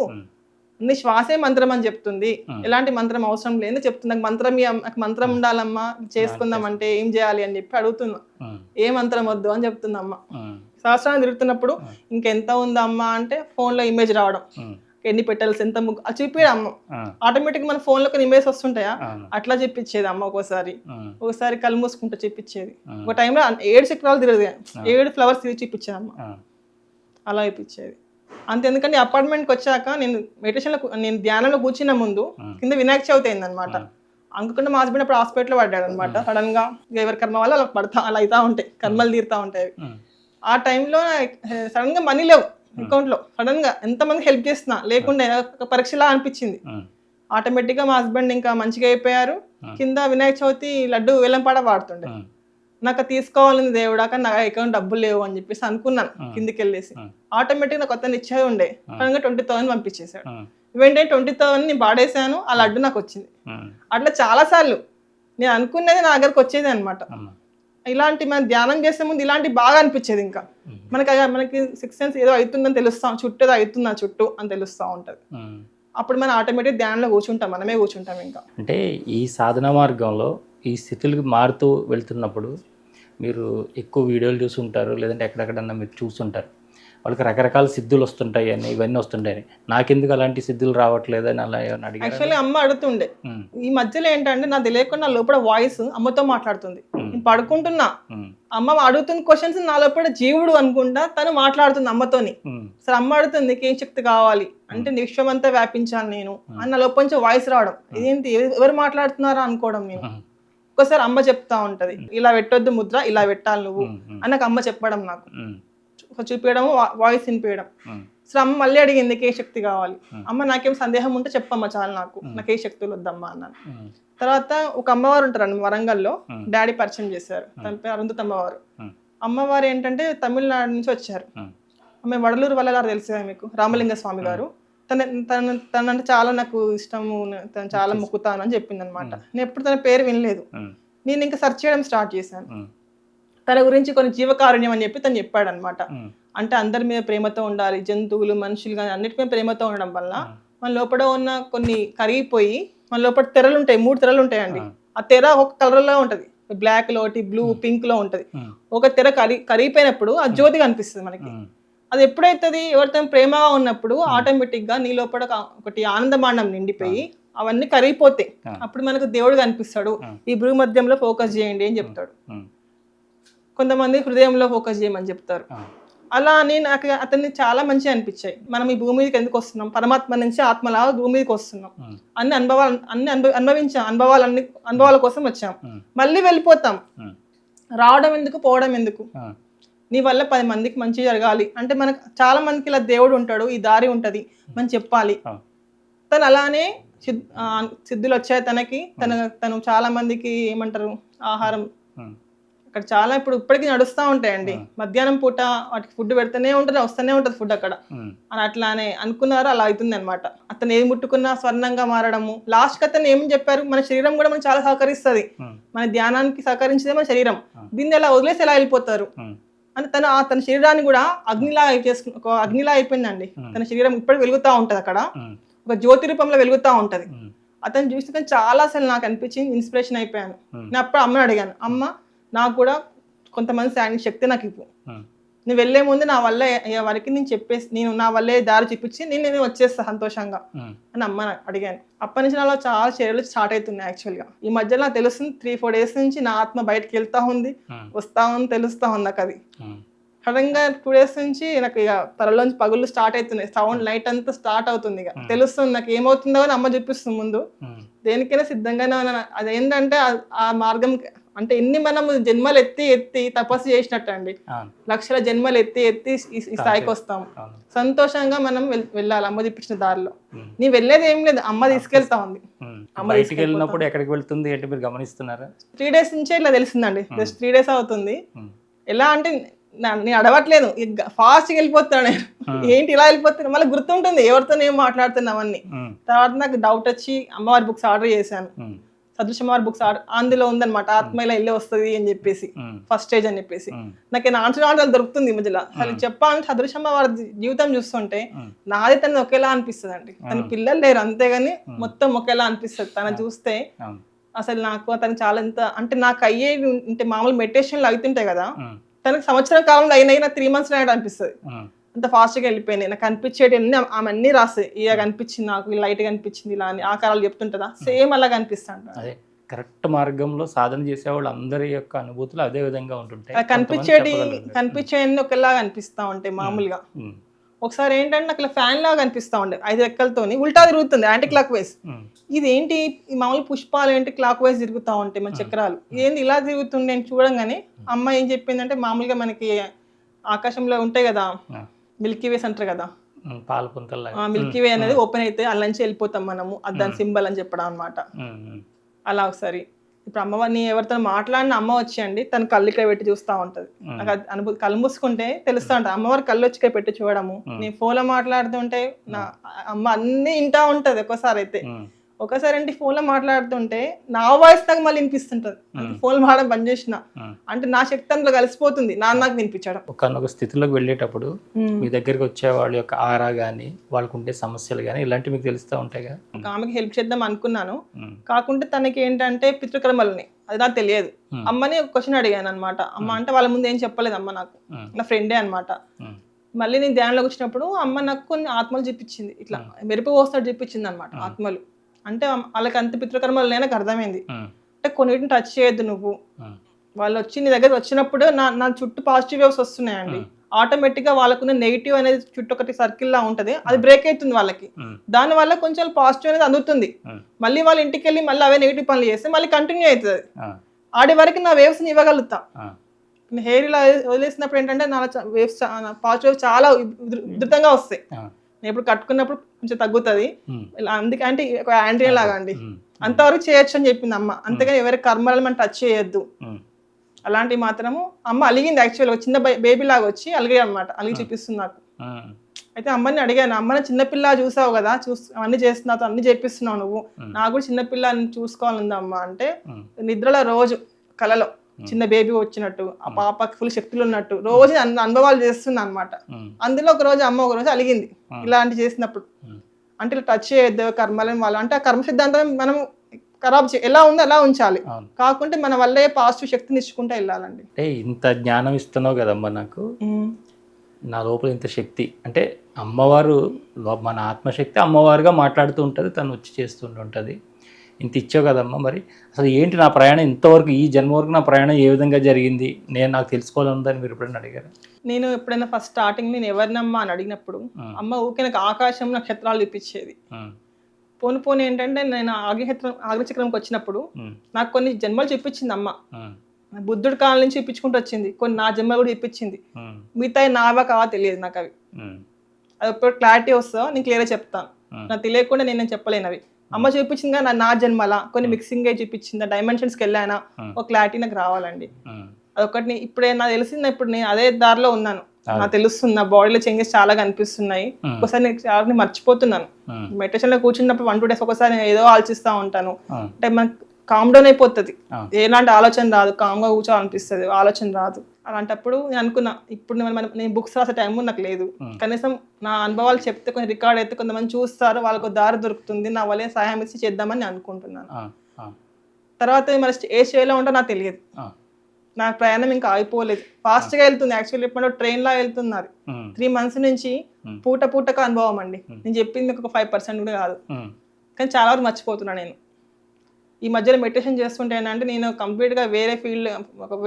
నీ శ్వాసే మంత్రం అని చెప్తుంది, ఎలాంటి మంత్రం అవసరం లేదని చెప్తుంది. నాకు మంత్రం ఉండాలమ్మా, చేసుకుందాం అంటే ఏం చేయాలి అని చెప్పి అడుగుతున్నా. ఏ మంత్రం వద్దు అని చెప్తుంది అమ్మ. సహస్రాన్ని తిరుగుతున్నప్పుడు ఇంకెంత ఉందా అమ్మ అంటే ఫోన్ లో ఇమేజ్ రావడం, ఎన్ని పెట్టాల్సి ఎంత ముగ్గు అది చూపించడం అమ్మ. ఆటోమేటిక్ మన ఫోన్ లో కొన్ని ఇమేజ్ వస్తుంటాయా, అట్లా చూపించేది అమ్మ. ఒకసారి కళ్ళు మూసుకుంటూ చూపించేది. ఒక టైంలో 7 చక్రాలు తిరిగి 7 ఫ్లవర్స్ తిరిగి చూపించేది అమ్మ, అలా చూపించేది. అంతే. ఎందుకంటే అపార్ట్మెంట్కి వచ్చాక నేను మెడిటేషన్లో, నేను ధ్యానంలో కూర్చున్న ముందు కింద వినాయక చవితి అయింది అనమాట. అనుకుంటే మా హస్బెండ్ అప్పుడు హాస్పిటల్లో పడ్డాడు అనమాట. సడన్ గా ఎవరి కర్మ వల్ల అలా పడతా, అలా అవుతా ఉంటాయి, కర్మలు తీరుతా ఉంటాయి. ఆ టైంలో సడన్ గా మనీ లేవు అకౌంట్ లో. సడన్ గా ఎంతమందికి హెల్ప్ చేస్తున్నా లేకుండా పరీక్షలా అనిపించింది. ఆటోమేటిక్ గా మా హస్బెండ్ ఇంకా మంచిగా అయిపోయారు. కింద వినాయక చవితి లడ్డు వేలంపాట వాడుతుండే. నాకు తీసుకోవాలని దేవుడా, కానీ నా అకౌంట్ డబ్బులు లేవు అని చెప్పేసి అనుకున్నాను. కిందికి వెళ్ళేసి ఆటోమేటిక్ నాకు కొత్త ఇచ్చే ఉండే, సడన్గా 20,000 పంపించేశాడు. ఇవేంటే 20,000 నేను పాడేశాను, ఆ లడ్డు నాకు వచ్చింది. అట్లా చాలా సార్లు నేను అనుకునేది నా దగ్గరకు వచ్చేది అనమాట. ఇలాంటి మనం ధ్యానం చేసే ముందు ఇలాంటి బాగా అనిపించేది. ఇంకా మనకి 6 సెన్స్ ఏదో అవుతుందని తెలుస్తాం, చుట్టూ ఏదో అవుతుంది చుట్టూ అని తెలుస్తూ ఉంటది. అప్పుడు మనం ఆటోమేటిక్ ధ్యానంలో కూర్చుంటాం, మనమే కూర్చుంటాం. ఇంకా అంటే ఈ సాధన మార్గంలో ఈ స్థితులకు మారుతూ వెళ్తున్నప్పుడు మీరు ఎక్కువ వీడియోలు చూసుంటారు, లేదంటే ఎక్కడెక్కడన్నా మీరు చూసుంటారు, వాళ్ళకి రకరకాల సిద్ధులు వస్తుంటాయి అని, ఇవన్నీ వస్తుంటాయి. నాకెందుకు అలాంటి సిద్ధులు రావట్లేదని అలా ఏమన్నా అడిగారు? యాక్చువల్లీ అమ్మ అడుగుతుండే. ఈ మధ్యలో ఏంటంటే నా తెలియకుండా లోపల వాయిస్ అమ్మతో మాట్లాడుతుంది. నేను పడుకుంటున్నా, అమ్మ అడుగుతున్న క్వశ్చన్స్ నా లోపల జీవుడు అనుకుంటా తను మాట్లాడుతుంది అమ్మతోని. సరే అమ్మ అడుగుతుంది ఏం శక్తి కావాలి అంటే విశ్వం అంతా వ్యాపించాలి నేను అని నా లోపల నుంచి వాయిస్ రావడం. ఇదేంటి ఎవరు మాట్లాడుతున్నారా అనుకోవడం. నేను ఒక్కసారి అమ్మ చెప్తా ఉంటది, ఇలా పెట్టొద్దు ముద్ర, ఇలా పెట్టాలి నువ్వు అని నాకు అమ్మ చెప్పడం, నాకు చూపించడము, వాయిస్ వినిపించడం. సో అమ్మ మళ్ళీ అడిగింది ఏ శక్తి కావాలి. అమ్మ నాకేం సందేహం ఉంటే చెప్పమ్మా చాలు, నాకు ఏ శక్తులు వద్దమ్మా అన్నాను. తర్వాత ఒక అమ్మవారు ఉంటారు వరంగల్లో, డాడీ పరిచయం చేశారు, తన పేరు అరుంధతి అమ్మవారు. అమ్మవారు ఏంటంటే తమిళనాడు నుంచి వచ్చారు. ఆమె వడలూరు వల్లలారు తెలుసు మీకు, రామలింగ స్వామి గారు. తనంటే చాలా నాకు ఇష్టము, తను చాలా మొక్కుతాను అని చెప్పింది అనమాట. నేను ఎప్పుడు తన పేరు వినలేదు. నేను ఇంకా సెర్చ్ చేయడం స్టార్ట్ చేశాను. తన గురించి కొన్ని జీవకారుణ్యం అని చెప్పి తను చెప్పాడు అనమాట. అంటే అందరి మీద ప్రేమతో ఉండాలి, జంతువులు మనుషులు కానీ అన్నిటి మీద ప్రేమతో ఉండడం వల్ల మన లోపల ఉన్న కొన్ని కరిగిపోయి మన లోపల తెరలు ఉంటాయి, 3 తెరలు ఉంటాయండి. ఆ తెర ఒక కలర్ లో ఉంటది, బ్లాక్ లో ఒకటి, బ్లూ, పింక్ లో ఉంటది. ఒక తెర కరిగిపోయినప్పుడు ఆ జ్యోతి కనిపిస్తుంది మనకి. అది ఎప్పుడైతుంది, ఎవరితో ప్రేమగా ఉన్నప్పుడు ఆటోమేటిక్ గా నీ లోపల ఒకటి ఆనందమాండం నిండిపోయి అవన్నీ కరిగిపోతాయి. అప్పుడు మనకు దేవుడు కనిపిస్తాడు. ఈ భూ మధ్యంలో ఫోకస్ చేయండి అని చెప్తాడు. కొంతమంది హృదయంలో ఫోకస్ చేయమని చెప్తారు. అలా అని నాకు అతన్ని చాలా మంచిగా అనిపించాయి. మనం ఈ భూమి మీదకి ఎందుకు వస్తున్నాం, పరమాత్మ నుంచి ఆత్మలాగా భూమి మీదకి వస్తున్నాం, అన్ని అనుభవించాం, అనుభవాల కోసం వచ్చాం, మళ్ళీ వెళ్ళిపోతాం. రావడం ఎందుకు, పోవడం ఎందుకు? నీ వల్ల 10 మందికి మంచి జరగాలి అంటే మనకు చాలా మందికి ఇలా దేవుడు ఉంటాడు, ఈ దారి ఉంటుంది మనం చెప్పాలి. తను అలానే సిద్ధులు వచ్చాయి తనకి. తను చాలా మందికి ఏమంటారు ఆహారం అక్కడ చాలా ఇప్పటికీ నడుస్తూ ఉంటాయండి. మధ్యాహ్నం పూట వాటికి ఫుడ్ పెడుతూనే ఉంటుంది, వస్తూనే ఉంటుంది ఫుడ్ అక్కడ అని అట్లానే అనుకున్నారు. అలా అవుతుంది అనమాట. అతను ఏది ముట్టుకున్నా స్వర్ణంగా మారడము. లాస్ట్కి అతను ఏమని చెప్పారు, మన శరీరం కూడా మనకు చాలా సహకరిస్తుంది, మన ధ్యానానికి సహకరించేదే మన శరీరం, దీన్ని ఎలా వదిలేసి ఎలా వెళ్ళిపోతారు అని తన శరీరాన్ని కూడా అగ్నిలా అగ్నిలా అయిపోయిందండి. తన శరీరం ఇప్పటికి వెలుగుతూ ఉంటుంది, అక్కడ ఒక జ్యోతి రూపంలో వెలుగుతూ ఉంటుంది. అతను చూస్తే కానీ చాలా అసలు నాకు అనిపించింది, ఇన్స్పిరేషన్ అయిపోయాను. నేను అప్పుడు అమ్మని అడిగాను, అమ్మ నాకు కూడా కొంతమంది శక్తి నాకు ఇవ్వు, నువ్వు వెళ్లే ముందు నా వల్ల వరకు నేను చెప్పేసి నేను నా వల్లే దారి చూపించి నేను వచ్చేస్తా సంతోషంగా అని అమ్మని అడిగాను. అప్పటి నుంచి నాలో చాలా చర్యలు స్టార్ట్ అవుతున్నాయి. యాక్చువల్గా ఈ మధ్యలో నాకు తెలుస్తుంది 3-4 days నుంచి నా ఆత్మ బయటకు వెళ్తా ఉంది, వస్తా ఉంది, తెలుస్తా ఉంది నాకు. అది సడన్గా 2 days నుంచి నాకు ఇక తలలోంచి పగుళ్ళు స్టార్ట్ అవుతున్నాయి, సౌండ్ లైట్ అంతా స్టార్ట్ అవుతుంది. ఇక తెలుస్తుంది నాకు ఏమవుతుందో అని అమ్మ చూపిస్తుంది. ముందు దేనికైనా సిద్ధంగానే ఉన్నాను. అదేంటంటే ఆ మార్గం అంటే ఎన్ని మనము జన్మలు ఎత్తి తపస్సు చేసినట్టు అండి, లక్షల జన్మలు ఎత్తి ఈ స్థాయికి వస్తాం. సంతోషంగా మనం వెళ్ళాలి అమ్మ చూపించిన దారిలో. నీ వెళ్ళేది ఏం లేదు, అమ్మ తీసుకెళ్తా ఉంది. బయటికి వెళ్ళినప్పుడు ఎక్కడికి వెళ్తుంది అంటే మీరు గమనిస్తున్నారా? 3 days నుంచే ఇలా తెలిసిందండి. జస్ట్ 3 days అవుతుంది. ఎలా అంటే నేను అడవట్లేదు, ఫాస్ట్గా వెళ్ళిపోతాను నేను. ఏంటి ఇలా వెళ్ళిపోతాను, మళ్ళీ గుర్తుంటుంది ఎవరితో ఏం మాట్లాడుతున్నామని. తర్వాత నాకు డౌట్ వచ్చి అమ్మవారి బుక్స్ ఆర్డర్ చేశాను. సదృశమార్ బుక్స్ అందులో ఉందన్నమాట, ఆత్మ ఇలా వెళ్ళి వస్తుంది అని చెప్పేసి, ఫస్ట్ స్టేజ్ అని చెప్పేసి. నాకు ఆన్సర్ దొరుకుతుంది మధ్యలో. అసలు చెప్పాలంటే సదృశమ్మ వారి జీవితం చూస్తుంటే నాది తను ఒకేలా అనిపిస్తుంది అండి. తన పిల్లలు లేరు అంతేగాని మొత్తం ఒకేలా అనిపిస్తుంది. తను చూస్తే అసలు నాకు అతను చాలా ఎంత అంటే నాకు అయ్యేవి అంటే మామూలు మెడిటేషన్లు అవుతుంటాయి కదా, తనకి సంవత్సరం కాలంలో అయినా 3 months అయినట్టు అనిపిస్తుంది. అంత ఫాస్ట్గా వెళ్ళిపోయినాయి. నాకు అనిపించేటి ఆమె అన్నీ రాస్తాయి. ఇలా కనిపించింది నాకు, లైట్గా అనిపించింది, ఇలా అని ఆకారాలు చెప్తుంటుందా సేమ్ అలా కనిపిస్తాంట. అదే కరెక్ట్ మార్గంలో సాధన చేసే వాళ్ళు అందరి యొక్క అనుభూతులు అదే విధంగా ఉంటుంటాయి. కనిపించేది ఒకలాగా అనిపిస్తా ఉంటాయి మామూలుగా. ఒకసారి ఏంటంటే నాకు ఇలా ఫ్యాన్ లాగా అనిపిస్తా ఉండే, 5 రెక్కలతోని ఉల్టా తిరుగుతుంది, యాంటీ క్లాక్ వైజ్. ఇది ఏంటి మామూలు పుష్పాలు ఏంటి క్లాక్ వైజ్ తిరుగుతూ ఉంటాయి మన చక్రాలు, ఏంటి ఇలా తిరుగుతుంది నేను చూడంగానే. అమ్మ ఏం చెప్పిందంటే మామూలుగా మనకి ఆకాశంలో ఉంటాయి కదా మిల్కీ వేస్ అంటారు కదా, మిల్కీ వే అనేది ఓపెన్ అయితే అల్ల నుంచి వెళ్ళిపోతాం మనము, దాని సింబల్ అని చెప్పడం అనమాట. అలా ఒకసారి ఇప్పుడు అమ్మవారిని ఎవరితో మాట్లాడిన అమ్మ వచ్చేయండి తను కళ్ళు ఇక్కడ పెట్టి చూస్తూ ఉంటుంది. నాకు అనుభూతి, కళ్ళు మూసుకుంటే తెలుస్తూ ఉంటుంది. అమ్మవారి కళ్ళు వచ్చి ఇక్కడ పెట్టి చూడము, నేను ఫోన్లో మాట్లాడుతుంటే నా అమ్మ అన్ని వింటా ఉంటుంది. ఒకసారి అంటే ఫోన్లో మాట్లాడుతుంటే నా వాయిస్ నాకు మళ్ళీ వినిపిస్తుంటది. ఫోన్లో మాట్లాడడం బంద్ చేసిన అంటే నా శక్తి అందులో కలిసిపోతుంది, నాకు వినిపించడం. ఒక స్థితిలోకి వెళ్ళేటప్పుడు మీ దగ్గరికి వచ్చే వాళ్ళ యొక్క ఆరా గానీ వాళ్ళకు ఉండే సమస్యలు కానీ ఇలాంటివి మీకు తెలుస్తూ ఉంటాయి కదా. ఒక ఆమెకి హెల్ప్ చేద్దాం అనుకున్నాను, కాకుంటే తనకి ఏంటంటే పితృకర్మలని అది నాకు తెలియదు. అమ్మని ఒక క్వశ్చన్ అడిగాను అనమాట. అమ్మ అంటే వాళ్ళ ముందు ఏం చెప్పలేదు అమ్మ, నాకు నా ఫ్రెండే అనమాట. మళ్ళీ నేను ధ్యానంలోకి వచ్చినప్పుడు అమ్మ నాకు కొన్ని ఆత్మలు చెప్పించింది, ఇట్లా మెరుపు పోస్తాడు చెప్పించింది అనమాట. ఆత్మలు అంటే వాళ్ళకి అంత పితృకర్మలు నాకు అర్థమైంది. అంటే కొన్నిటిని టచ్ చేయొద్దు నువ్వు, వాళ్ళు వచ్చి నీ దగ్గర వచ్చినప్పుడు నా చుట్టూ పాజిటివ్ వేవ్స్ వస్తున్నాయండి, ఆటోమేటిక్గా వాళ్ళకున్న నెగిటివ్ అనేది చుట్టూ ఒకటి సర్కిల్ లా ఉంటుంది, అది బ్రేక్ అవుతుంది వాళ్ళకి. దాని వల్ల కొంచెం పాజిటివ్ అనేది అందుతుంది. మళ్ళీ వాళ్ళ ఇంటికి వెళ్ళి మళ్ళీ అవే నెగిటివ్ పనులు చేస్తే మళ్ళీ కంటిన్యూ అవుతుంది. ఆడి వరకు నా వేవ్స్ ని ఇవ్వగలుగుతా. హెయిర్ ఇలా వదిలేసినప్పుడు ఏంటంటే నా వేవ్స్ పాజిటివ్ చాలా ఉధృతంగా వస్తాయి. నేను ఇప్పుడు కట్టుకున్నప్పుడు కొంచెం తగ్గుతుంది. అందుకే అంటే ఒక యాండ్రియా లాగా అండి, అంతవరకు చేయొచ్చు అని చెప్పింది అమ్మ. అంతేగాని ఎవరి కర్మలను మనం టచ్ చేయొద్దు. అలాంటివి మాత్రము అమ్మ అలిగింది. యాక్చువల్గా చిన్న బేబీ లాగా వచ్చి అలిగాయి అనమాట, అలిగి చూపిస్తుంది నాకు. అయితే అమ్మని అడిగాను, అమ్మని చిన్నపిల్ల చూసావు కదా, అవన్నీ చేస్తున్నావు, అన్ని చేపిస్తున్నావు నువ్వు, నాకు కూడా చిన్నపిల్లని చూసుకోవాలంది అమ్మ అంటే. నిద్రలో రోజు కలలో చిన్న బేబీ వచ్చినట్టు, ఆ పాపకి ఫుల్ శక్తులు ఉన్నట్టు రోజు అనుభవాలు చేస్తున్నా అనమాట. అందులో ఒక రోజు అమ్మ ఒక రోజు అలిగింది ఇలాంటి చేసినప్పుడు. అంటే ఇలా టచ్ చేయొద్దు కర్మలని వాళ్ళు, అంటే ఆ కర్మ సిద్ధాంతం మనం ఖరాబ్ ఎలా ఉందో అలా ఉంచాలి, కాకుంటే మన వల్లే పాజిటివ్ శక్తిని ఇచ్చుకుంటూ వెళ్ళాలండి. అంటే ఇంత జ్ఞానం ఇస్తున్నావు కదమ్మా నాకు, నా లోపల ఇంత శక్తి అంటే అమ్మవారు, మన ఆత్మశక్తి అమ్మవారుగా మాట్లాడుతూ ఉంటుంది, తను వచ్చి చేస్తుంటుంది. ఇంత ఇచ్చావు కదమ్మా, మరి అసలు ఏంటి నా ప్రయాణం ఇంతవరకు, ఈ జన్మ వరకు నా ప్రయాణం ఏ విధంగా జరిగింది, నాకు తెలుసుకోవాలని ఉందని మీరు ఎప్పుడైనా అడిగారు? నేను ఎప్పుడైనా ఫస్ట్ స్టార్టింగ్ నేను ఎవరినమ్మా అని అడిగినప్పుడు అమ్మ ఊకే నాకు ఆకాశం నక్షత్రాలు చూపించేది. పోను ఏంటంటే నేను ఆగ్రచక్రంకి వచ్చినప్పుడు నాకు కొన్ని జన్మలు చూపించింది అమ్మ. బుద్ధుడి కాలం నుంచి ఇప్పించుకుంటూ వచ్చింది, కొన్ని నా జన్మ కూడా ఇప్పించింది. మిగతా నావా కావా తెలియదు నాకు అవి. అది ఎప్పుడు క్లారిటీ వస్తుందో నేను క్లియర్గా చెప్తాను. నాకు తెలియకుండా నేను చెప్పలేను అవి. అమ్మ చూపించింది కానీ నా జన్మలా కొన్ని మిక్సింగ్ అయి చూపించిందా, డైమెన్షన్స్కి వెళ్ళానా, ఒక క్లారిటీ నాకు రావాలండి. అదొకటి ఇప్పుడే నాకు తెలిసింది. ఇప్పుడు నేను అదే దారిలో ఉన్నాను, నాకు తెలుస్తుంది. నా బాడీలో చేంజెస్ చాలా కనిపిస్తున్నాయి. ఒకసారి నేను చాలా మర్చిపోతున్నాను. మెడిటేషన్ లో కూర్చున్నప్పుడు 1-2 days ఒకసారి నేను ఏదో ఆలోచిస్తూ ఉంటాను. అంటే మనకు కామ్ డౌన్ అయిపోతుంది, ఎలాంటి ఆలోచన రాదు, కామ్గా కూర్చోవాలనిపిస్తుంది, ఆలోచన రాదు. అలాంటప్పుడు నేను అనుకున్నా, ఇప్పుడు నేను బుక్స్ రాసే టైం నాకు లేదు, కనీసం నా అనుభవాలు చెప్తే కొంచెం రికార్డ్ అయితే కొంతమంది చూస్తారు, వాళ్ళకు దారి దొరుకుతుంది, నా వల్లే సహాయం ఇచ్చి చేద్దామని నేను అనుకుంటున్నాను. తర్వాత మరి ఏ స్టేజ్లో ఉంటో నాకు తెలియదు. నా ప్రయాణం ఇంకా ఆగిపోలేదు, ఫాస్ట్గా వెళ్తుంది. యాక్చువల్లీ ఇప్పుడు ట్రైన్లా వెళ్తున్నారు. 3 months నుంచి పూటకు అనుభవం అండి. నేను చెప్పింది ఒక 5% కూడా కాదు, కానీ చాలా వరకు మర్చిపోతున్నాను నేను. ఈ మధ్యలో మెడిటేషన్ చేస్తుంటే ఏంటంటే నేను కంప్లీట్గా వేరే ఫీల్డ్,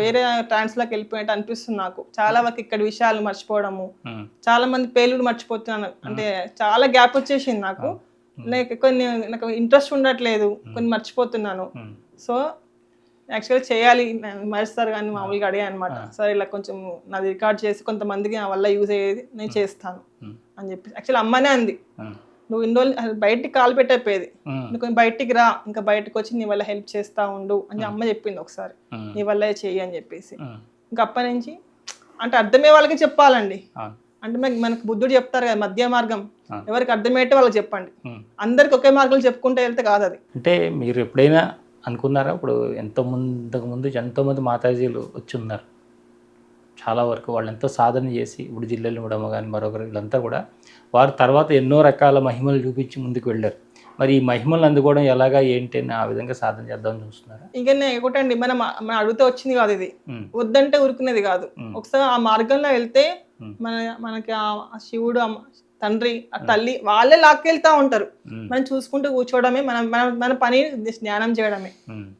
వేరే ట్రాన్స్లోకి వెళ్ళిపోయినట్టు అనిపిస్తుంది నాకు. చాలా వరకు ఇక్కడ విషయాలు మర్చిపోవడము, చాలా మంది పేర్లు మర్చిపోతున్నాను. అంటే చాలా గ్యాప్ వచ్చేసింది నాకు. కొన్ని నాకు ఇంట్రెస్ట్ ఉండట్లేదు, కొన్ని మర్చిపోతున్నాను. సో యాక్చువల్గా చేయాలి, మరుస్తారు కానీ మామూలుగా అడిగా అనమాట. సరే ఇలా కొంచెం నాది రికార్డ్ చేసి కొంతమందికి నా వల్ల యూజ్ అయ్యేది నేను చేస్తాను అని చెప్పి. యాక్చువల్లీ అమ్మనే అంది, నువ్వు ఇన్ని రోజులు బయటికి కాలు పెట్టయిపోయేది, నువ్వు బయటికి రా, ఇంకా బయటకు వచ్చి నీ వల్ల హెల్ప్ చేస్తూ ఉండు అని అమ్మ చెప్పింది ఒకసారి, నీ వల్ల చెయ్యి అని చెప్పేసి. ఇంకా అప్పటి నుంచి అంటే అర్థమయ్యే వాళ్ళకి చెప్పాలండి. అంటే మనకు బుద్ధుడు చెప్తారు కదా, మధ్య మార్గం, ఎవరికి అర్థమయ్యేట్టే వాళ్ళకి చెప్పండి. అందరికి ఒకే మార్గంలో చెప్పుకుంటే వెళ్తే కాదు అది. అంటే మీరు ఎప్పుడైనా అనుకున్నారా, ఇప్పుడు ఎంతోమంది మాతాజీలు వచ్చి ఉన్నారు, చాలా వరకు వాళ్ళు ఎంతో సాధన చేసి ఇప్పుడు జిల్లాలు ఇవ్వడము కానీ మరొకరు వీళ్ళంతా కూడా వారు తర్వాత ఎన్నో రకాల మహిమలు చూపించి ముందుకు వెళ్ళారు. మరి ఈ మహిమలు అందుకోవడం ఎలాగా ఏంటి అని ఆ విధంగా సాధన చేద్దామని చూస్తున్నారా? ఇంకా ఒకటండి, మనం అడిగితే వచ్చింది కాదు, ఇది వద్దంటే ఊరుకునేది కాదు. ఒకసారి ఆ మార్గంలో వెళ్తే మనకి ఆ శివుడు, తండ్రి, ఆ తల్లి వాళ్ళే లాక్కెళ్తా ఉంటారు. మనం చూసుకుంటూ కూర్చోవడమే మన పని, ధ్యానం చేయడమే.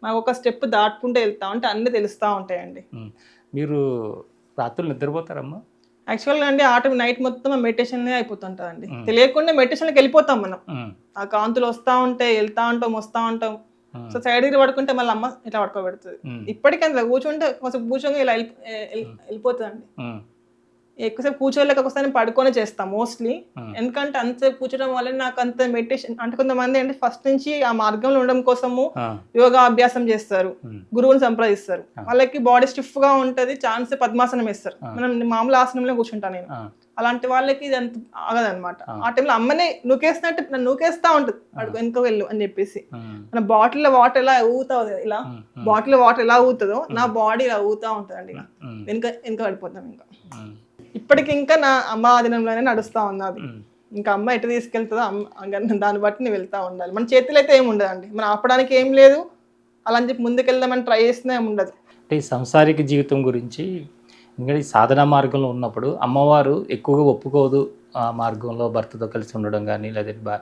మనం ఒక స్టెప్ దాటుకుంటూ వెళ్తా ఉంటే అన్నీ తెలుస్తూ ఉంటాయండి. మీరు రాత్రులు నిద్రపోతారమ్మా? యాక్చువల్గా అండి నైట్ మొత్తం మెడిటేషన్ అయిపోతుంటదండి. తెలియకుండా మెడిటేషన్కి వెళ్ళిపోతాం మనం. ఆ కాంతులు వస్తూ ఉంటాయి, వెళ్తా ఉంటాం, వస్తూ ఉంటాం. సో సైడ్ కి పడుకుంటే మళ్ళీ అమ్మ ఇట్లా పడుకోబెడుతుంది. ఇప్పటికీ అందులో కూర్చుంటే కొంచెం కూర్చొని ఇలా వెళ్ళిపోతుందండి. ఎక్కువసేపు కూర్చోలేక ఒకసారి పడుకొని చేస్తాం మోస్ట్లీ. ఎందుకంటే అంతసేపు కూర్చోడం వల్ల నాకు అంత మెడిటేషన్ అంటే, కొంతమంది అంటే ఫస్ట్ నుంచి ఆ మార్గంలో ఉండడం కోసము యోగా అభ్యాసం చేస్తారు, గురువుని సంప్రదిస్తారు. వాళ్ళకి బాడీ స్టిఫ్ గా ఉంటది, ఛాన్స్ పద్మాసనం వేస్తారు. మనం మామూలు ఆసనంలో కూర్చుంటాను నేను. అలాంటి వాళ్ళకి ఇది అంత ఆగదనమాట. ఆ టైంలో అమ్మనే నూకేస్తున్నట్టు నన్ను నూకేస్తా ఉంటుంది, అడుగు వెనుక వెళ్ళు అని చెప్పేసి. మన బాటిల్లో వాటర్ ఎలా ఊగుతా ఇలా, బాటిల్లో వాటర్ ఎలా ఊగుతుందో నా బాడీ ఇలా ఊగుతా ఉంటుందండి. ఇలా వెనుక పడిపోతాం. ఇప్పటికి ఇంకా నా అమ్మ ఆధీనంలోనే నడుస్తూ ఉంది అది. ఇంకా అమ్మ ఎటు తీసుకెళ్తుందో దాన్ని బట్టి నేను వెళ్తూ ఉండాలి. మన చేతిలో అయితే ఏమి ఉండదండి, మనం ఆపడానికి ఏం లేదు. అలా అని చెప్పి ముందుకెళ్దామని ట్రై చేసినా ఏమి ఉండదు. అంటే ఈ సంసారిక జీవితం గురించి, ఇంకా ఈ సాధనా మార్గంలో ఉన్నప్పుడు అమ్మవారు ఎక్కువగా ఒప్పుకోదు ఆ మార్గంలో భర్తతో కలిసి ఉండడం కానీ, లేదా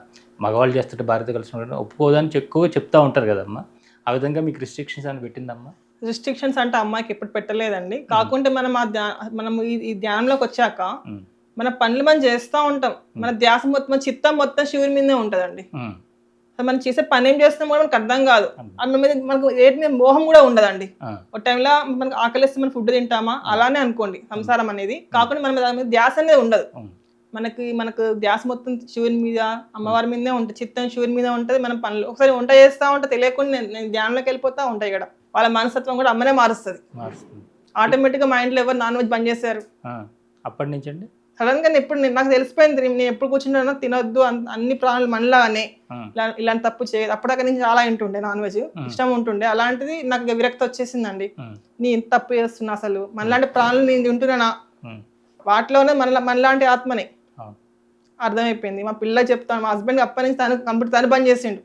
మగవాళ్ళు చేస్తుంటే భార్యతో కలిసి ఉండడం ఒప్పుకోదు అని ఎక్కువగా చెప్తూ ఉంటారు కదమ్మా. ఆ విధంగా మీకు రిస్ట్రిక్షన్స్ అని పెట్టిందమ్మా? రిస్ట్రిక్షన్స్ అంటే అమ్మాయికి ఎప్పుడు పెట్టలేదండి. కాకుంటే మనం ఈ ధ్యానంలోకి వచ్చాక మన పనులు మనం చేస్తూ ఉంటాం, మన ధ్యాస మొత్తం, చిత్తం మొత్తం శివుని మీదే ఉంటుందండి. మనం చేసే పని ఏం చేస్తాం కూడా మనకు అర్థం కాదు. అన్న మీద మనకు ఏటి మీద మోహం కూడా ఉండదండి. ఒక టైంలో మనకు ఆకలిస్తే మనం ఫుడ్ తింటామా, అలానే అనుకోండి సంసారం అనేది. కాకుండా మన దాని మీద ధ్యాస అనేది ఉండదు. మనకు ధ్యాస మొత్తం శివుని మీద, అమ్మవారి మీదే ఉంటుంది, చిత్తం శివుని మీద ఉంటుంది. మనం పనులు ఒకసారి వంట చేస్తూ ఉంటే తెలియకుండా నేను ధ్యానంలోకి వెళ్ళిపోతూ ఉంటాయి ఇక్కడ. వాళ్ళ మనస్తత్వం కూడా అమ్మనే మారుస్తుంది. ఆటోమేటిక్గా మైండ్లో ఎవరు నాన్ వెజ్ బంద్ చేశారు అప్పటి నుంచి అండి. సడన్ గా ఇప్పుడు నాకు తెలిసిపోయింది, నేను ఎప్పుడు కూర్చున్నా తినొద్దు, అన్ని ప్రాణులు మనలాగానే ఇలాంటి తప్పు చేయదు. అప్పటిదాకా నేను చాలా ఇంటుండే నాన్ వెజ్ ఇష్టం ఉంటుండే. అలాంటిది నాకు విరక్తి వచ్చేసిందండి. నీ ఇంత తప్పు చేస్తున్నా, అసలు మనలాంటి ప్రాణులు నేను తింటున్నానా, వాటిలోనే మనలాంటి ఆత్మనే అర్థమైపోయింది. మా పిల్ల చెప్తాను, మా హస్బెండ్ అప్పటి నుంచి తను బంద్ చేసిండు.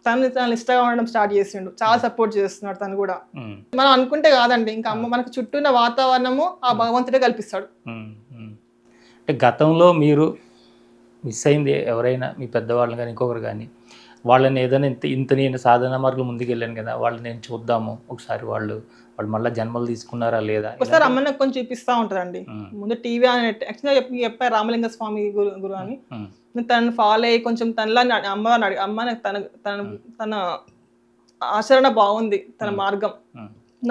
తను ఇష్టంగా ఉండడం స్టార్ట్ చేసిండు, చాలా సపోర్ట్ చేస్తున్నాడు తను కూడా. మనం అనుకుంటే కాదండి, ఇంకా అమ్మ మనకు చుట్టూ ఉన్న వాతావరణము ఆ భగవంతుడే కల్పిస్తాడు. అంటే గతంలో మీరు మిస్ అయింది ఎవరైనా, మీ పెద్దవాళ్ళని కానీ ఇంకొకరు కానీ, వాళ్ళని ఏదైనా ఇంత నేను సాధన మార్గం ముందుకు వెళ్ళాను కదా, వాళ్ళని నేను చూద్దాము ఒకసారి, వాళ్ళు మళ్ళీ జన్మలు తీసుకున్నారా లేదా, ఒకసారి అమ్మ నాకు కొంచెం చూపిస్తూ ఉంటుందండి. ముందు టీవీ అని యాక్చువల్గా చెప్పారు రామలింగ స్వామి గురు అని. తనను ఫాలో అయ్యి కొంచెం తనలా అమ్మ తన ఆచరణ బాగుంది, తన మార్గం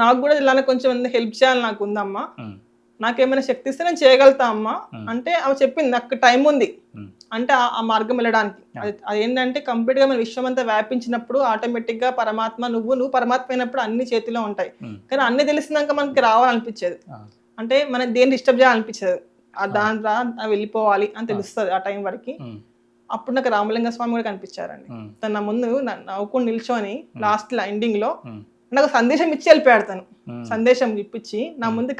నాకు కూడా ఇలానే కొంచెం హెల్ప్ చేయాలి నాకు ఉందమ్మా, ఉమ్, నాకేమైనా శక్తి ఇస్తే నేను చేయగలుగుతా అమ్మా Hmm. అంటే ఆమె చెప్పింది నాకు టైం ఉంది ఉమ్, అంటే ఆ మార్గం వెళ్ళడానికి. అది ఏంటంటే కంప్లీట్ గా మన విశ్వం అంతా వ్యాపించినప్పుడు ఆటోమేటిక్ గా పరమాత్మ నువ్వు పరమాత్మ అయినప్పుడు అన్ని చేతిలో ఉంటాయి. ఉమ్, కానీ అన్ని తెలిసినాక మనకి రావాలనిపించేది, ఆ, అంటే మనం దేన్ని డిస్టర్బ్ చేయాలనిపించేది. ఆ దాంట్లో వెళ్ళిపోవాలి అని తెలుస్తుంది ఆ టైం వరకు. ఉమ్, అప్పుడు నాకు రామలింగ స్వామి కూడా కనిపించారండి. ఉమ్, తన ముందు నవ్వుకుని నిల్చొని లాస్ట్ ఎండింగ్ లో ఉమ్, నాకు సందేశం ఇచ్చి వెళ్ళిపోయాడు తను. ఉమ్, సందేశం ఇప్పించి నా ముందు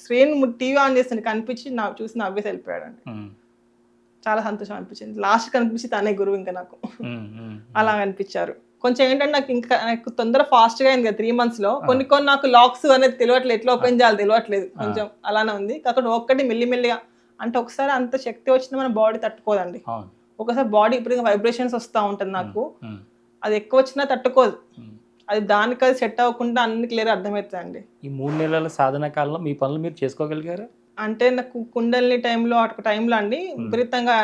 స్క్రీన్ టీవీ ఆన్ చేస్తుంది కనిపించి చూసి నవ్వేసి వెళ్ళిపోయాడండి. ఉమ్, చాలా సంతోషం అనిపించింది. లాస్ట్ కనిపించి తనే గురువు ఇంకా నాకు ఉమ్, ఉమ్, అలా అనిపించారు. కొంచెం ఏంటంటే నాకు తొందర ఫాస్ట్ గా అయింది కదా 3 months లో. కొన్ని నాకు లాక్స్ అనేది తెలియట్లేదు, ఎట్లా ఓపెన్ చేయాలి తెలియట్లేదు, కొంచెం అలానే ఉంది. కాకపోతే ఒక్కటి మెల్లిమెల్లిగా అంటే ఒకసారి అంత శక్తి వచ్చినా మన బాడీ తట్టుకోదండి. అవును, ఒకసారి బాడీ ఇప్పుడు వైబ్రేషన్స్ వస్తూ ఉంటుంది నాకు, ఉమ్, అది ఎక్కువ వచ్చినా తట్టుకోదు. ఉమ్. అది దానికి అది సెట్ అవ్వకుండా అన్ని క్లియర్ అర్థమవుతుందండి. ఈ 3 నెలల సాధన కాలంలో మీ పనులు మీరు చేసుకోగలిగారా? అంటే నాకు కుండలిని టైంలో అటు టైంలో అండి విపరీతంగా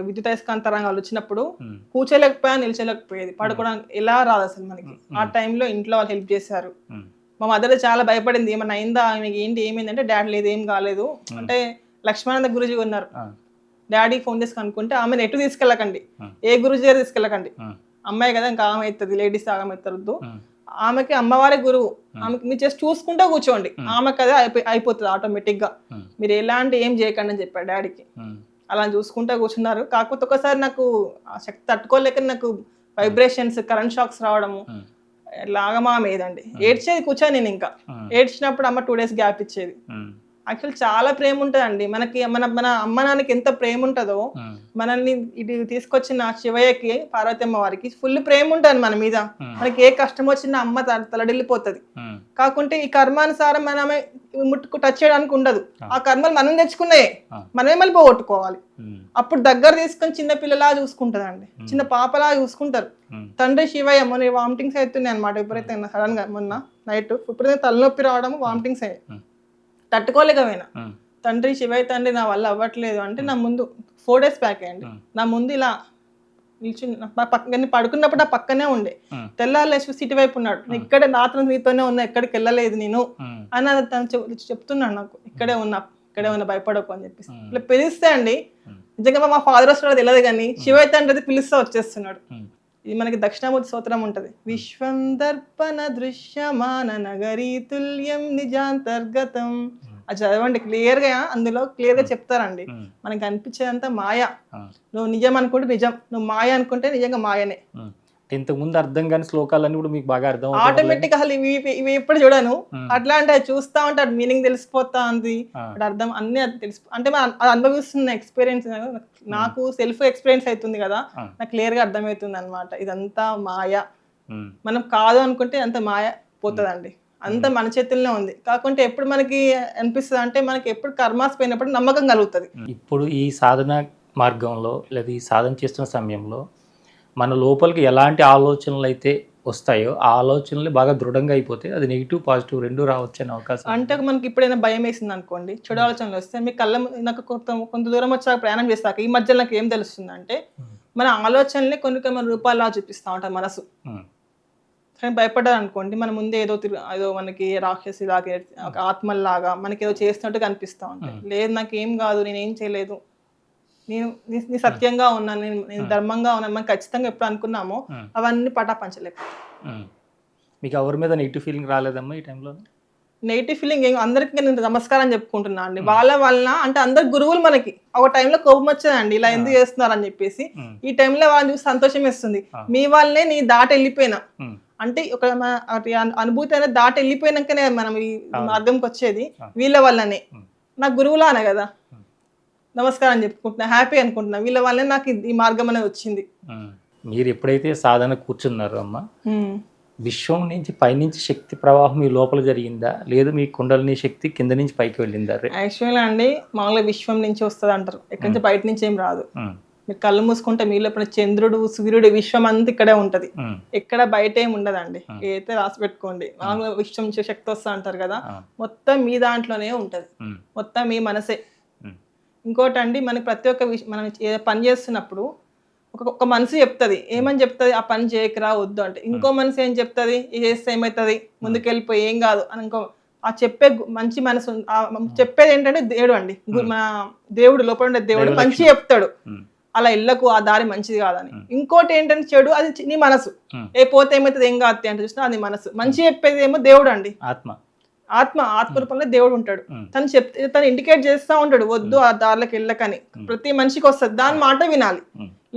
విద్యుత్ అయస్కాంత తరంగాలు వచ్చినప్పుడు ఉమ్, కూర్చోలేకపోయా, నిల్చోలేకపోయేది, పడుకోవడానికి ఎలా రాదు అసలు మనకి. ఆ టైంలో ఇంట్లో వాళ్ళు హెల్ప్ చేశారు. ఉమ్, మా మదర్ చాలా భయపడింది, ఏమన్నా అయిందా ఆమెకి, ఏంటి ఏమైందంటే డాడీ లేదు ఏం కాలేదు అంటే. లక్ష్మణానంద గురుజీ ఉన్నారు, ఆ, డాడీ ఫోన్ చేసి కనుక్కుంటే ఆమెను ఎటు తీసుకెళ్ళకండి, ఉమ్, ఏ గురుజీ దగ్గర తీసుకెళ్ళకండి, ఉమ్, అమ్మాయి కదా ఇంకా ఆమె అవుతుంది, లేడీస్ ఆగమవుతారు, ఉమ్, ఆమెకి అమ్మవారి గురువు, ఆమెకి మీరు జస్ట్ చూసుకుంటూ కూర్చోండి, ఆమెకి అదే అయిపోతుంది ఆటోమేటిక్ గా, ఉమ్, మీరు ఎలాంటి ఏం చేయకండి అని చెప్పాడు డాడీకి. ఉమ్, అలా చూసుకుంటూ కూర్చున్నారు. కాకపోతే ఒకసారి నాకు ఆ శక్తి తట్టుకోలేక నాకు వైబ్రేషన్స్, కరెంట్ షాక్స్ రావడము ఉమ్, లాగమా మీదండి. ఏడ్చేది కూర్చొని నేను ఇంకా ఉమ్, ఏడ్చినప్పుడు అమ్మ 2 days గ్యాప్ ఇచ్చేది. ఉమ్, యాక్చువల్ చాలా ప్రేమ ఉంటుందండి మనకి, మన అమ్మ నాన్నకి ఎంత ప్రేమ ఉంటుందో ఉమ్, మనల్ని ఇది తీసుకొచ్చిన శివయ్యకి, పార్వతమ్మ వారికి ఫుల్ ప్రేమ ఉంటుంది మన మీద. మనకి ఏ కష్టం వచ్చినా అమ్మ తలడిల్లిపోతుంది. ఉమ్, కాకుంటే ఈ కర్మానుసారం మనమే ముట్టుకు టచ్ చేయడానికి ఉండదు. ఆ కర్మలు మనం తెచ్చుకున్నాయే, మనమే మళ్ళీ పోగొట్టుకోవాలి. ఉమ్, అప్పుడు దగ్గర తీసుకొని చిన్న పిల్లలా చూసుకుంటుందండి, చిన్న పాపలా చూసుకుంటారు. ఉమ్, తండ్రి శివయ్య మొన్న వామిటింగ్స్ అవుతున్నాయి అనమాట, విపరీతంగా సడన్ గా మొన్న నైట్ విపరీతంగా తలనొప్పి రావడం, వామిటింగ్స్ అయ్యాయి, ఉమ్, తట్టుకోలేకపోయినా. ఉమ్, తండ్రి శివయ్య తండ్రి నా వల్ల అవ్వట్లేదు అంటే నా ముందు 4 days బ్యాక్ అండి, నా ముందు ఇలా నిల్చుని పక్కన పడుకున్నప్పుడు నా పక్కనే ఉండే. ఉమ్, తెల్లాలేసి సిటీ వైపు ఉన్నాడు, నేను ఇక్కడే నాతో మీతోనే ఉన్నా, ఎక్కడికి వెళ్ళలేదు నేను ఉమ్, అని తను చెప్తున్నాడు నాకు, ఇక్కడే ఉన్నా భయపడకు అని చెప్పేసి. ఇట్లా పిలిస్తే అండి నిజంగా మా ఫాదర్ వస్తున్నాడు తెలియదు కానీ శివయ్య తండ్రి పిలుస్తూ వచ్చేస్తున్నాడు. ఉమ్, ఇది మనకి దక్షిణామూర్తి స్తోత్రం ఉంటది, విశ్వం దర్పణ దృశ్యమాన నగరీ తుల్యం నిజాంతర్గతం. అది చదవండి క్లియర్ గా, అందులో క్లియర్ గా చెప్తారండి. ఉమ్, మనకి అనిపించేదంతా మాయ, ఆ, నువ్వు నిజం అనుకుంటే నిజం, నువ్వు మాయ అనుకుంటే నిజంగా మాయనే. ఉమ్. ఇంతకు ముందు అర్థం కాని శ్లోకాలన్నీ కూడా మీకు బాగా అర్థం ఆటోమేటిక్ అసలు ఇవి ఎప్పుడు చూడను, అట్లా అంటే అది చూస్తా ఉంటే అది మీనింగ్ తెలిసిపోతా ఉంది, అటు అర్థం అన్ని అది తెలిసి అంటే అది అనుభవిస్తున్న ఎక్స్పీరియన్స్ నాకు సెల్ఫ్ ఎక్స్పీరియన్స్ అవుతుంది కదా, నాకు క్లియర్ గా అర్థమవుతుంది అనమాట. ఇదంతా మాయ, మనం కాదు అనుకుంటే అంత మాయ పోతుందండి, అంత మన చేతుల్లోనే ఉంది. కాకుంటే ఎప్పుడు మనకి అనిపిస్తుంది అంటే మనకి ఎప్పుడు కర్మాస్ పోయినప్పుడు నమ్మకం కలుగుతుంది. ఇప్పుడు ఈ సాధన మార్గంలో లేదా ఈ సాధన చేస్తున్న సమయంలో మన లోపలికి ఎలాంటి ఆలోచనలు అయితే వస్తాయో ఆ ఆలోచనలు బాగా దృఢంగా అయిపోతే అది నెగిటివ్ పాజిటివ్ రెండు రావచ్చు అనే అవకాశం. అంటే మనకి ఇప్పుడైనా భయం వేసింది అనుకోండి, చెడు ఆలోచనలు వస్తే మీ కళ్ళ నాకు కొంత దూరం వచ్చాక ప్రయాణం చేస్తాక ఈ మధ్యలో నాకు ఏం తెలుస్తుంది అంటే మన ఆలోచనలే కొన్ని రూపాయలా చూపిస్తూ ఉంటాం మనసు. కానీ భయపడ్డారు అనుకోండి, మన ముందే ఏదో మనకి రాక్షసి లాగా ఒక ఆత్మల్లాగా మనకి ఏదో చేస్తున్నట్టు కనిపిస్తూ ఉంటాయి. లేదు నాకు ఏం కాదు, నేనేం చేయలేదు, నేను సత్యంగా ఉన్నాను, నేను ధర్మంగా ఉన్నాను, మనం ఖచ్చితంగా ఎప్పుడు అనుకున్నామో అవన్నీ పటాపంచలేక. మీకు ఎవరి మీద నెగిటివ్ ఫీలింగ్ రాలేదమ్మా ఈ టైంలో? నెగిటివ్ ఫీలింగ్ ఏం, అందరికీ నేను నమస్కారం చెప్పుకుంటున్నా అండి. వాళ్ళ వలన అంటే అందరు గురువులు మనకి ఒక టైంలో కోపం వచ్చేదండి, ఇలా ఎందుకు చేస్తున్నారు అని చెప్పేసి. ఈ టైంలో వాళ్ళని చూసి సంతోషం వేస్తుంది, మీ వాళ్ళనే నీ దాటి వెళ్ళిపోయినా అంటే ఒక అనుభూతి అనేది దాటి వెళ్ళిపోయినాకనే మనం ఈ మార్గంకి వచ్చేది, వీళ్ళ వల్లనే. నాకు గురువులానే కదా నమస్కారం చెప్పుకుంటున్నా, హ్యాపీ అనుకుంటున్నా, వీళ్ళ వల్లనే నాకు ఈ మార్గం అనేది వచ్చింది. మీరు ఎప్పుడైతే సాధన కూర్చున్నారో అమ్మ, విశ్వం నుంచి పైనుంచి శక్తి ప్రవాహం మీ లోపల జరిగిందా, లేదు మీ కుండలిని శక్తి కింద నుంచి పైకి వెళ్ళిందా? యాక్చువల్గా అండి మామూలుగా విశ్వం నుంచి వస్తుంది అంటారు, ఎక్కడి నుంచి బయట నుంచి ఏం రాదు. మీరు కళ్ళు మూసుకుంటే మీ లోపల చంద్రుడు, సూర్యుడు, విశ్వం అంతా ఇక్కడే ఉంటది, ఎక్కడ బయట ఏమి ఉండదండి. ఏదైతే రాసి పెట్టుకోండి, మామూలుగా విశ్వం నుంచి శక్తి వస్తా అంటారు కదా, మొత్తం మీ దాంట్లోనే ఉంటది, మొత్తం మీ మనసే. ఇంకోటి అండి, మనకి ప్రతి ఒక్క మనం పని చేస్తున్నప్పుడు ఒక మనసు చెప్తుంది, ఏమని చెప్తుంది, ఆ పని చేయకరా వద్దు అంటే. ఇంకో మనసు ఏం చెప్తుంది, ఇది చేస్తే ఏమవుతుంది, ముందుకెళ్ళిపోయి ఏం కాదు అని. ఇంకో ఆ చెప్పే మంచి మనసు చెప్పేది ఏంటంటే దేవుడు అండి. మన దేవుడు లోపల ఉండే దేవుడు మంచి చెప్తాడు, అలా ఇళ్ళకు ఆ దారి మంచిది కాదని. ఇంకోటి ఏంటంటే చెడు, అది నీ మనసు. ఏ పోతే ఏమవుతుంది, ఏం కాదు అంటే చూసినా అది మనసు. మంచి చెప్పేది ఏమో దేవుడు అండి. ఆత్మ రూపంలో దేవుడు ఉంటాడు. తను ఇండికేట్ చేస్తూ ఉంటాడు, వద్దు ఆ దారిలోకి వెళ్ళకని. ప్రతి మనిషికి వస్తుంది, దాని మాట వినాలి.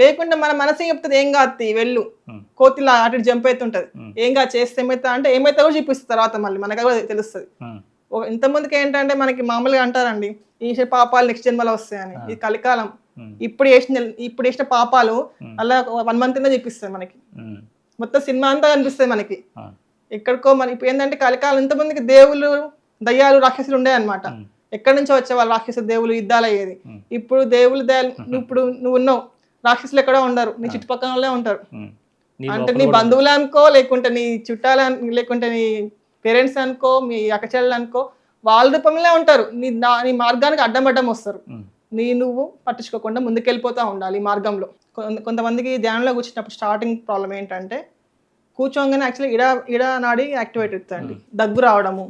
లేకుంటే మన మనసు చెప్తుంది, ఏం కాదు వెళ్ళు, కోతిలా అటు జంప్ అవుతుంటది, ఏం కాదు చేస్తే ఏమైతా అంటే ఏమైతే కూడా చూపిస్తుంది తర్వాత మళ్ళీ మనకు కూడా తెలుస్తుంది. ఇంతమందికి ఏంటంటే మనకి మామూలుగా అంటారండి, ఈ పాపాలు నెక్స్ట్ జన్మలో వస్తాయని. ఇది కలికాలం. ఇప్పుడు చేసిన పాపాలు అలా 1 month చూపిస్తుంది మనకి. మొత్తం సినిమా అంతా కనిపిస్తుంది మనకి. ఎక్కడికో మన ఇప్పుడు ఏంటంటే కలికాలం ఇంతమందికి దేవుళ్ళు, దయ్యాలు, రాక్షసులు ఉండే అనమాట. ఎక్కడి నుంచో వచ్చేవాళ్ళు రాక్షసులు, దేవుళ్ళు, యుద్ధాలు అయ్యేది. ఇప్పుడు దేవుళ్ళు దయాలు, ఇప్పుడు నువ్వు ఉన్నావు, రాక్షసులు ఎక్కడో ఉండరు, నీ చుట్టుపక్కల ఉంటారు. అంటే నీ బంధువులు అనుకో, లేకుంటే నీ చుట్టాలు, లేకుంటే నీ పేరెంట్స్ అనుకో, మీ అక్కచెల్లెలు అనుకో, వాళ్ళ రూపంలో ఉంటారు. నీ మార్గానికి అడ్డం వస్తారు. నువ్వు పట్టించుకోకుండా ముందుకెళ్ళిపోతూ ఉండాలి ఈ మార్గంలో. కొంతమందికి ధ్యానంలో కూర్చున్నప్పుడు స్టార్టింగ్ ప్రాబ్లం ఏంటంటే, కూర్చోగానే యాక్చువల్లీ ఇడ నాడి యాక్టివేట్ అవుతుందండి. దగ్గు రావడము,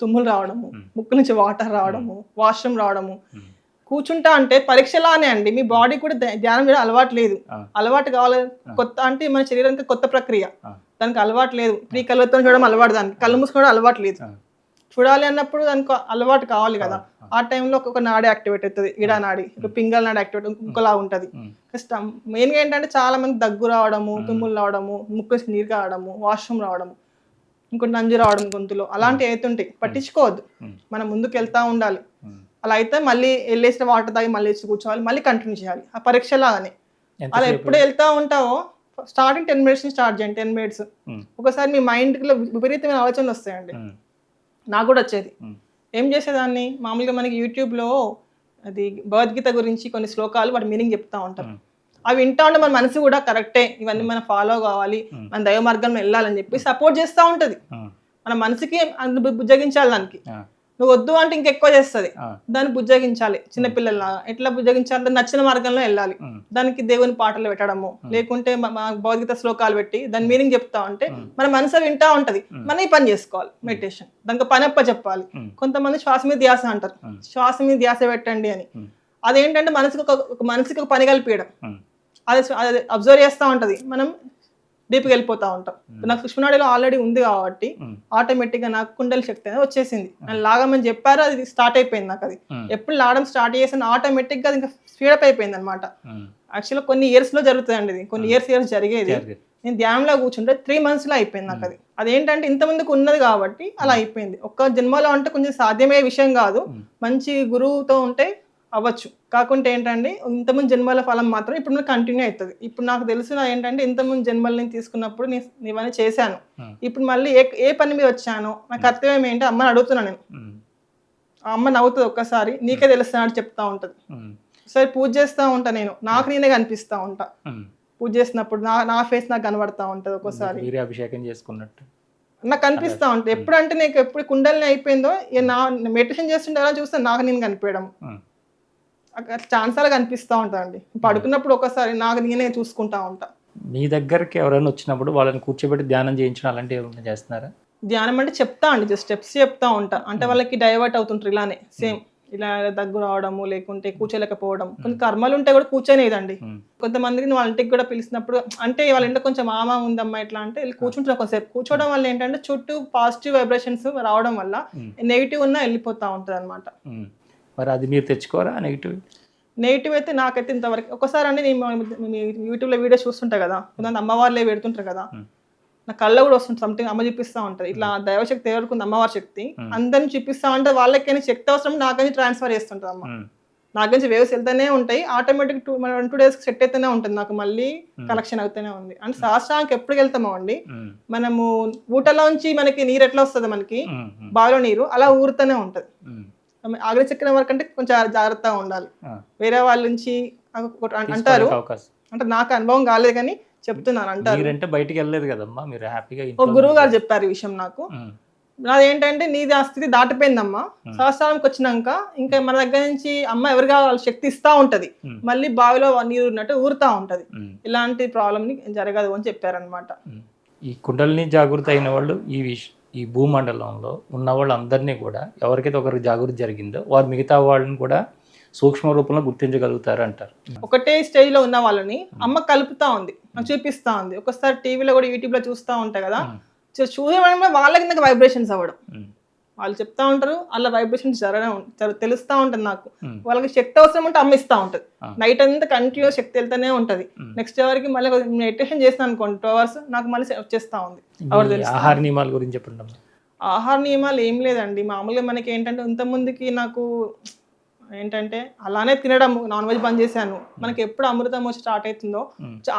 తుమ్ములు రావడము, ముక్కు నుంచి వాటర్ రావడము, వాష్రూమ్ రావడము. కూర్చుంటా అంటే పరీక్షలానే అండి, మీ బాడీ కూడా ధ్యానం చేయడం అలవాటు లేదు. అలవాటు కావాలి, కొత్త అంటే మన శరీరానికి కొత్త ప్రక్రియ, దానికి అలవాటు లేదు. ప్రీ కళ్ళతో చూడడం అలవాటు, దానికి కళ్ళు మూసుకోవడం అలవాటు లేదు. చూడాలి అన్నప్పుడు దానికి అలవాటు కావాలి కదా. ఆ టైంలో ఒక నాడి యాక్టివేట్ అవుతుంది, ఇడా నాడి, పింగల్ నాడి యాక్టివేట్ ఇంకోలా ఉంటుంది. మెయిన్గా ఏంటంటే చాలా మంది దగ్గు రావడము, తుమ్ములు రావడము, ముక్కు నీరు కావడము, వాష్రూమ్ రావడము, ఇంకోటి నంజు రావడం గొంతులో, అలాంటివి అవుతుంటాయి. పట్టించుకోవద్దు, మనం ముందుకు వెళ్తా ఉండాలి. అలా అయితే మళ్ళీ వెళ్ళేసిన వాటర్ తాగి మళ్ళీ వచ్చి కూర్చోవాలి, మళ్ళీ కంటిన్యూ చేయాలి. ఆ పరీక్ష లాగానే అలా ఎప్పుడు వెళ్తా ఉంటావో స్టార్టింగ్ 10 minutes స్టార్ట్ చేయండి. 10 minutes ఒకసారి మీ మైండ్లో విపరీతమైన ఆలోచనలు వస్తాయండి. నాకు కూడా వచ్చేది. ఏం చేసేదాన్ని, మామూలుగా మనకి యూట్యూబ్లో అది భగవద్గీత గురించి కొన్ని శ్లోకాలు వాటి మీనింగ్ చెప్తా ఉంటారు. అవి వింటా ఉంటే మన మనసు కూడా కరెక్టే, ఇవన్నీ మనం ఫాలో కావాలి, మన దైవ మార్గంలో వెళ్ళాలని చెప్పి సపోర్ట్ చేస్తూ ఉంటుంది. మన మనసుకి బుజ్జగించాలి. దానికి నువ్వు వద్దు అంటే ఇంకెక్కువ చేస్తుంది. దాన్ని బుజ్జగించాలి. చిన్నపిల్లల్లాగా ఎట్లా బుజ్జగించాలి, దాన్ని నచ్చిన మార్గంలో వెళ్ళాలి. దానికి దేవుని పాటలు పెట్టడము, లేకుంటే భగవద్గీత శ్లోకాలు పెట్టి దాని మీనింగ్ చెప్తా ఉంటే మన మనసు వింటా ఉంటది. మనం ఈ పని చేసుకోవాలి, మెడిటేషన్, దానికి పని అప్ప చెప్పాలి. కొంతమంది శ్వాస మీద ధ్యాస అంటారు, శ్వాస మీద ధ్యాస పెట్టండి అని. అదేంటంటే మనసుకి ఒక పని కలిపియడం. అది అబ్జర్వ్ చేస్తూ ఉంటది, మనం డీప్కి వెళ్ళిపోతా ఉంటాం. నాకు సుష్మనాడిలో ఆల్రెడీ ఉంది కాబట్టి ఆటోమేటిక్గా నాకు కుండలి శక్తి అనేది వచ్చేసింది. నేను లాగమని చెప్పారు, అది స్టార్ట్ అయిపోయింది. నాకు అది ఎప్పుడు లాగడం స్టార్ట్ చేసిన ఆటోమేటిక్గా అది ఇంకా స్పీడప్ అయిపోయింది అనమాట. యాక్చువల్గా కొన్ని ఇయర్స్లో జరుగుతుందండి ఇది, కొన్ని ఇయర్స్ జరిగేది. నేను ధ్యానంలో కూర్చుంటే 3 monthsలో అయిపోయింది నాకు అది. అదేంటంటే ఇంతమందికి ఉన్నది కాబట్టి అలా అయిపోయింది. ఒక్క జన్మలో అంటే కొంచెం సాధ్యమయ్యే విషయం కాదు, మంచి గురువుతో ఉంటే అవ్వచ్చు. కాకుంటే ఏంటంటే ఇంతమంది జన్మల ఫలం మాత్రం ఇప్పుడు కంటిన్యూ అవుతుంది. ఇప్పుడు నాకు తెలిసిన ఏంటంటే ఇంతమంది జన్మలు నేను తీసుకున్నప్పుడు ఇవన్నీ చేశాను. ఇప్పుడు మళ్ళీ ఏ పని మీద వచ్చానో నా కర్తవ్యం ఏంటి అమ్మని అడుగుతున్నాను నేను. ఆ అమ్మ నవ్వుతుంది ఒక్కసారి, నీకే తెలుస్తా అని చెప్తా ఉంటుంది. సరే పూజ చేస్తూ ఉంటా నేను, నాకు నేనే కనిపిస్తూ ఉంటా. పూజ చేసినప్పుడు నా ఫేస్ నాకు కనబడతా ఉంటుంది. ఒక్కోసారి అభిషేకం చేసుకున్నట్టు నాకు కనిపిస్తూ ఉంటుంది. ఎప్పుడంటే నీకు ఎప్పుడు కుండలిని అయిపోయిందో నా మెడిటేషన్ చేస్తుంటే అలా చూస్తే నాకు నేను కనిపించడం ఛాన్సాలు కనిపిస్తూ ఉంటాయండి. పడుకున్నప్పుడు ఒకసారి నాకు నేనే చూసుకుంటా ఉంటా. మీ దగ్గరికి ఎవరైనా వచ్చినప్పుడు వాళ్ళని కూర్చోబెట్టి ధ్యానం చేయించడం అలాంటివి ఏమైనా చేస్తున్నారా? ధ్యానం అంటే చెప్తా అండి, జస్ట్ స్టెప్స్ చెప్తా ఉంటా. అంటే వాళ్ళకి డైవర్ట్ అవుతుంటారు ఇలానే, సేమ్ ఇలా దగ్గు రావడము, లేకుంటే కూర్చోలేకపోవడం. కొన్ని కర్మలు ఉంటే కూడా కూర్చొనేదండి. కొంతమందికి వాళ్ళ ఇంటికి కూడా పిలిచినప్పుడు, అంటే వాళ్ళ ఇంట్లో కొంచెం ఆమా ఉందమ్మా ఇట్లా అంటే వెళ్ళి కూర్చుంటారు. కొంతసేపు కూర్చోవడం వల్ల ఏంటంటే చుట్టూ పాజిటివ్ వైబ్రేషన్స్ రావడం వల్ల నెగిటివ్ ఉన్నా వెళ్ళిపోతూ ఉంటుంది అనమాట. మరి అది మీరు తెచ్చుకోరా? నెగిటివ్ అయితే నాకైతే ఇంతవరకు ఒకసారి అండి, నేను యూట్యూబ్లో వీడియో చూస్తుంటా కదా, కొంతమంది అమ్మవారులే పెడుతుంటారు కదా, నా కళ్ళ కూడా వస్తుంది సంథింగ్, అమ్మ చూపిస్తూ ఉంటుంది. ఇట్లా దైవశక్తి ఎవరికి అమ్మవారి శక్తి అందరిని చూపిస్తూ ఉంటే వాళ్ళకైనా శక్తి అవసరం నాకని ట్రాన్స్ఫర్ చేస్తుంటుంది అమ్మ. నాకు నుంచి వేవ్స్ వెళ్తూనే ఉంటాయి, ఆటోమేటిక్ 1-2 days సెట్ అయితేనే ఉంటుంది, నాకు మళ్ళీ కలెక్షన్ అవుతూనే ఉంది. అంటే శాస్త్రానికి ఎప్పుడు వెళ్తామో అండి, మనము ఊటలోంచి మనకి నీరు ఎట్లా వస్తుంది, మనకి బావిలో నీరు అలా ఊరుతూనే ఉంటుంది. ఆగ్నేయ చక్రం వరకు అంటే కొంచెం జాగ్రత్తగా ఉండాలి. వేరే వాళ్ళ నుంచి అంటారు, అంటే నాకు అనుభవం కాలేదు కానీ చెప్తున్నాను, అంటారు. బయటికి వెళ్ళలేదు కదమ్మా, మీరు హ్యాపీగా. ఒక గురువు గారు చెప్పారు ఈ విషయం నాకు. నాదేంటంటే నీది ఆ స్థితి దాటిపోయిందమ్మా, సహస్రానికి వచ్చినాక ఇంకా మన దగ్గర నుంచి అమ్మ ఎవరు కావాలి శక్తి ఇస్తా ఉంటది, మళ్ళీ బావిలో నీరు ఉన్నట్టు ఊరుతా ఉంటది, ఇలాంటి ప్రాబ్లం జరగదు అని చెప్పారనమాట. ఈ కుండలిని జాగృతి అయిన వాళ్ళు ఈ భూమండలంలో ఉన్న వాళ్ళందరినీ కూడా ఎవరికైతే ఒకరికి జాగృతి జరిగిందో వారు మిగతా వాళ్ళని కూడా సూక్ష్మ రూపంలో గుర్తించగలుగుతారు అంటారు. ఒకటే స్టేజ్ లో ఉన్న వాళ్ళని అమ్మ కలుపుతా ఉంది, చూపిస్తా ఉంది. ఒకసారి టీవీలో కూడా యూట్యూబ్ లో చూస్తూ ఉంటాయి కదా, చూడడం వాళ్ళకి నాకు వైబ్రేషన్స్ అవ్వడం, వాళ్ళు చెప్తా ఉంటారు, అలా వైబ్రేషన్స్ జరగడం తెలుస్తూ ఉంటుంది నాకు. వాళ్ళకి శక్తి అవసరం ఉంటే అమ్మ ఇస్తూ ఉంటుంది, నైట్ అంతా కంటిన్యూస్ శక్తి వెళ్తూనే ఉంటుంది. నెక్స్ట్ ఎవరికి మళ్ళీ మెడిటేషన్ చేస్తాను అనుకోండి 2 hours, నాకు మళ్ళీ వచ్చేస్తూ ఉంది. ఆహార నియమాల గురించి చెప్పండి. ఆహార నియమాలు ఏం లేదండి, మామూలుగా మనకి ఏంటంటే ఇంతకుముందుకి నాకు ఏంటంటే అలానే తినడం, నాన్ వెజ్ బంద్ చేశాను. మనకి ఎప్పుడు అమృతం వచ్చి స్టార్ట్ అవుతుందో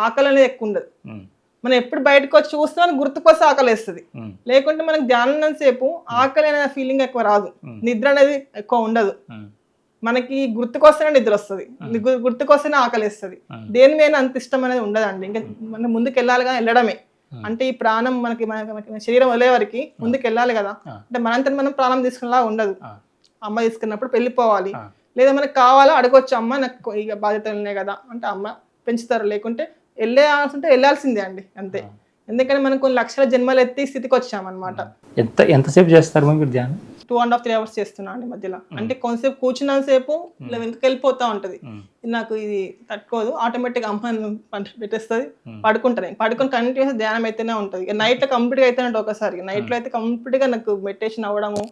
ఆకలి అనేది ఎక్కువ ఉండదు. మనం ఎప్పుడు బయటకు వచ్చి చూస్తే మనకు గుర్తుకొస్తే ఆకలి వేస్తుంది, లేకుంటే మనకు ధ్యానం సేపు ఆకలి అనే ఫీలింగ్ ఎక్కువ రాదు, నిద్ర అనేది ఎక్కువ ఉండదు. మనకి గుర్తుకొస్తేనే నిద్ర వస్తుంది, గుర్తుకొస్తేనే ఆకలి వేస్తుంది. దేని మీద అంత ఇష్టం అనేది ఉండదండి. ఇంకా మనం ముందుకు వెళ్ళాలి కానీ వెళ్ళడమే, అంటే ఈ ప్రాణం మనకి శరీరం వదిలే వరకు ముందుకు వెళ్ళాలి కదా, అంటే మనంతా మనం ప్రాణం తీసుకునేలా ఉండదు. అమ్మ తీసుకున్నప్పుడు వెళ్ళిపోవాలి, లేదా మనకు కావాలా అడగొచ్చు, అమ్మ నాకు ఇక బాధ్యతలు ఉన్నాయి కదా అంటే అమ్మ పెంచుతారు, లేకుంటే వెళ్ళాల్సిందే అండి అంతే. ఎందుకంటే మనం కొన్ని లక్షల జన్మలు ఎత్తి స్థితికి వచ్చామన్నమాట. ఎంతసేపు చేస్తారు మీరు ధ్యానం? 2.5-3 hours చేస్తున్నా అండి మధ్యలో. అంటే కొంతసేపు కూర్చున్నంత సేపు వెనక్కి వెళ్ళిపోతా ఉంటది, నాకు ఇది తట్టుకోదు, ఆటోమేటిక్ అమ్మ పెట్టేస్తుంది, పడుకుంటాను. పడుకొని కంటిన్యూస్ ధ్యానం అయితేనే ఉంటుంది. ఇక నైట్ లో కంప్లీట్ గా అయితేనే ఒకసారి నైట్ లో అయితే కంప్లీట్ గా నాకు మెడిటేషన్ అవ్వడము,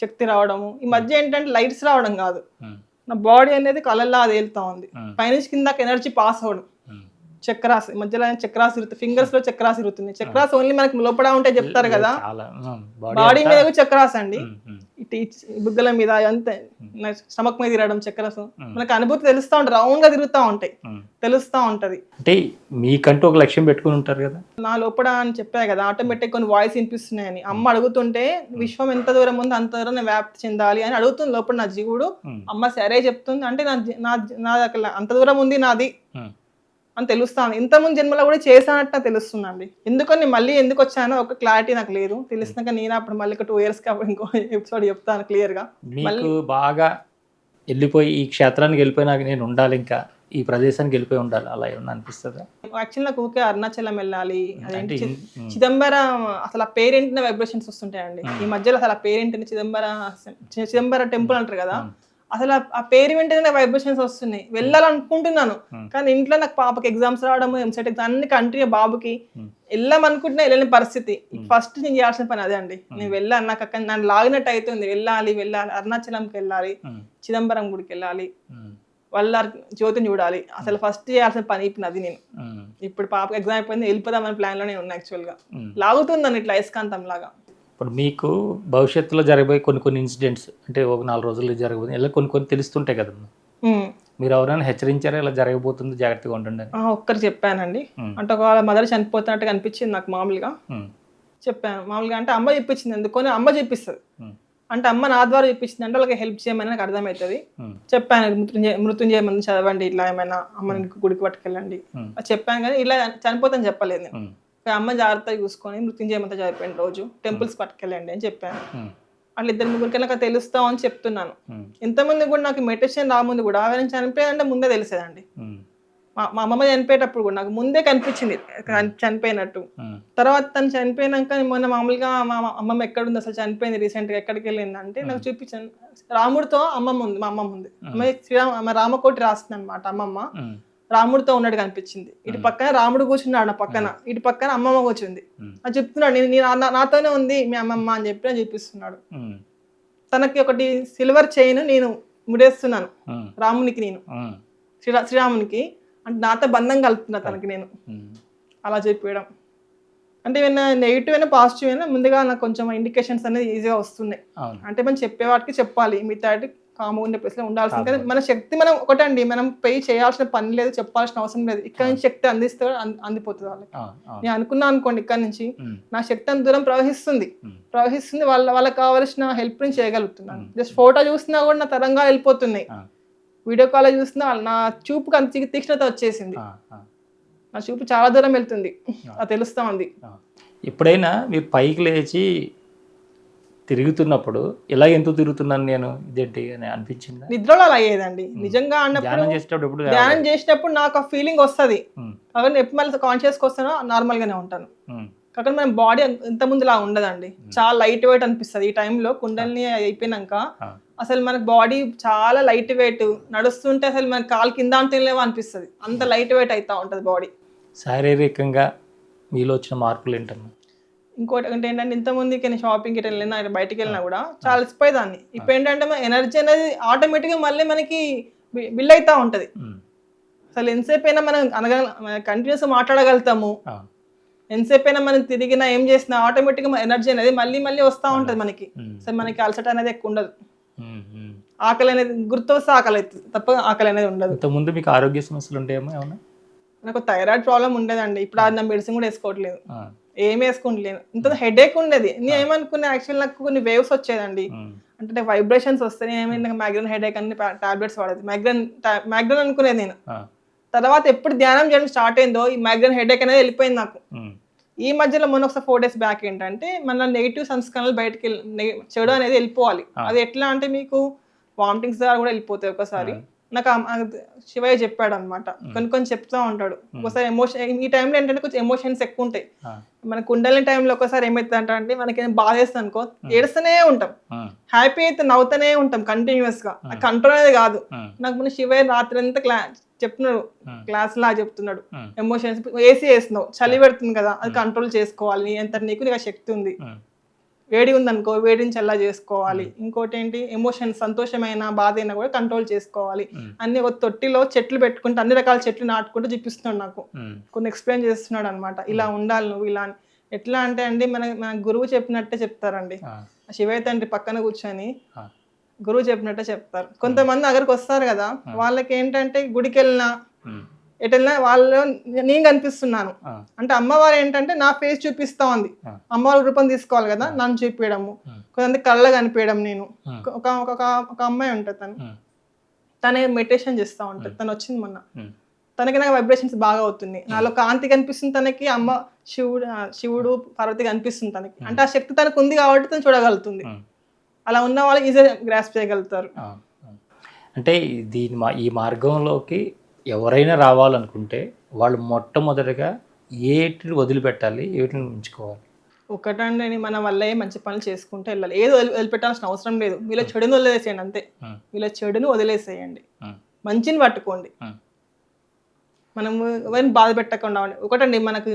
శక్తి రావడము. ఈ మధ్య ఏంటంటే లైట్స్ రావడం కాదు, నా బాడీ అనేది కళ్ళల్లా అది వెళ్తా ఉంది, పైనుంచి కిందకి ఎనర్జీ పాస్ అవ్వడం. చక్రాస్ మధ్యలో చక్రాస్ ఇరుతుంది, ఫింగర్స్ లో చక్రాస్ ఇరుతుంది. చక్రాస్ ఓన్లీ మనకి లోపల ఉంటే చెప్తారు కదా, బాడీ మీద చక్రాస్ అండి, ఇటు బుగ్గల మీద అంతే, స్టమక్ మీద తిరగడం చక్రాస్ మనకు అనుభూతి తెలుస్తూ ఉంటుంది, రౌండ్ గా తిరుగుతూ ఉంటాయి, తెలుస్తూ ఉంటది. అంటే మీకంటూ ఒక లక్ష్యం పెట్టుకుని ఉంటారు కదా, నా లోపల అని చెప్పా కదా, ఆటోమేటిక్ కొన్ని వాయిస్ వినిపిస్తున్నాయని. అమ్మ అడుగుతుంటే విశ్వం ఎంత దూరం ఉంది అంత దూరం నేను వ్యాప్తి చెందాలి అని అడుగుతుంది లోపల నా జీవుడు. అమ్మ సరే చెప్తుంది అంటే నా అంత దూరం ఉంది నాది అని తెలుస్తాను. ఇంతకుముందు జన్మలో కూడా చేశానట్టు తెలుస్తుందండి. ఎందుకని మళ్ళీ ఎందుకు వచ్చానో ఒక క్లారిటీ నాకు లేదు. తెలిసినాక నేను అప్పుడు మళ్ళీ 2 years ఇంకో ఎపిసోడ్ చెప్తాను క్లియర్ గా. మీకు బాగా వెళ్ళిపోయి ఈ క్షేత్రానికి వెళ్ళిపోయినాక నేను ఉండాలి, ఇంకా ఈ ప్రదేశానికి వెళ్ళిపోయి ఉండాలి అలా ఏమన్నా అనిపిస్తుందా? యాక్చువల్ నాకు ఊరికే అరుణాచలం వెళ్ళాలి, అదేంటి చిదంబరం, అసలు ఆ పేరెంట్ వైబ్రేషన్స్ వస్తుంటాయండి ఈ మధ్యలో. అసలు ఆ పేరెంట్ చిదంబరం టెంపుల్ అంటారు కదా, అసలు ఆ పేరు వెంటనే వైబ్రేషన్స్ వస్తున్నాయి. వెళ్ళాలనుకుంటున్నాను కానీ ఇంట్లో నాకు పాపకి ఎగ్జామ్స్ రావడము, ఎంసెట్ ఎగ్జామ్ అన్ని కంటిన్యూ, బాబుకి వెళ్ళామనుకుంటున్నా వెళ్ళని పరిస్థితి. ఫస్ట్ నేను చేయాల్సిన పని అదే అండి. నేను వెళ్ళాను, నాకు అక్కడ నన్ను లాగినట్టు అవుతుంది, వెళ్ళాలి అరుణాచలంకి వెళ్ళాలి, చిదంబరం గుడికి వెళ్ళాలి, వాళ్ళ జ్యోతిని చూడాలి. అసలు ఫస్ట్ చేయాల్సిన పని ఇప్పుడు అది. నేను ఇప్పుడు పాపకి ఎగ్జామ్ అయిపోయింది, వెళ్ళిపోదామని ప్లాన్ లో నేను ఉన్నా. యాక్చువల్ గా లాగుతుందని ఇట్లా అయస్కాంతం లాగా. ఇప్పుడు మీకు భవిష్యత్తులో జరగబోయే కొన్ని ఇన్సిడెంట్స్, అంటే ఒక 4 రోజుల్లో జరగబోతుంది ఇలా కొన్ని తెలుస్తుంటాయి కదమ్మా, మీరు ఎవరైనా హెచ్చరించారా ఇలా జరగబోతుంది జాగ్రత్తగా ఉండండి? ఒక్కరు చెప్పానండి, అంటే ఒకవేళ మదర్ చనిపోతున్నట్టుగా అనిపించింది నాకు. మామూలుగా చెప్పాను, మామూలుగా అంటే అమ్మ చెప్పించింది, ఎందుకని అమ్మ చెప్పిస్తుంది, అంటే అమ్మ నా ద్వారా చెప్పించింది అంటే వాళ్ళకి హెల్ప్ చేయమని నాకు అర్థమవుతుంది. చెప్పాను, మృత్యుంజయ మంది చదవండి, ఇట్లా ఏమైనా అమ్మని గుడికి పట్టుకెళ్ళండి చెప్పాను, కానీ ఇలా చనిపోతాను చెప్పలేదు నేను. అమ్మ జాగ్రత్తగా చూసుకొని మృత్యుంజయమంతా చదివిపోయిన రోజు టెంపుల్స్ పట్టుకెళ్ళండి అని చెప్పాను. అట్లా 2-3 నాకు తెలుస్తాం అని చెప్తున్నాను. ఇంతమంది కూడా నాకు మెడిటేషన్ రాముందు కూడా ఆయన చనిపోయాడంటే ముందే తెలిసేదండి. మా అమ్మమ్మ చనిపోయేటప్పుడు కూడా నాకు ముందే కనిపించింది చనిపోయినట్టు. తర్వాత తను చనిపోయినాక మొన్న మామూలుగా మా అమ్మమ్మ ఎక్కడుంది అసలు చనిపోయింది రీసెంట్గా ఎక్కడికి వెళ్ళింది అంటే నాకు చూపించాను. రాముడితో అమ్మమ్మ ఉంది, మా అమ్మమ్మ ఉంది, అమ్మ రామకోటి రాస్తుంది అనమాట. అమ్మమ్మ రాముడితో ఉన్నట్టు కనిపించింది. ఇటు పక్కన రాముడు కూర్చున్నాడు నా పక్కన, ఇటు పక్కన అమ్మమ్మ కూర్చుంది. అది చెప్తున్నాడు, నేను నాతోనే ఉంది మీ అమ్మమ్మ అని చెప్పి చూపిస్తున్నాడు. తనకి ఒకటి సిల్వర్ చైన్ నేను ముడేస్తున్నాను రామునికి, నేను శ్రీరామునికి, అంటే నాతో బంధం కలుపుతున్నా తనకి నేను, అలా చెప్పేయడం. అంటే ఏమైనా నెగిటివ్ అయినా పాజిటివ్ అయినా ముందుగా నాకు కొంచెం ఇండికేషన్స్ అనేది ఈజీగా వస్తున్నాయి. అంటే మనం చెప్పే వాటికి చెప్పాలి, మిగతా కాముగా ఉండే ప్లేస్లో ఉండాల్సింది. కానీ మన శక్తి మనం ఒకటండి, మనం పే చేయాల్సిన పని లేదు, చెప్పాల్సిన అవసరం లేదు. ఇక్కడ నుంచి శక్తి అందిస్తే అందిపోతుంది వాళ్ళకి. నేను అనుకున్నా అనుకోండి, ఇక్కడ నుంచి నా శక్తి అంత దూరం ప్రవహిస్తుంది, వాళ్ళకి కావాల్సిన హెల్ప్ నేను చేయగలుగుతున్నాను. జస్ట్ ఫోటో చూసినా కూడా నా తరంగా వెళ్ళిపోతున్నాయి, వీడియో కాల్ చూసినా నా చూపుకి అంత తీక్ష్ణత వచ్చేసింది, నా చూపు చాలా దూరం వెళ్తుంది, అది తెలుస్తా ఉంది. ఎప్పుడైనా మీరు పైకి లేచి తిరుగుతున్నప్పుడు ఇలా ఎందుకు తిరుగుతున్నాను నేను ఇదేంటి అని అనిపించిందా? నిద్రలో అలా అయ్యేదండి నిజంగా అన్నప్పుడు. ధ్యానం చేసేటప్పుడు ఎప్పుడు ధ్యానం చేసినప్పుడు నాకు ఆ ఫీలింగ్ వస్తుంది. కాబట్టి ఎప్పుడు మళ్ళీ కాన్షియస్కి వస్తానో నార్మల్ గానే ఉంటాను. కాకపోతే మన బాడీ ఇంత ముందు లా ఉండదండి, చాలా లైట్ వెయిట్ అనిపిస్తుంది. ఈ టైంలో కుండల్ని అయిపోయినాక అసలు మనకు బాడీ చాలా లైట్ వెయిట్, నడుస్తుంటే అసలు మన కాలు కింద అంటేలేవో అనిపిస్తుంది, అంత లైట్ వెయిట్ అవుతా ఉంటుంది బాడీ. శారీరకంగా మీలో వచ్చిన మార్పులు ఏంటన్నా? ఇంకోటి ఏంటంటే ఇంతమందికి నేను షాపింగ్కి ఇట్లా వెళ్ళినా బయటికి వెళ్ళినా కూడా చాలా అలసిపోయేదాన్ని. ఇప్పుడు ఏంటంటే మన ఎనర్జీ అనేది ఆటోమేటిక్గా మళ్ళీ మనకి బిల్డ్ అవుతూ ఉంటుంది. అసలు ఎంతసేపు అయినా మనం కంటిన్యూస్గా మాట్లాడగలుగుతాము, ఎంతసేపు అయినా మనం తిరిగినా ఏం చేసినా ఆటోమేటిక్గా ఎనర్జీ అనేది మళ్ళీ మళ్ళీ వస్తూ ఉంటుంది మనకి. అసలు మనకి అలసట అనేది ఎక్కువ ఉండదు. ఆకలి అనేది గుర్తు వస్తే ఆకలి అవుతుంది తప్ప ఆకలి అనేది ఉండదు. ఇంతకుముందు మీకు ఆరోగ్య సమస్యలు ఉంటాయేమో ఏమన్నా? నాకు థైరాయిడ్ ప్రాబ్లం ఉండేదండి. ఇప్పుడు అది నా మెడిసిన్ కూడా వేసుకోవట్లేదు, ఏమి వేసుకుంటలేను. ఇంత హెడేక్ ఉండేది. నేను ఏమనుకున్నా యాక్చువల్ నాకు కొన్ని వేవ్స్ వచ్చేదండి, అంటే వైబ్రేషన్స్ వస్తే ఏమైనా మైగ్రేన్ హెడేక్ అని టాబ్లెట్స్ వాడేది. మైగ్రేన్ అనుకునేది నేను. తర్వాత ఎప్పుడు ధ్యానం చేయడం స్టార్ట్ అయిందో ఈ మైగ్రేన్ హెడేక్ అనేది వెళ్ళిపోయింది నాకు. ఈ మధ్యలో మొన్న ఒకసారి 4 days బ్యాక్ ఏంటంటే మన నెగిటివ్ సంస్కరణలు బయటకి చెడు అనేది వెళ్ళిపోవాలి. అది ఎట్లా అంటే మీకు వామిటింగ్స్ ద్వారా కూడా వెళ్ళిపోతాయి ఒకసారి. నాకు శివయ్య చెప్పాడు అనమాట, కొన్ని చెప్తా ఉంటాడు. ఒకసారి ఎమోషన్ ఈ టైంలో ఏంటంటే కొంచెం ఎమోషన్స్ ఎక్కువ ఉంటాయి. మన కుండలిని టైంలో ఒకసారి ఏమవుతుంది అంటే మనకి బాధ వేస్తుంది అనుకో, ఏడుస్తూనే ఉంటాం. హ్యాపీ అయితే నవ్వుతూనే ఉంటాం కంటిన్యూస్ గా. కంట్రోల్ అనేది కాదు. నాకు మన శివయ్య రాత్రి అంతా చెప్తున్నాడు, క్లాస్ లా చెప్తున్నాడు. ఎమోషన్స్ ఏసీ వేస్తున్నావు, చలి పెడుతుంది కదా, అది కంట్రోల్ చేసుకోవాలి. ఎంత నీకు ఆ శక్తి ఉంది. వేడి ఉందనుకో, వేడిని చల్లా చేసుకోవాలి. ఇంకోటి ఏంటి, ఎమోషన్ సంతోషమైన బాధ అయినా కూడా కంట్రోల్ చేసుకోవాలి. అన్ని ఒక తొట్టిలో చెట్లు పెట్టుకుంటూ అన్ని రకాల చెట్లు నాటుకుంటూ చూపిస్తున్నాడు నాకు. కొన్ని ఎక్స్ప్లెయిన్ చేస్తున్నాడు అనమాట, ఇలా ఉండాలి నువ్వు ఇలా. ఎట్లా అంటే అండి మన గురువు చెప్పినట్టే చెప్తారండి. శివయ్య తండ్రి పక్కన కూర్చొని గురువు చెప్పినట్టే చెప్తారు. కొంతమంది దగ్గరికి వస్తారు కదా, వాళ్ళకి ఏంటంటే గుడికి వెళ్ళినా ఎటెళ్ళినా వాళ్ళు నేను కనిపిస్తున్నాను అంటే అమ్మవారు ఏంటంటే నా ఫేస్ చూపిస్తా ఉంది. అమ్మవారి రూపం తీసుకోవాలి కదా, నన్ను చూపించడము. కొంతమంది కళ్ళ కనిపించడం. నేను ఒక అమ్మాయి ఉంటుంది, తనే మెడిటేషన్ చేస్తూ ఉంటుంది. తను వచ్చింది మొన్న, తనకి నాకు వైబ్రేషన్స్ బాగా అవుతుంది. నాలో కాంతి కనిపిస్తుంది తనకి. అమ్మ శివుడు పార్వతి కనిపిస్తుంది తనకి. అంటే ఆ శక్తి తనకు ఉంది కాబట్టి తను చూడగలుగుతుంది. అలా ఉన్న వాళ్ళు ఈజీగా గ్రాస్ప్ చేయగలుగుతారు. అంటే ఈ మార్గంలోకి ఎవరైనా రావాలనుకుంటే వాళ్ళు మొట్టమొదటిగా ఏటిని వదిలిపెట్టాలి, ఏటిని ఉంచుకోవాలి? ఒకటండి, మన వల్ల మంచి పనులు చేసుకుంటూ వెళ్ళాలి. ఏది వదిలిపెట్టాల్సిన అవసరం లేదు. మీలో చెడుని వదిలేసేయండి అంతే. మీలో చెడుని వదిలేసేయండి, మంచిని పట్టుకోండి. మనము ఎవరిని బాధ పెట్టకుండా ఉండి. ఒకటండి, మనకు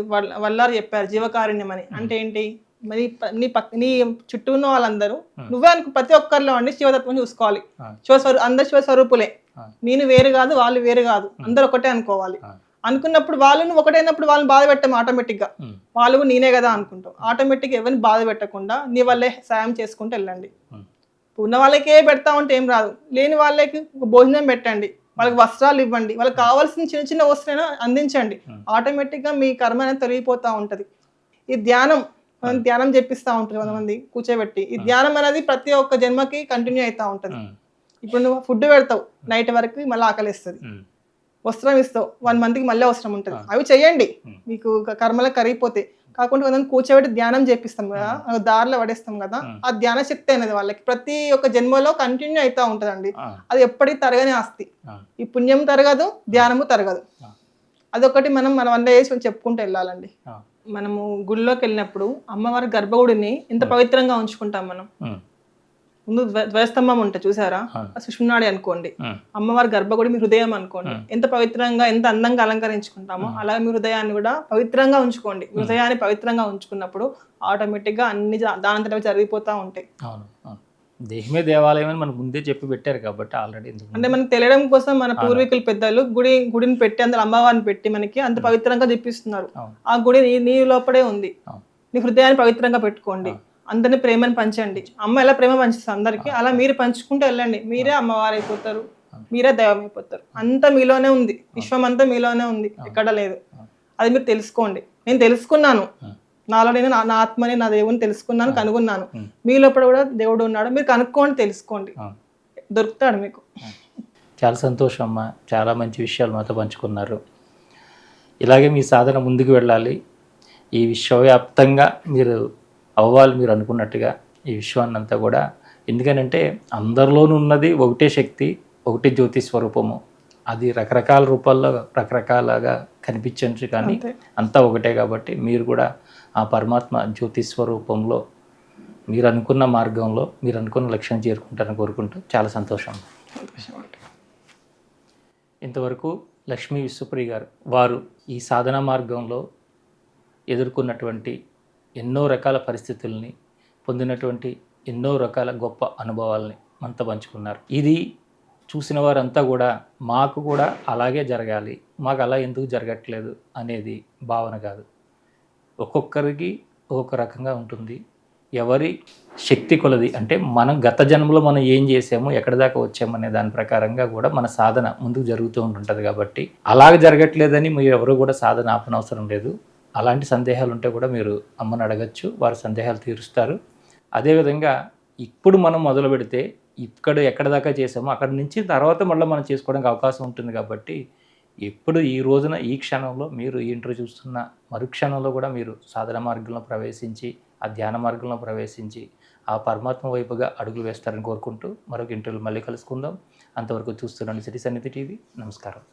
వల్లారు చెప్పారు జీవకారుణ్యం అని. అంటే ఏంటి, మరి నీ చుట్టూ ఉన్న వాళ్ళందరూ నువ్వే అనుకో, ప్రతి ఒక్కరిలో అండి శివతత్వం చూసుకోవాలి. అందరు శివస్వరూపులే, నేను వేరు కాదు వాళ్ళు వేరు కాదు, అందరు ఒకటే అనుకోవాలి. అనుకున్నప్పుడు వాళ్ళు నువ్వు ఒకటైనప్పుడు వాళ్ళని బాధ పెట్టాము ఆటోమేటిక్గా. వాళ్ళు నేనే కదా అనుకుంటావు. ఆటోమేటిక్గా ఎవరిని బాధ పెట్టకుండా నీ వల్లే సాయం చేసుకుంటూ వెళ్ళండి. ఉన్న వాళ్ళకే పెడతా ఉంటే ఏం రాదు. లేని వాళ్ళకి భోజనం పెట్టండి, వాళ్ళకి వస్త్రాలు ఇవ్వండి, వాళ్ళకి కావాల్సిన చిన్న చిన్న వస్తువులైనా అందించండి. ఆటోమేటిక్గా మీ కర్మ అనేది తొలగిపోతూ ఉంటుంది. ఈ ధ్యానం చెప్పిస్తూ ఉంటారు కొంతమంది కూర్చోబెట్టి. ఈ ధ్యానం అనేది ప్రతి ఒక్క జన్మకి కంటిన్యూ అవుతూ ఉంటుంది. ఇప్పుడు నువ్వు ఫుడ్ పెడతావు, నైట్ వరకు మళ్ళీ ఆకలిస్తుంది. వస్త్రం ఇస్తావు, 1 monthకి మళ్ళీ అవసరం ఉంటుంది. అవి చెయ్యండి, మీకు కర్మలకు కరిగిపోతే. కాకుండా కొంతమంది కూర్చోబెట్టి ధ్యానం చేపిస్తాం కదా, దారిలో పడేస్తాం కదా, ఆ ధ్యాన శక్తి అనేది వాళ్ళకి ప్రతి ఒక్క జన్మలో కంటిన్యూ అవుతూ ఉంటుందండి. అది ఎప్పటికీ తరగని ఆస్తి. ఈ పుణ్యం తరగదు, ధ్యానము తరగదు. అదొకటి మనం మన వల్ల వేసి చెప్పుకుంటూ వెళ్ళాలండి. మనము గుడిలోకి వెళ్ళినప్పుడు అమ్మవారి గర్భగుడిని ఎంత పవిత్రంగా ఉంచుకుంటాం మనం. ముందు ధ్వజస్తంభం ఉంటుంది చూసారా, సుష్మనాడి అనుకోండి. అమ్మవారి గర్భగుడి మీ హృదయం అనుకోండి. ఎంత పవిత్రంగా ఎంత అందంగా అలంకరించుకుంటామో అలాగే మీ హృదయాన్ని కూడా పవిత్రంగా ఉంచుకోండి. హృదయాన్ని పవిత్రంగా ఉంచుకున్నప్పుడు ఆటోమేటిక్గా అన్ని దానంతట జరిగిపోతూ ఉంటాయి. దేహమే దేవాలయం అని మనకు ముందే చెప్పి పెట్టారు కాబట్టి ఆల్రెడీ. అంటే మనకు తెలియడం కోసం మన పూర్వీకులు పెద్దలు గుడిని పెట్టి అందులో అమ్మవారిని పెట్టి మనకి అంత పవిత్రంగా చూపిస్తున్నారు. ఆ గుడి నీ లోపడే ఉంది. నీ హృదయాన్ని పవిత్రంగా పెట్టుకోండి, అందరినీ ప్రేమను పంచండి. అమ్మ ఎలా ప్రేమ పంచుతుంది అందరికీ, అలా మీరు పంచుకుంటూ వెళ్ళండి. మీరే అమ్మవారు అయిపోతారు, మీరే దైవం అయిపోతారు. అంతా మీలోనే ఉంది, విశ్వం అంతా మీలోనే ఉంది, ఎక్కడ లేదు. అది మీరు తెలుసుకోండి. నేను తెలుసుకున్నాను, నాలో నేను నా ఆత్మని నా దేవుని తెలుసుకున్నాను, కనుగొన్నాను. మీ లోపల కూడా దేవుడు ఉన్నాడు, మీరు కనుక్కోండి, తెలుసుకోండి, దొరుకుతాడు మీకు. చాలా సంతోషం అమ్మ, చాలా మంచి విషయాలు మాతో పంచుకున్నారు. ఇలాగే మీ సాధన ముందుకు వెళ్ళాలి, ఈ విశ్వవ్యాప్తంగా మీరు అవ్వాలి మీరు అనుకున్నట్టుగా. ఈ విశ్వాన్ని అంతా కూడా. ఎందుకనంటే అందరిలోనూ ఉన్నది ఒకటే శక్తి, ఒకటే జ్యోతి స్వరూపము. అది రకరకాల రూపాల్లో రకరకాలుగా కనిపించవచ్చు, కానీ అంతే. అంతా ఒకటే. కాబట్టి మీరు కూడా ఆ పరమాత్మ జ్యోతి స్వరూపంలో మీరు అనుకున్న మార్గంలో మీరు అనుకున్న లక్ష్యం చేరుకుంటారని కోరుకుంటూ చాలా సంతోషం. ఇంతవరకు లక్ష్మీ విశ్వప్రియ గారు వారు ఈ సాధన మార్గంలో ఎదుర్కొన్నటువంటి ఎన్నో రకాల పరిస్థితుల్ని, పొందినటువంటి ఎన్నో రకాల గొప్ప అనుభవాల్ని మనతో పంచుకున్నారు. ఇది చూసిన వారంతా కూడా మాకు కూడా అలాగే జరగాలి, మాకు అలా ఎందుకు జరగట్లేదు అనేది భావన కాదు. ఒక్కొక్కరికి ఒక్కొక్క రకంగా ఉంటుంది. ఎవరి శక్తి కొలది, అంటే మనం గత జన్మలో మనం ఏం చేసాము, ఎక్కడి దాకా వచ్చామనే దాని ప్రకారంగా కూడా మన సాధన ముందుకు జరుగుతూ ఉంటుంది. కాబట్టి అలాగ జరగట్లేదని మీరు ఎవరు కూడా సాధన ఆపనవసరం లేదు. అలాంటి సందేహాలు ఉంటే కూడా మీరు అమ్మని అడగచ్చు, వారి సందేహాలు తీరుస్తారు. అదేవిధంగా ఇప్పుడు మనం మొదలు పెడితే ఎక్కడ దాకా చేసామో అక్కడి నుంచి తర్వాత మళ్ళీ మనం చేసుకోవడానికి అవకాశం ఉంటుంది. కాబట్టి ఎప్పుడు ఈ రోజున ఈ క్షణంలో మీరు ఈ ఇంటర్వ్యూ చూస్తున్న మరుక్షణంలో కూడా మీరు సాధన మార్గంలో ప్రవేశించి, ఆ ధ్యాన మార్గంలో ప్రవేశించి ఆ పరమాత్మ వైపుగా అడుగులు వేస్తారని కోరుకుంటూ మరొక ఇంటర్వ్యూలో మళ్ళీ కలుసుకుందాం. అంతవరకు చూస్తున్నాను సిటీ సన్నిధి టీవీ. నమస్కారం.